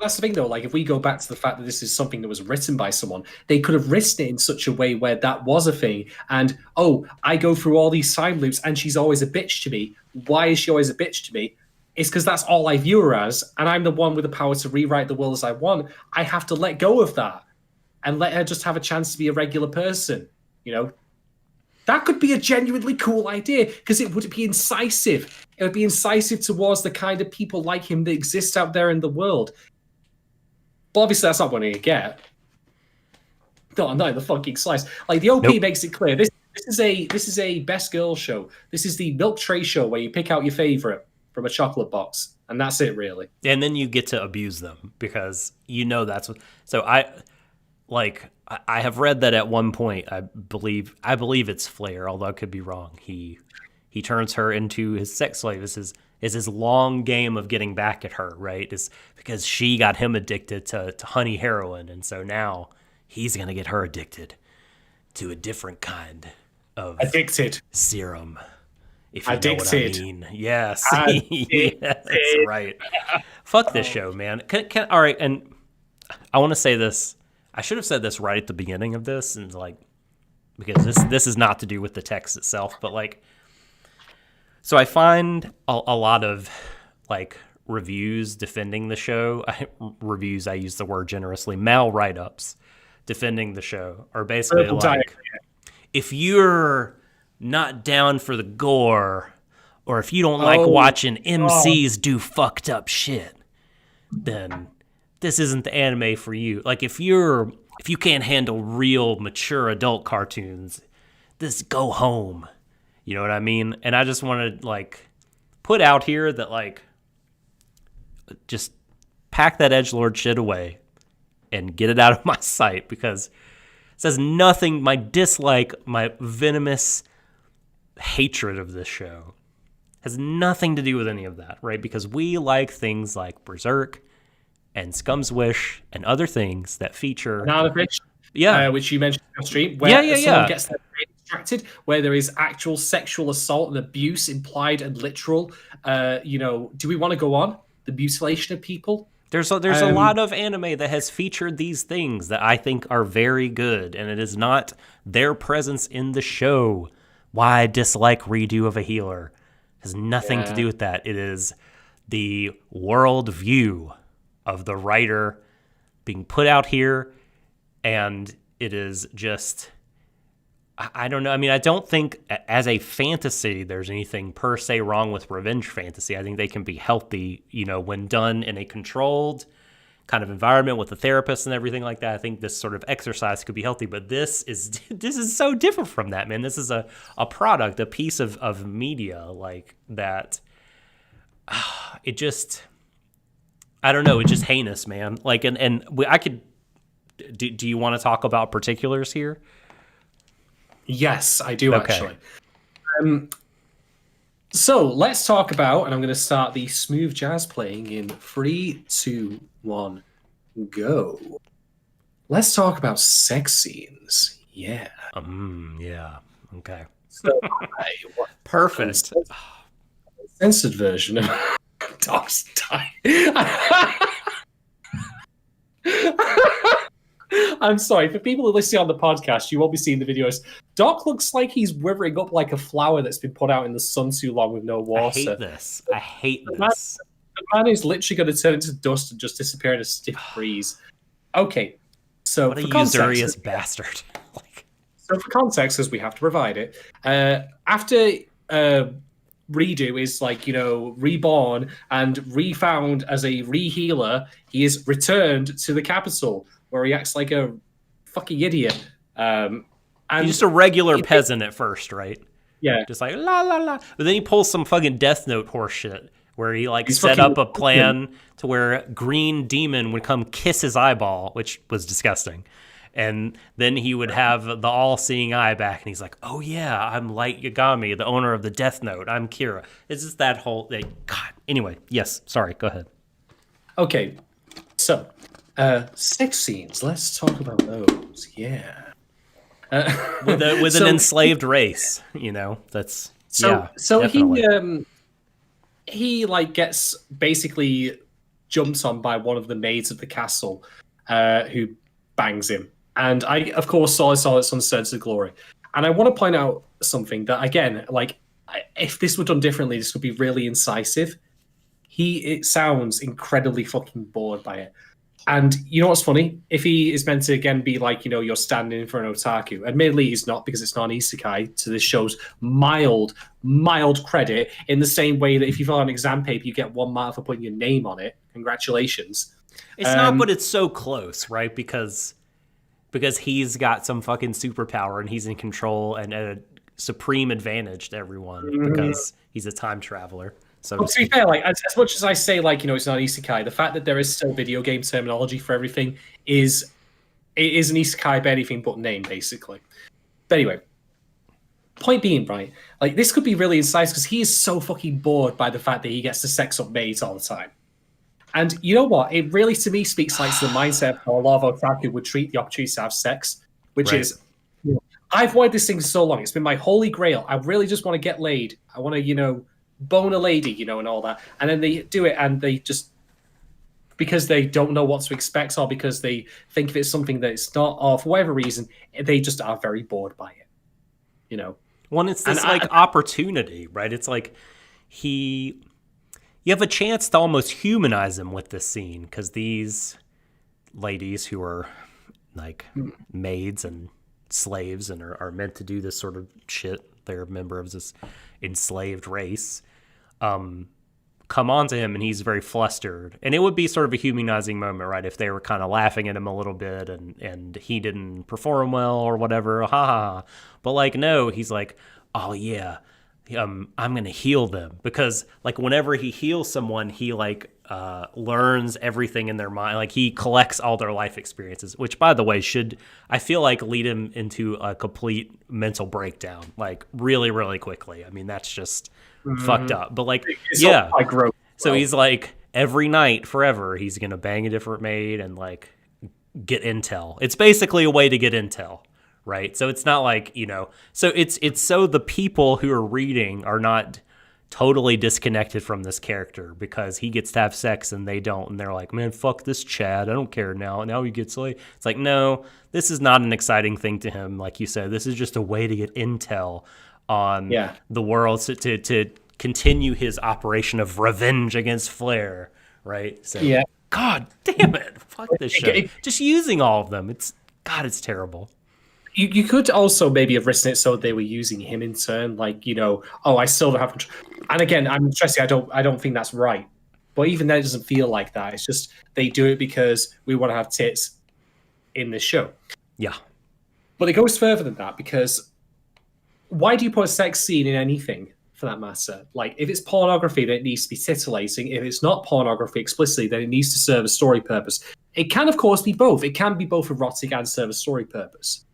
That's the thing, though. Like, if we go back to the fact that this is something that was written by someone, they could have written it in such a way where that was a thing. And, oh, I go through all these time loops and she's always a bitch to me. Why is she always a bitch to me? It's because that's all I view her as. And I'm the one with the power to rewrite the world as I want. I have to let go of that and let her just have a chance to be a regular person. That could be a genuinely cool idea because it would be incisive. It would be incisive towards the kind of people like him that exist out there in the world. But obviously, that's not what you get. No, the fucking slice. Like, the OP makes it clear. This is a best girl show. This is the milk tray show where you pick out your favorite from a chocolate box, and that's it, really. And then you get to abuse them because that's what. So I have read that at one point. I believe it's Flair, although I could be wrong. He turns her into his sex slave. Is his long game of getting back at her, right? Is because she got him addicted to honey heroin, and so now he's gonna get her addicted to a different kind of serum. If you know what I mean. Yes. Yes, right. Fuck this show, man. All right, and I want to say this. I should have said this right at the beginning of this, and because this is not to do with the text itself, but like. So I find a lot of like reviews defending the show. Reviews, I use the word generously. Mal write-ups defending the show are basically like, if you're not down for the gore, or if you don't like watching MCs do fucked up shit, then this isn't the anime for you. Like if you can't handle real mature adult cartoons, this go home. You know what I mean? And I just want to like put out here that like just pack that edgelord shit away and get it out of my sight, because This has nothing, my dislike, my venomous hatred of this show has nothing to do with any of that, right? Because we like things like Berserk and Scum's Wish and other things that feature... Another fish, which you mentioned on stream, where someone gets their brain extracted, where there is actual sexual assault and abuse, implied and literal. Do we want to go on? The mutilation of people? There's a lot of anime that has featured these things that I think are very good, and it is not their presence in the show why I dislike Redo of a Healer. It has nothing to do with that. It is the world view of the writer being put out here, and it is just... I don't know. I mean, I don't think as a fantasy there's anything per se wrong with revenge fantasy. I think they can be healthy, when done in a controlled kind of environment with a therapist and everything like that. I think this sort of exercise could be healthy, but this is so different from that, man. This is a product, a piece of media like that. It just, I don't know. It's just heinous, man. Like, and I could, do you want to talk about particulars here? Yes, I do, actually. So let's talk about, and I'm going to start the smooth jazz playing in 3, 2, 1, go. Let's talk about sex scenes. Yeah. Yeah. Okay. So Perfect. Censored version of Doc's Die. I'm sorry, for people who listen on the podcast, you won't be seeing the videos. Doc looks like he's withering up like a flower that's been put out in the sun too long with no water. I hate this. The man is literally going to turn into dust and just disappear in a stiff breeze. Okay, so what a for usurious bastard. So for context, because we have to provide it, after Redo is reborn and refound as a re-healer, he is returned to the capital, where he acts like a fucking idiot. And he's just a regular peasant at first, right? Yeah. Just like, la, la, la. But then he pulls some fucking Death Note horse shit, where he set up a plan to where Green Demon would come kiss his eyeball, which was disgusting. And then he would have the all-seeing eye back, and he's like, oh yeah, I'm Light Yagami, the owner of the Death Note. I'm Kira. It's just that whole thing. God. Anyway, yes, sorry, go ahead. Okay, so... sex scenes. Let's talk about those. Yeah. With an enslaved race, that's so definitely. he gets basically jumped on by one of the maids of the castle, who bangs him. And I, of course, saw this on Swords of Glory. And I want to point out something that, again, if this were done differently, this would be really incisive. It sounds incredibly fucking bored by it. And you know what's funny? If he is meant to, again, be you're standing for an otaku, admittedly he's not, because it's not an isekai, to this show's mild credit, in the same way that if you fill out an exam paper, you get 1 mark for putting your name on it. Congratulations. It's not, but it's so close, right? Because he's got some fucking superpower and he's in control and at a supreme advantage to everyone because he's a time traveler. So to be fair, as much as I say, it's not isekai, the fact that there is still video game terminology for everything is an isekai by anything but name, basically. But anyway, point being, right, this could be really incisive because he is so fucking bored by the fact that he gets to sex up maids all the time. And you know what? It really, to me, speaks to the mindset of how a lot of otaku would treat the opportunity to have sex, which is, I've wanted this thing so long. It's been my holy grail. I really just want to get laid. I want to, bone a lady, and all that. And then they do it, and they just, because they don't know what to expect, or because they think if it's something that it's not, or for whatever reason, they just are very bored by it. Well, it's this opportunity, right? It's you have a chance to almost humanize him with this scene, because these ladies who are maids and slaves and are meant to do this sort of shit, they're a member of this enslaved race, come on to him, and he's very flustered. And it would be sort of a humanizing moment, right, if they were kind of laughing at him a little bit and he didn't perform well or whatever, ha ha ha. But no, he's oh yeah, I'm gonna heal them, because like whenever he heals someone, he like learns everything in their mind. Like he collects all their life experiences, which by the way should, I feel like, lead him into a complete mental breakdown like really really quickly. I mean that's just fucked up. But like It's yeah, all, like, gross. so he's like every night forever he's gonna bang a different maid and like get intel. It's basically a way to get intel, right? So it's not like, so it's so the people who are reading are not totally disconnected from this character because he gets to have sex and they don't, and they're like, man, fuck this Chad, I don't care now he gets laid. It's like, no, this is not an exciting thing to him. Like you said, this is just a way to get intel on the world, to continue his operation of revenge against Flair, right? So God damn it, fuck this show. Just using all of them, it's terrible. You could also maybe have written it so they were using him in turn, like, I still don't have control. And again, I'm stressing, I don't think that's right. But even then, it doesn't feel like that. It's just they do it because we want to have tits in this show. Yeah. But it goes further than that, because why do you put a sex scene in anything, for that matter? Like, if it's pornography, then it needs to be titillating. If it's not pornography explicitly, then it needs to serve a story purpose. It can, of course, be both. It can be both erotic and serve a story purpose.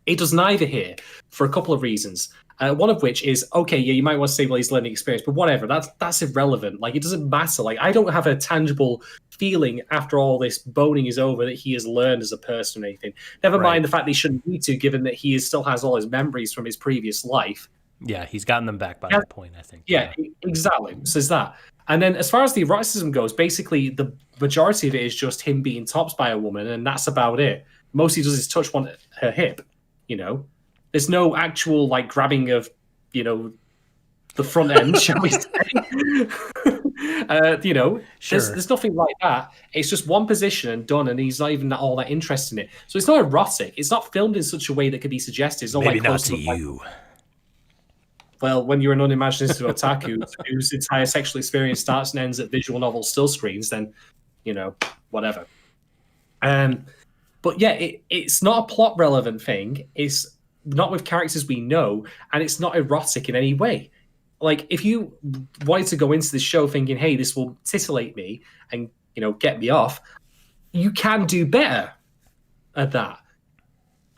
It does neither here for a couple of reasons. One of which is, okay, yeah, you might want to say, well, he's learning experience, but whatever, that's irrelevant. Like, it doesn't matter. Like, I don't have a tangible feeling after all this boning is over that he has learned as a person or anything. Never mind the fact that he shouldn't need to, given that he still has all his memories from his previous life. Yeah, he's gotten them back by that point, I think. Yeah, exactly. So there's that. And then as far as the eroticism goes, basically the majority of it is just him being topped by a woman, and that's about it. Most he does is touch her hip. There's no actual like grabbing of, the front end, shall we say? Sure. There's nothing like that. It's just one position and done, and he's not even all that interested in it. So it's not erotic. It's not filmed in such a way that could be suggested. It's not Maybe like not to you. Well, when you're an unimaginative otaku whose entire sexual experience starts and ends at visual novel still screens, then, whatever. But yeah, it's not a plot relevant thing. It's not with characters we know, and it's not erotic in any way. Like, if you wanted to go into this show thinking, hey, this will titillate me and, get me off, you can do better at that.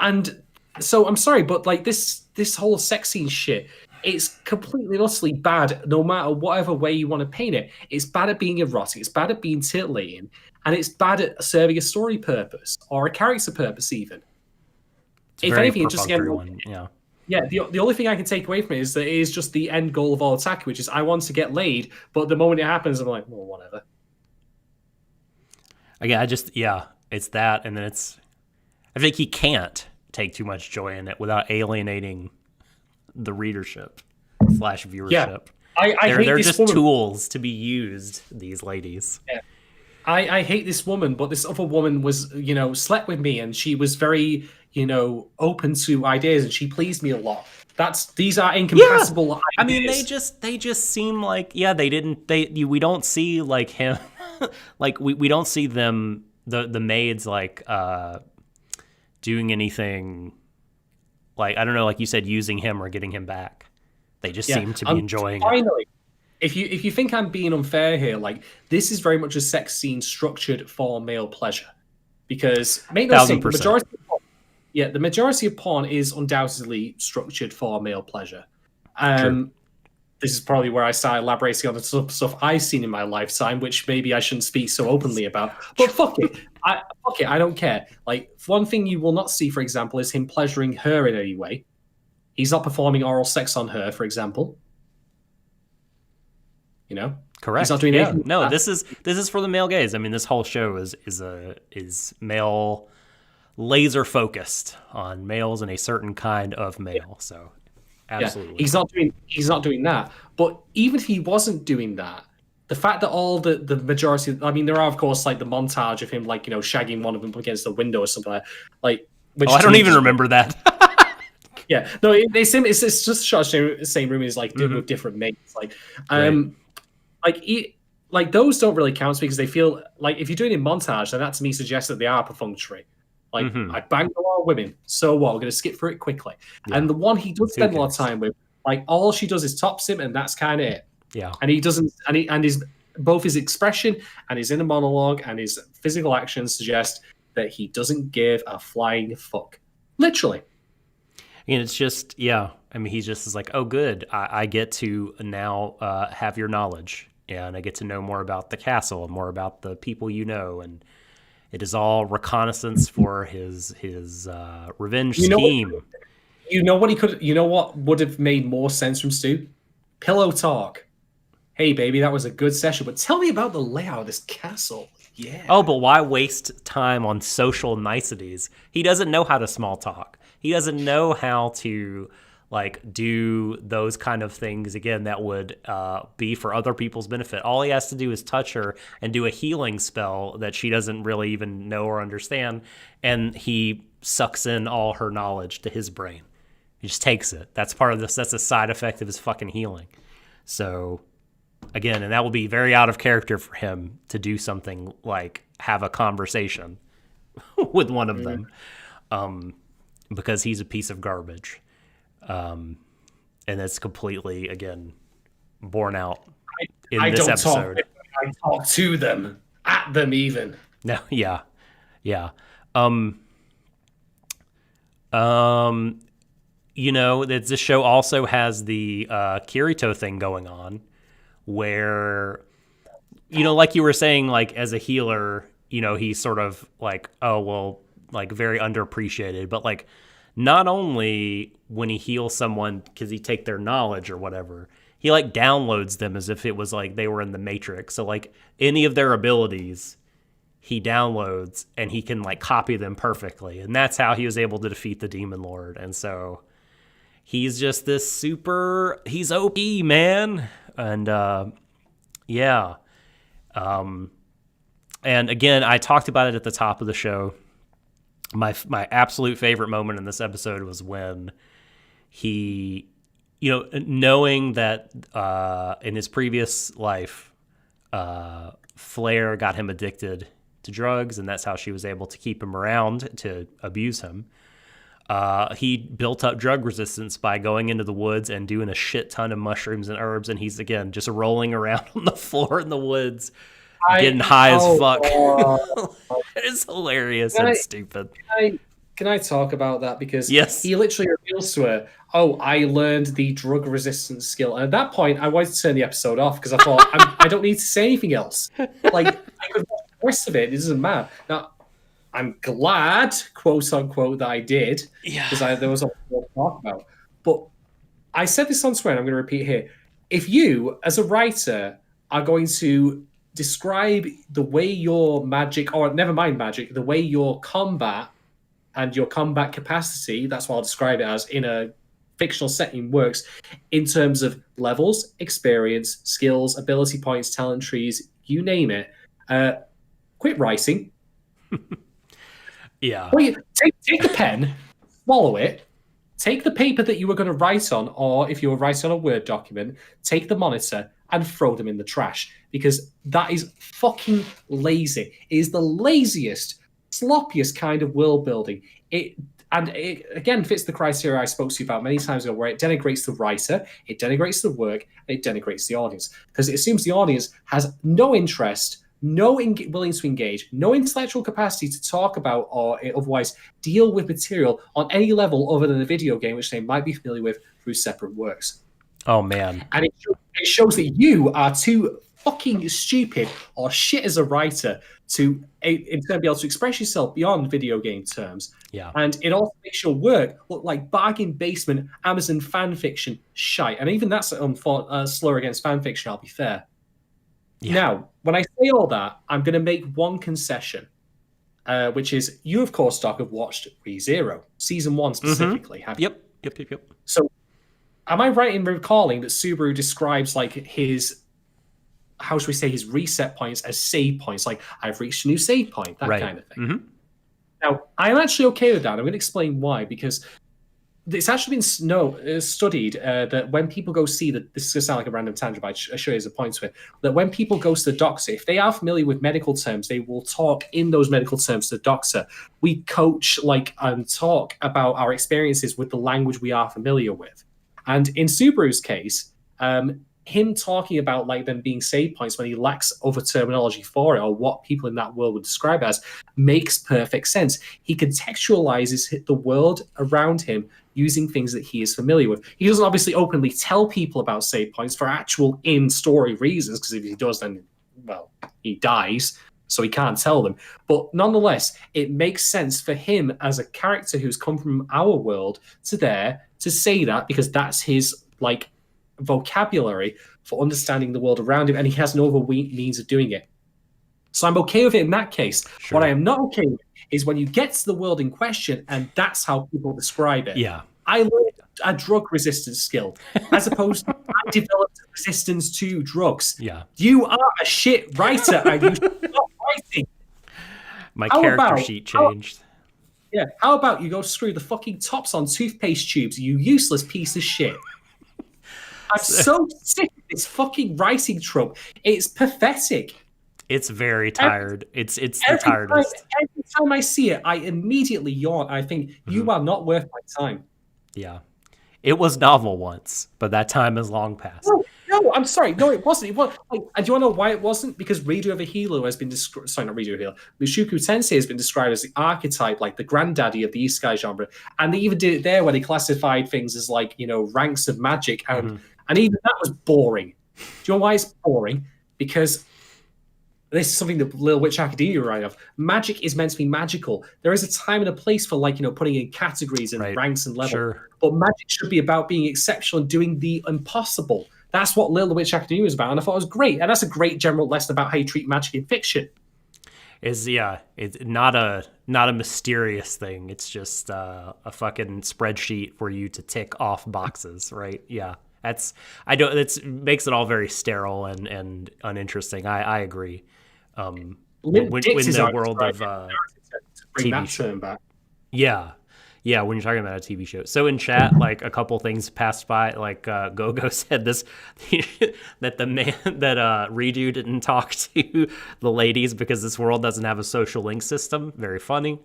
And so I'm sorry, but like this whole sex scene shit, it's completely and utterly bad no matter whatever way you want to paint it. It's bad at being erotic, it's bad at being titillating, and it's bad at serving a story purpose or a character purpose even. If anything, it's just again, the only thing I can take away from it is that it is just the end goal of all otaku, which is I want to get laid, but the moment it happens, I'm like, well, whatever. Again, it's that, and then I think he can't take too much joy in it without alienating the readership / viewership. Yeah. I hate they're this just woman. Tools to be used, these ladies. Yeah. I hate this woman, but this other woman was, slept with me, and she was very, open to ideas, and she pleased me a lot. These are incompatible ideas. I mean, they just seem like, we don't see like him, like we don't see them, the maids like doing anything, like, I don't know, like you said, using him or getting him back. They just seem to be enjoying it. If you think I'm being unfair here, like, this is very much a sex scene structured for male pleasure, because make no mistake, the majority of porn is undoubtedly structured for male pleasure. This is probably where I start elaborating on the stuff I've seen in my lifetime, which maybe I shouldn't speak so openly about. But fuck it, I don't care. Like, one thing you will not see, for example, is him pleasuring her in any way. He's not performing oral sex on her, for example. Correct. He's not doing anything. No, this is for the male gaze. I mean, this whole show is male, laser focused on males and a certain kind of male. So, absolutely, he's not doing that. But even if he wasn't doing that, the fact that all the majority, I mean, there are of course like the montage of him like shagging one of them against the window or something like. I don't even remember that. Yeah, no, it's just shot in the same room as like with different mates. Like, like those don't really count because they feel like if you're doing it in montage, then that to me suggests that they are perfunctory. Like, I banged a lot of women, so what? We're going to skip through it quickly. Yeah. And the one he does spend a lot of time with Like all she does is tops him, and that's kind of it. Yeah. And he doesn't, and his both his expression and his inner monologue and his physical actions suggest that he doesn't give a flying fuck. Literally. And it's just, yeah. I mean, he just is like, oh, good. I get to now have your knowledge, and I get to know more about the castle and more about the people you know, and it is all reconnaissance for his revenge scheme. You know what would have made more sense from Stu? Pillow talk. Hey, baby, that was a good session, but tell me about the layout of this castle. Yeah. Oh, but why waste time on social niceties? He doesn't know how to small talk. He doesn't know how to like do those kind of things again that would be for other people's benefit. All he has to do is touch her and do a healing spell that she doesn't really even know or understand, and he sucks in all her knowledge to his brain. He just takes it. That's part of this. That's a side effect of his fucking healing. So again, and that will be very out of character for him to do something like have a conversation with one of them, because he's a piece of garbage. And that's completely, again, borne out in this episode. I talk to them, at them even. No, yeah. You know, this show also has the Kirito thing going on, where, you know, like you were saying, like as a healer, you know, he's sort of like, oh, well, like very underappreciated, but like not only when he heals someone because he take their knowledge or whatever, he like downloads them as if it was like they were in the Matrix. So like any of their abilities he downloads and he can like copy them perfectly. And that's how he was able to defeat the Demon Lord. And so he's just this he's OP, man. And yeah. And again, I talked about it at the top of the show. My absolute favorite moment in this episode was when he, you know, knowing that in his previous life, Flair got him addicted to drugs, and that's how she was able to keep him around to abuse him. He built up drug resistance by going into the woods and doing a shit ton of mushrooms and herbs, and he's, again, just rolling around on the floor in the woods, getting high as fuck. It's hilarious and stupid. Can I talk about that? Because yes, he literally reveals to her, oh, I learned the drug resistance skill. And at that point, I wanted to turn the episode off because I thought, I don't need to say anything else. Like, I could watch the rest of it. It doesn't matter. Now, I'm glad, quote unquote, that I did, because there was a lot to talk about. But I said this on Twitter, and I'm going to repeat here. If you, as a writer, are going to describe the way your magic, or never mind magic, the way your combat and your combat capacity, that's what I'll describe it as, in a fictional setting works, in terms of levels, experience, skills, ability points, talent trees, you name it, quit writing. Yeah. Well, take the pen, swallow it, take the paper that you were going to write on, or if you were writing on a Word document, take the monitor and throw them in the trash, because that is fucking lazy. It is the laziest, sloppiest kind of world building. It again fits the criteria I spoke to you about many times ago, where it denigrates the writer, it denigrates the work, and it denigrates the audience, because it assumes the audience has no interest, willing to engage, no intellectual capacity to talk about or otherwise deal with material on any level other than a video game, which they might be familiar with through separate works. Oh, man. And it shows that you are too fucking stupid or shit as a writer to in turn be able to express yourself beyond video game terms. Yeah. And it also makes your work look like bargain basement Amazon fan fiction shite. And even that's a slur against fan fiction, I'll be fair. Yeah. Now, when I say all that, I'm going to make one concession, which is you, of course, Doc, have watched ReZero, season 1 specifically. Mm-hmm. Yep. So am I right in recalling that Subaru describes like his, how should we say, his reset points as save points? Like, I've reached a new save point, that kind of thing. Mm-hmm. Now, I'm actually okay with that. I'm going to explain why, because it's actually been studied that when people go see this is going to sound like a random tangent, but I'll show you as a point to it, that when people go to the doctor, if they are familiar with medical terms, they will talk in those medical terms to the doctor. We coach and talk about our experiences with the language we are familiar with. And in Subaru's case, him talking about like them being save points when he lacks other terminology for it or what people in that world would describe as makes perfect sense. He contextualizes the world around him using things that he is familiar with. He doesn't obviously openly tell people about save points for actual in-story reasons, because if he does, then, well, he dies, so he can't tell them. But nonetheless, it makes sense for him as a character who's come from our world to say that, because that's his, like, vocabulary for understanding the world around him, and he has no other means of doing it. So I'm okay with it in that case. Sure. What I am not okay with is when you get to the world in question and that's how people describe it. Yeah. I learned a drug resistance skill as opposed to I developed resistance to drugs. Yeah. You are a shit writer and you should stop writing. My character sheet changed. How about you go screw the fucking tops on toothpaste tubes, you useless piece of shit. I'm so sick of this fucking writing trope. It's pathetic. It's very tired. It's the tiredest. Every time I see it, I immediately yawn. I think, you are not worth my time. Yeah. It was novel once, but that time has long passed. No, I'm sorry. No, it wasn't. It was, like, and do you want to know why it wasn't? Because Redo of a Healer has been described. Sorry, not Redo of a Healer. Mushoku Tensei has been described as the archetype, like the granddaddy of the isekai genre. And they even did it there where they classified things as like, ranks of magic. And even that was boring. Do you know why it's boring? Because this is something that Little Witch Academia right of. Magic is meant to be magical. There is a time and a place for putting in categories and ranks and levels. Sure. But magic should be about being exceptional and doing the impossible. That's what Little Witch Academia was about, and I thought it was great. And that's a great general lesson about how you treat magic in fiction. It's not a mysterious thing. It's just a fucking spreadsheet for you to tick off boxes, right? Yeah. It makes it all very sterile and uninteresting. I agree. When the world of TV show back. Yeah, when you're talking about a TV show. So in chat, like a couple things passed by. Like Gogo said this that the man that Redo didn't talk to the ladies because this world doesn't have a social link system. Very funny.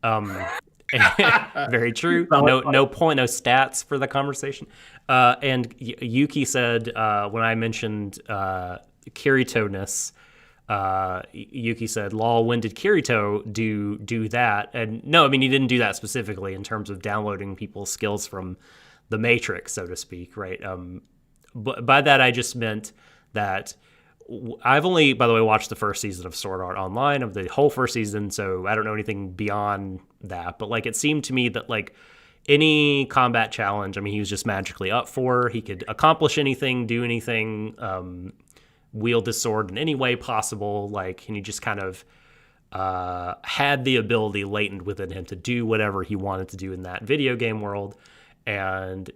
Very true. No point, no stats for the conversation. And Yuki said when I mentioned Kirito-ness, Yuki said, "Lol, when did Kirito do that?" And no, I mean he didn't do that specifically in terms of downloading people's skills from the Matrix, so to speak, right? But by that I just meant that I've only, by the way, watched the first season of Sword Art Online, of the whole first season, so I don't know anything beyond that. But like it seemed to me that like any combat challenge, I mean, he was just magically up for. He could accomplish anything, do anything, wield his sword in any way possible. Like, and he just kind of had the ability latent within him to do whatever he wanted to do in that video game world. And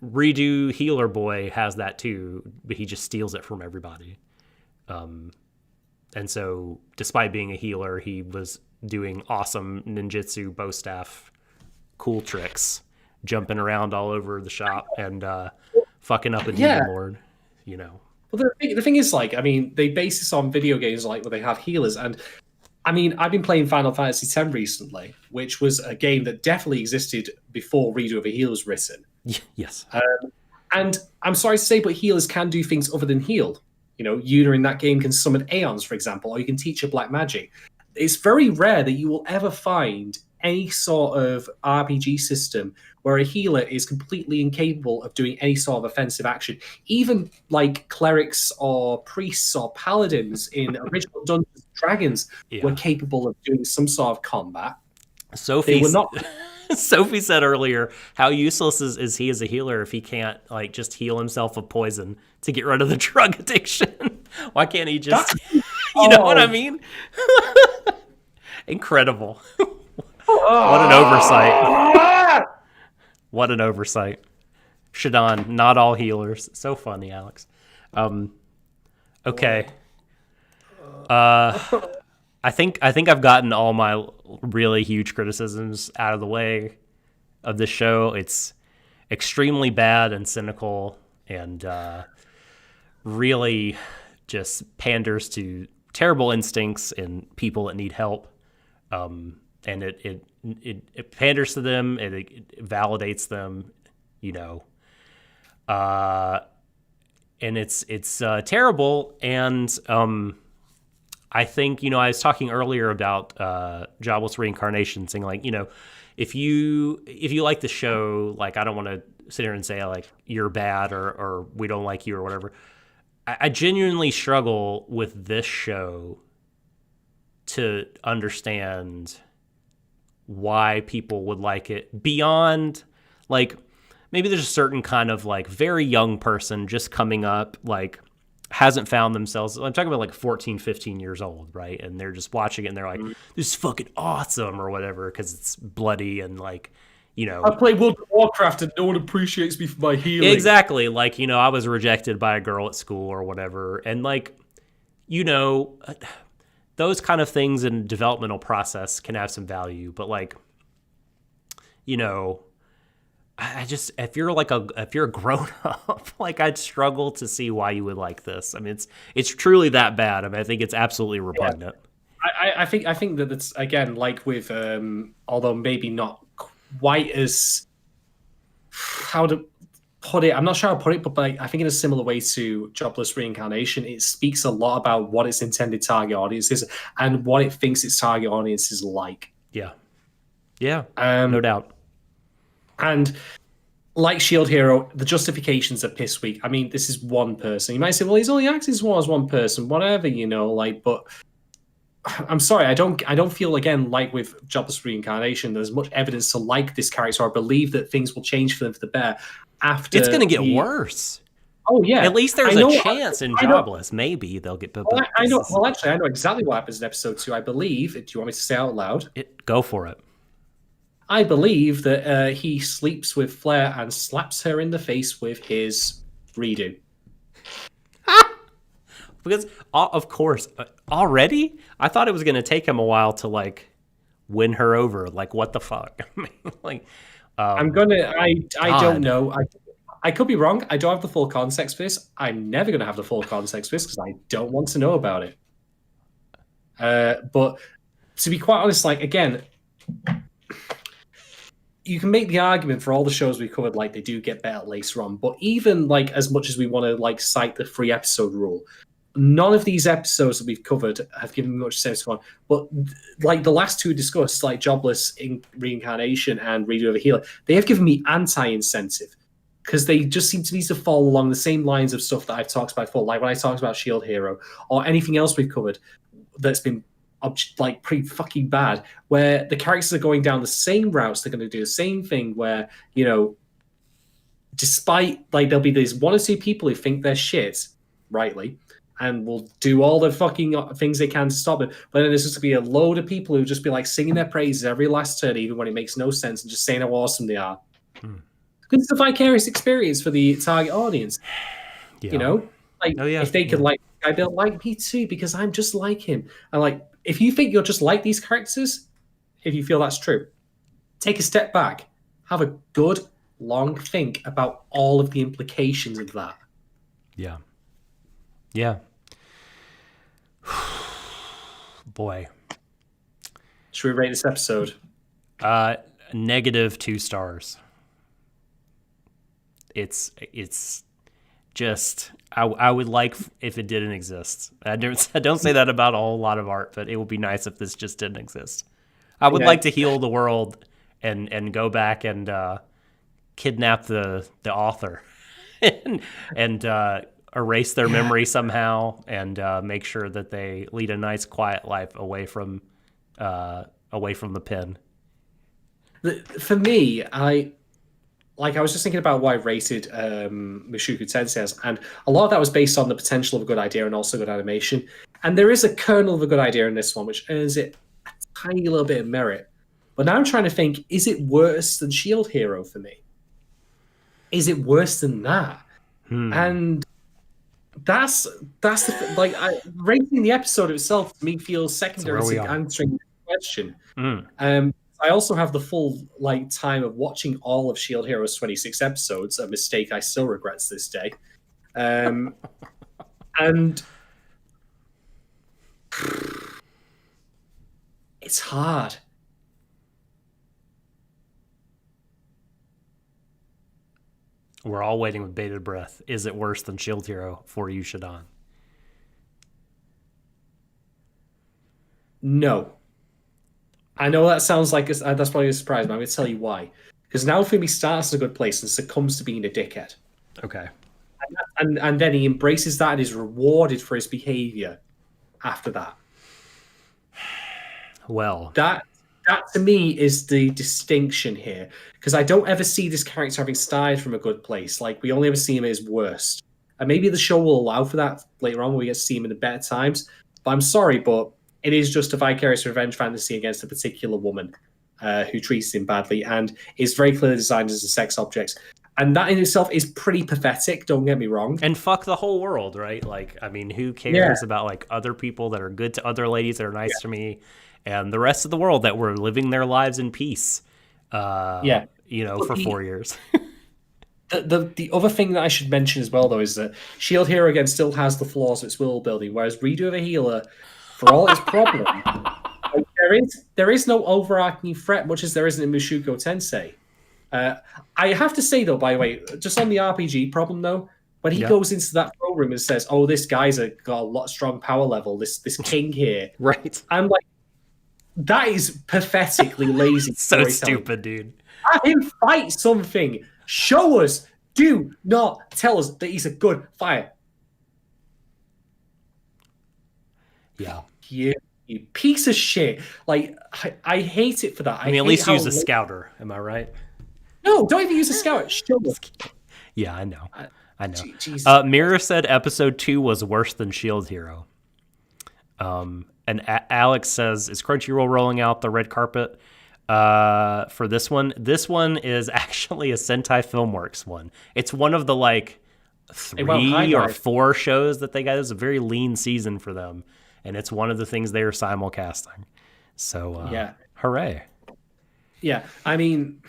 Redo Healer Boy has that too, but he just steals it from everybody. And so, despite being a healer, he was doing awesome ninjutsu, bow staff, cool tricks, jumping around all over the shop and fucking up a demon lord, Well, the thing is, like, I mean, they base this on video games like where they have healers, and I mean, I've been playing Final Fantasy X recently, which was a game that definitely existed before Redo of a Healer was written. Yes. And I'm sorry to say, but healers can do things other than heal. Yuna in that game can summon Aeons, for example, or you can teach her black magic. It's very rare that you will ever find any sort of RPG system where a healer is completely incapable of doing any sort of offensive action. Even like clerics or priests or paladins in original Dungeons and Dragons were capable of doing some sort of combat. Sophie said earlier, how useless is he as a healer if he can't like just heal himself of poison to get rid of the drug addiction? Why can't he just, know what I mean? Incredible. What an oversight. What an oversight. Shadon, not all healers. So funny, Alex. Okay. I think I've gotten all my really huge criticisms out of the way of this show. It's extremely bad and cynical and really just panders to terrible instincts in people that need help. And it panders to them, it validates them, you know. And it's terrible. And I think, you know, I was talking earlier about jobless reincarnation, saying like, you know, if you like the show, like I don't want to sit here and say like you're bad or we don't like you or whatever. I genuinely struggle with this show to understand why people would like it beyond like maybe there's a certain kind of like very young person just coming up, like hasn't found themselves. I'm talking about like 14, 15 years old, right? And they're just watching it and they're like, this is fucking awesome or whatever because it's bloody and like, you know. I play World of Warcraft and no one appreciates me for my healing. Exactly. Like, you know, I was rejected by a girl at school or whatever. And like, you know, those kind of things in developmental process can have some value. But like, you know, I just if you're a grown up, like I'd struggle to see why you would like this. I mean, it's truly that bad. I mean, I think it's absolutely repugnant. Yeah. I think that it's again like with although maybe not quite as how to put it. I'm not sure how to put it, but like, I think in a similar way to Jobless Reincarnation, it speaks a lot about what its intended target audience is and what it thinks its target audience is like. Yeah, no doubt. And like Shield Hero, the justifications are piss weak. I mean, this is one person. You might say, well, he's only acting as one person, whatever, you know, like, but I'm sorry, I don't feel again like with Jobless Reincarnation, there's much evidence to like this character or believe that things will change for them for the better after it's gonna get worse. Oh yeah. At least there's a chance in Jobless. Maybe they'll get better. Well, I know. Well, actually, I know exactly what happens in episode 2. I believe. Do you want me to say out loud? Go for it. I believe that he sleeps with Flair and slaps her in the face with his redo. Because, of course, already? I thought it was going to take him a while to, like, win her over. Like, what the fuck? I mean, like, I don't know. I could be wrong. I don't have the full context for this. I'm never going to have the full context for this because I don't want to know about it. But to be quite honest, like, again, you can make the argument for all the shows we covered, like they do get better later on. But even like as much as we want to like cite the 3 episode rule, none of these episodes that we've covered have given me much sense to one. But like the last 2 discussed, like Jobless in Reincarnation and Redo of a Healer, they have given me anti-incentive because they just seem to me to fall along the same lines of stuff that I've talked about before, like when I talked about Shield Hero or anything else we've covered that's been like pretty fucking bad, where the characters are going down the same routes, they're going to do the same thing where, you know, despite like there'll be these 1 or 2 people who think they're shit, rightly, and will do all the fucking things they can to stop it, but then there's just going to be a load of people who just be like singing their praises every last turn, even when it makes no sense, and just saying how awesome they are. Because it's a vicarious experience for the target audience. yeah. You know, like if they could like, they'll like me too because I'm just like him. And like, if you think you're just like these characters, if you feel that's true, take a step back, have a good long think about all of the implications of that. Yeah. Boy. Should we rate this episode? Negative 2 stars. It's just I would like if it didn't exist. I don't say that about a whole lot of art, but it would be nice if this just didn't exist. I would like to heal the world and go back and kidnap the author and erase their memory somehow and make sure that they lead a nice quiet life away from the pen. For me, I was just thinking about why I rated Mushoku Tensei as, and a lot of that was based on the potential of a good idea and also good animation. And there is a kernel of a good idea in this one, which earns it a tiny little bit of merit. But now I'm trying to think, is it worse than Shield Hero for me? Is it worse than that? And that's rating the episode itself to me feels secondary to answering the question. I also have the full like time of watching all of Shield Hero's 26 episodes, a mistake I still regret to this day. And it's hard. We're all waiting with bated breath. Is it worse than Shield Hero for you, Shadon? No. I know that sounds like that's probably a surprise, but I'm going to tell you why. Because Naofumi starts in a good place and succumbs to being a dickhead. Okay. And then he embraces that and is rewarded for his behavior after that. Well, That to me is the distinction here. Because I don't ever see this character having started from a good place. Like, we only ever see him at his worst. And maybe the show will allow for that later on when we get to see him in the better times. But I'm sorry, but it is just a vicarious revenge fantasy against a particular woman who treats him badly and is very clearly designed as a sex object. And that in itself is pretty pathetic, don't get me wrong. and fuck the whole world, right? Like, I mean, who cares about like other people that are good to other ladies that are nice to me, and the rest of the world that were living their lives in peace? For 4 years. The other thing that I should mention as well, though, is that Shield Hero again still has the flaws of its world building, whereas Redo of a Healer, for all its problems, there is no overarching threat, much as there isn't in Mushoku Tensei. I have to say, though, by the way, just on the RPG problem, though, when he goes into that throne room and says, "Oh, this guy's got a lot strong power level, this king here," Right? I'm like, that is pathetically lazy. So stupid, dude. Have him fight something. Show us. Do not tell us that he's a good fighter. Yeah. You piece of shit. Like, I hate it for that. I mean, at least use a scouter. Am I right? No, don't even use a scout. Show us. Yeah, I know. I know. Jesus. Mirror said episode 2 was worse than Shield Hero. And Alex says, is Crunchyroll rolling out the red carpet for this one? This one is actually a Sentai Filmworks one. It's one of the like 3 or 4 shows that they got. It was a very lean season for them, and it's one of the things they are simulcasting. So hooray! Yeah, I mean,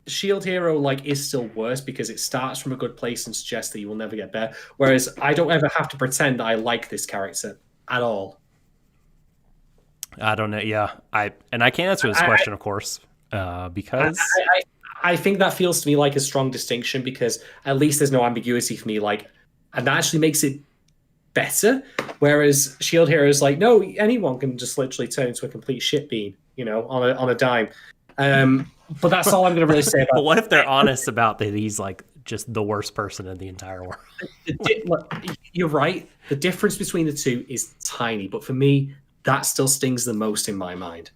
Shield Hero like is still worse because it starts from a good place and suggests that you will never get better. Whereas I don't ever have to pretend that I like this character at all. I don't know. Yeah, I can't answer this question, of course, because I think that feels to me like a strong distinction because at least there's no ambiguity for me. Like, and that actually makes it better. Whereas Shield Hero is like, no, anyone can just literally turn into a complete shit bean, on a dime. But that's all I'm going to really say about. But what if they're honest about that? He's like just the worst person in the entire world. Look, you're right. The difference between the two is tiny, but for me, that still stings the most in my mind.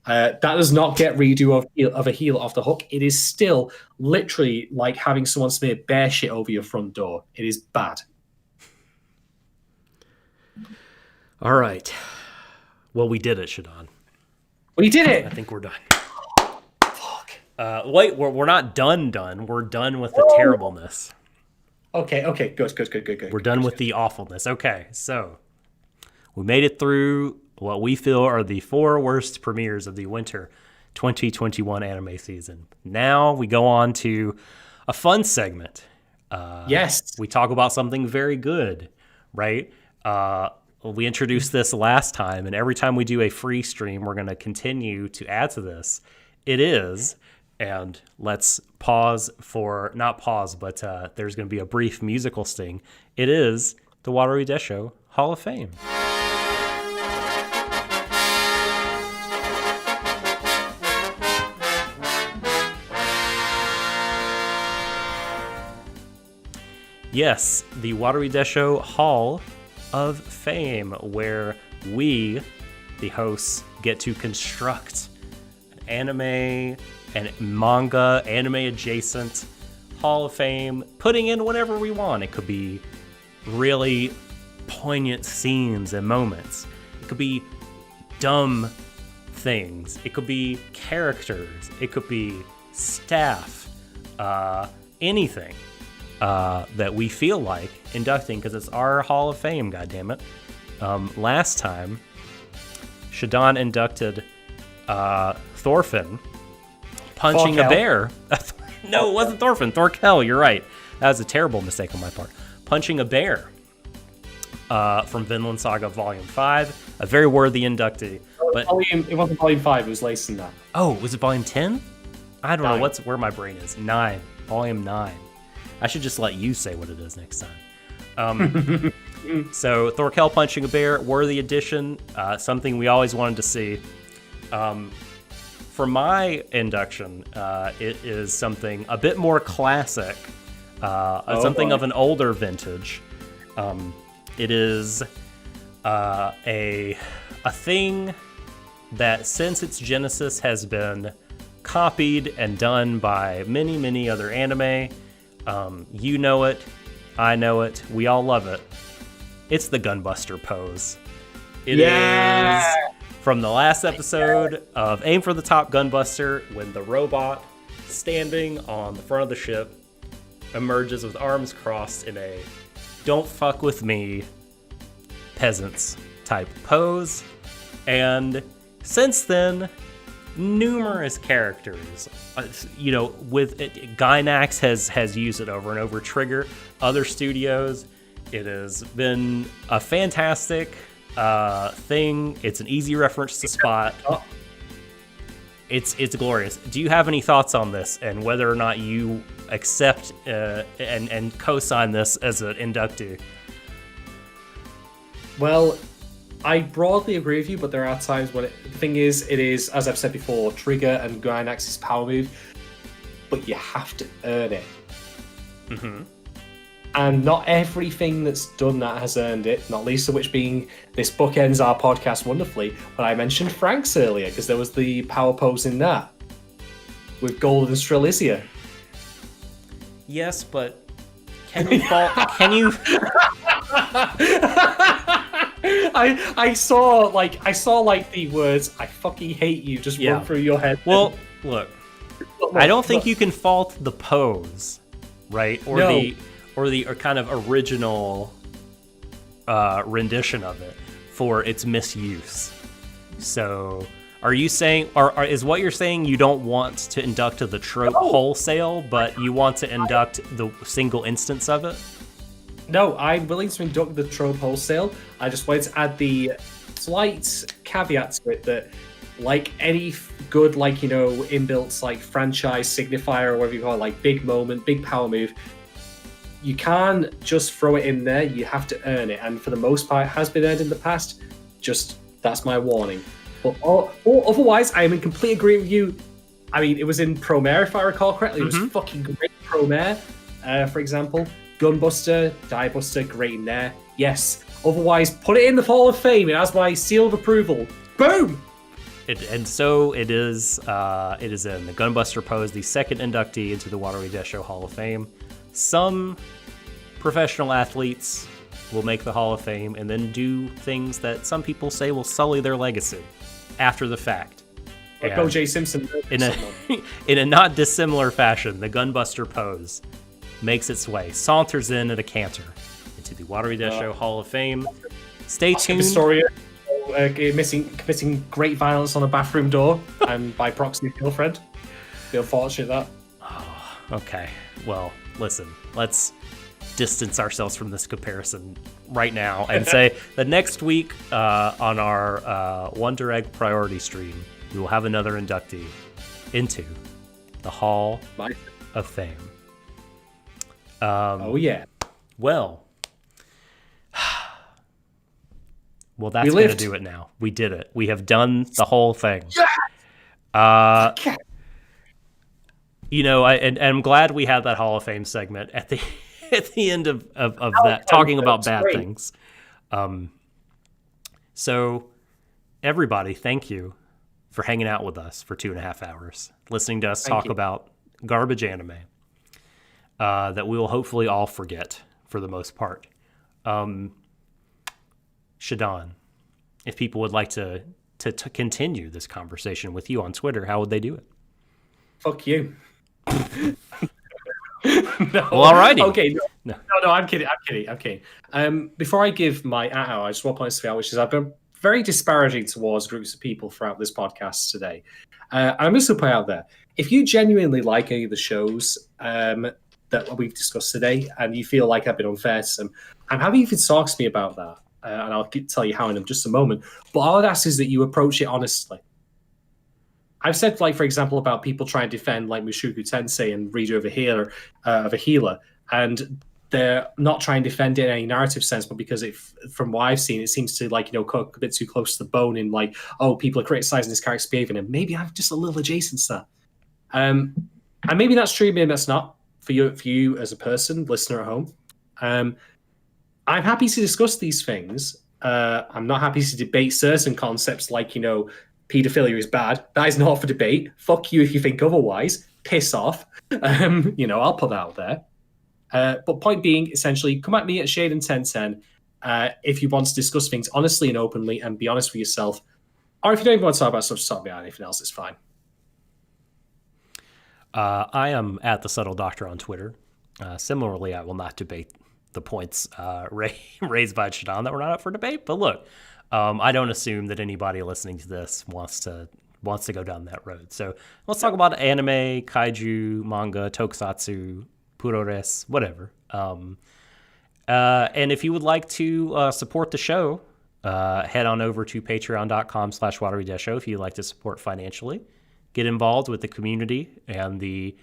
That does not get Redo of a Healer off the hook. It is still literally like having someone smear bear shit over your front door. It is bad. All right. Well, we did it, Shadon. We did it. I think we're done. Fuck. Wait, we're not done. We're done with the terribleness. Okay. Good. We're done with the awfulness. Okay, so we made it through what we feel are the 4 worst premieres of the winter 2021 anime season. Now we go on to a fun segment. Yes. We talk about something very good, right? We introduced this last time, and every time we do a free stream, we're going to continue to add to this. It is, and let's pause for, not pause, but there's going to be a brief musical sting. It is the Warui Deshou Hall of Fame. Yes, the Warui Deshou Hall of Fame, where we, the hosts, get to construct an anime and manga, anime adjacent Hall of Fame, putting in whatever we want. It could be really poignant scenes and moments. It could be dumb things. It could be characters. It could be staff. Anything. That we feel like inducting because it's our Hall of Fame, goddammit. Last time, Shadon inducted Thorfinn punching a bear. No, it wasn't Thorfinn. Thorkel, you're right. That was a terrible mistake on my part. Punching a bear from Vinland Saga Volume 5. A very worthy inductee. But It wasn't Volume 5, it was later than that. Oh, was it Volume 10? I don't 9. know where my brain is. 9. Volume 9. I should just let you say what it is next time. So Thorkel punching a bear, worthy addition, something we always wanted to see. For my induction, it is something a bit more classic, something of an older vintage. It is a thing that since its genesis has been copied and done by many, many other anime. You know it, I know it, we all love it. It's the Gunbuster pose. It is from the last episode of Aim for the Top Gunbuster, when the robot standing on the front of the ship emerges with arms crossed in a "don't fuck with me" peasants type pose. And since then, numerous characters, with it, Gainax has used it over and over. Trigger, other studios. It has been a fantastic thing. It's an easy reference to Spot. It's glorious. Do you have any thoughts on this and whether or not you accept and co-sign this as an inductee? Well, I broadly agree with you, but there are times when the thing is, it is, as I've said before, Trigger and Gainax's power move, but you have to earn it. Mm-hmm. And not everything that's done that has earned it, not least of which being this bookends our podcast wonderfully when I mentioned Frank's earlier, because there was the power pose in that with Golden Strelitzia. Yes, but can you fall? Can you? I saw the words "I fucking hate you" just run through your head. Well, look, I don't think you can fault the pose, right? Or the kind of original rendition of it for its misuse. So, are you saying, or is what you're saying you don't want to induct the trope wholesale, but you want to induct the single instance of it? No, I'm willing to induct the trope wholesale. I just wanted to add the slight caveat to it that, like any good, inbuilt franchise signifier or whatever you call it, like big moment, big power move, you can't just throw it in there. You have to earn it, and for the most part, it has been earned in the past. Just that's my warning. But otherwise, I am in complete agreement with you. I mean, it was in Promare, if I recall correctly. It was fucking great Promare, for example. Gunbuster, Diebuster, great in there. Yes. Otherwise, put it in the Hall of Fame. It has my seal of approval. Boom! So it is in the Gunbuster pose, the second inductee into the Warui Deshou Hall of Fame. Some professional athletes will make the Hall of Fame and then do things that some people say will sully their legacy after the fact. Like O.J. Simpson. In a not dissimilar fashion, the Gunbuster pose makes its way, saunters in at a canter into the Warui Deshou Hall of Fame. Stay tuned. Historia, committing great violence on a bathroom door, and by proxy, girlfriend. The unfortunate that. Oh, okay. Well, listen, let's distance ourselves from this comparison right now and say that next week on our Wonder Egg priority stream, we will have another inductee into the Hall of Fame. Oh yeah. Well, that's going to do it now. We did it. We have done the whole thing. Yeah! I'm glad we had that Hall of Fame segment at the end of that, talking about bad things. So, everybody, thank you for hanging out with us for 2.5 hours, listening to us talk about garbage anime that we will hopefully all forget for the most part. Shadon, if people would like to continue this conversation with you on Twitter, how would they do it? Fuck you. No. Well, alrighty. Okay. No, I'm kidding. Before I give my I just want to point something out, which is I've been very disparaging towards groups of people throughout this podcast today. I'm just going to put out there, if you genuinely like any of the shows that we've discussed today, and you feel like I've been unfair to them, I'm happy if you talk to me about that, and I'll tell you how in just a moment. But all I'd ask is that you approach it honestly. I've said, for example, about people trying to defend Mushoku Tensei and redo of a healer, and they're not trying to defend it in any narrative sense, but because from what I've seen, it seems to like cook a bit too close to the bone in like, oh, people are criticizing this character's behavior, and maybe I'm just a little adjacent to that. And maybe that's true, maybe that's not for you as a person, listener at home. I'm happy to discuss these things. I'm not happy to debate certain concepts like, pedophilia is bad. That is not for debate. Fuck you if you think otherwise. Piss off. I'll put that out there. But point being, essentially, come at me at Shade and 1010 if you want to discuss things honestly and openly and be honest with yourself. Or if you don't even want to talk about stuff, just talk about anything else, it's fine. I am at the Subtle Doctor on Twitter. Similarly, I will not debate the points raised by Shadon that were not up for debate. But look, I don't assume that anybody listening to this wants to go down that road. So let's talk about anime, kaiju, manga, tokusatsu, purores, whatever. And if you would like to support the show, head on over to patreon.com/Warui Deshou if you'd like to support financially. Get involved with the community and the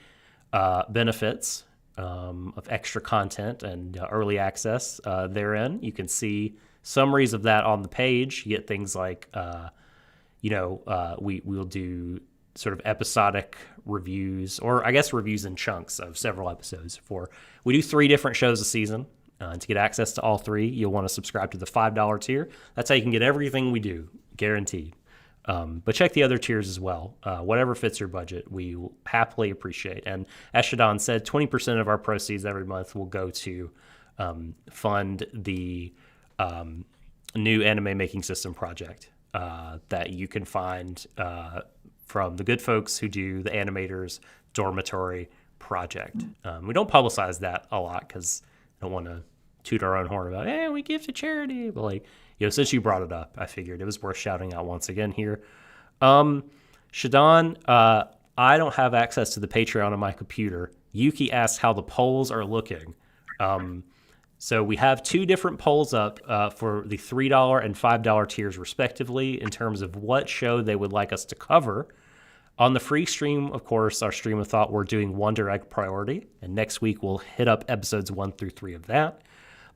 benefits of extra content and early access therein. You can see summaries of that on the page. You get things like, we'll do sort of episodic reviews, or I guess reviews in chunks of several episodes. We do 3 different shows a season. To get access to all 3, you'll want to subscribe to the $5 tier. That's how you can get everything we do, guaranteed. But check the other tiers as well. Whatever fits your budget, we will happily appreciate. And as Shadon said, 20% of our proceeds every month will go to fund the new anime making system project that you can find from the good folks who do the Animators Dormitory project. We don't publicize that a lot because I don't want to toot our own horn about, hey, we give to charity. But since you brought it up, I figured it was worth shouting out once again here. Shadon, I don't have access to the Patreon on my computer. Yuki asked how the polls are looking. So we have 2 different polls up for the $3 and $5 tiers respectively in terms of what show they would like us to cover. On the free stream, of course, our stream of thought, we're doing Wonder Egg Priority, and next week we'll hit up episodes 1 through 3 of that.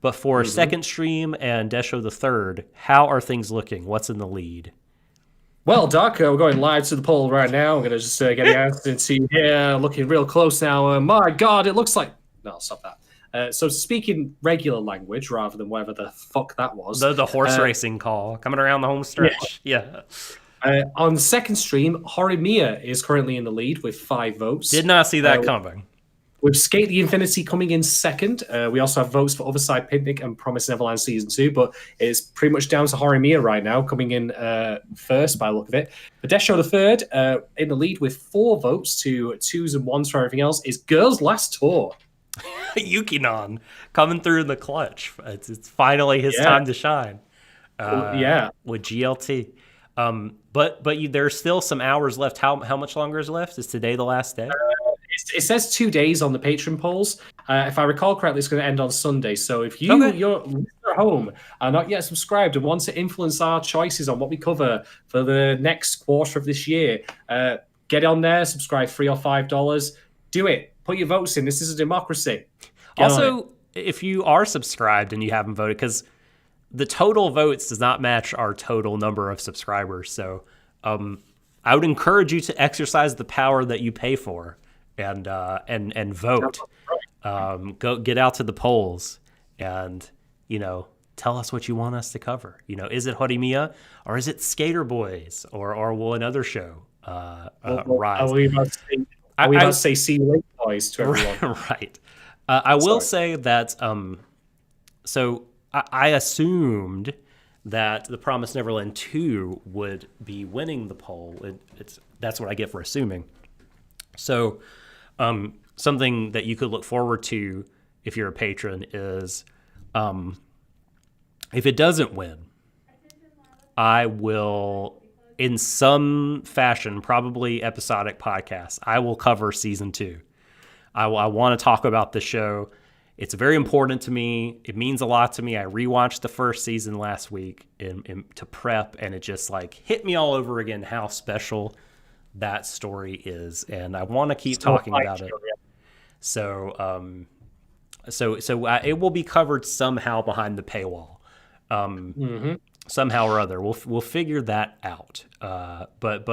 But for second stream and Deshou the Third, how are things looking? What's in the lead? Well, Doc, we're going live to the poll right now. I'm going to just get the answer and see here, looking real close now. My God, it looks like... No, stop that. So speaking regular language rather than whatever the fuck that was. The horse racing call coming around the home stretch. Yeah. On the second stream, Horimiya is currently in the lead with 5 votes. Did not see that coming. With Skate the Infinity coming in second. We also have votes for Other Side Picnic and Promised Neverland Season 2, but it's pretty much down to Horimiya right now, coming in first by the look of it. But Deshou the Third, in the lead with 4 votes to 2s and 1s for everything else, is Girls' Last Tour. Yukinon coming through in the clutch. It's finally his time to shine. With GLT. But there's still some hours left. How much longer is left? Is today the last day? It says 2 days on the Patreon polls. If I recall correctly, it's going to end on Sunday. So if you're at home are not yet subscribed and want to influence our choices on what we cover for the next quarter of this year, get on there, subscribe $3 or $5. Do it. Put your votes in. This is a democracy. Also, if you are subscribed and you haven't voted, because the total votes does not match our total number of subscribers. So I would encourage you to exercise the power that you pay for and vote. Go get out to the polls and, tell us what you want us to cover. Is it Horimiya or is it Skater Boys or will another show rise? Are we about to say see you later, boys, to everyone? Right. I will say that, so I assumed that The Promised Neverland 2 would be winning the poll. That's what I get for assuming. So something that you could look forward to if you're a patron is if it doesn't win, I will, in some fashion, probably episodic podcast, I will cover season 2. I want to talk about the show. It's very important to me. It means a lot to me. I rewatched the first season last week to prep, and it just hit me all over again how special that story is. And I want to keep talking about it. So So it will be covered somehow behind the paywall, somehow or other. We'll figure that out. But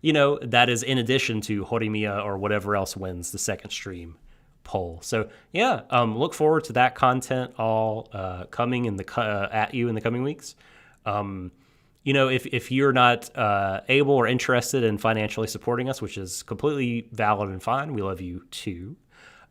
that is in addition to Horimiya or whatever else wins the second stream poll. So yeah, look forward to that content all coming at you in the coming weeks. If you're not able or interested in financially supporting us, which is completely valid and fine, we love you too.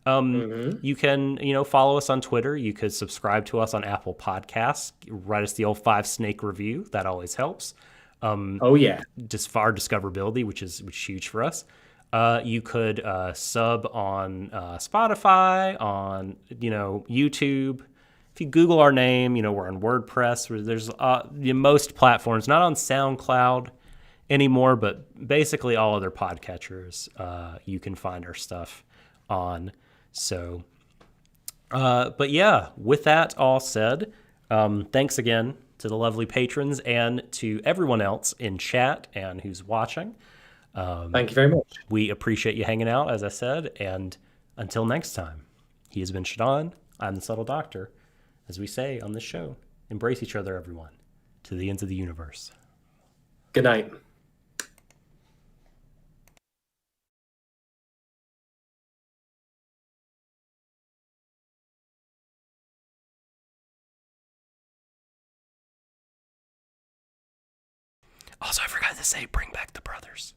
You can, follow us on Twitter. You could subscribe to us on Apple Podcasts. Write us the old 5-snake review. That always helps. Oh yeah. Just for our discoverability, which is huge for us. You could sub on Spotify, on YouTube. If you Google our name, we're on WordPress. There's most platforms, not on SoundCloud anymore, but basically all other podcatchers you can find our stuff on. So, but yeah, with that all said, thanks again to the lovely patrons and to everyone else in chat and who's watching. Thank you very much. We appreciate you hanging out, as I said, and until next time, he has been Shadon. I'm the Subtle Doctor. As we say on this show, embrace each other, everyone, to the ends of the universe. Good night. Also, I forgot to say, bring back the brothers.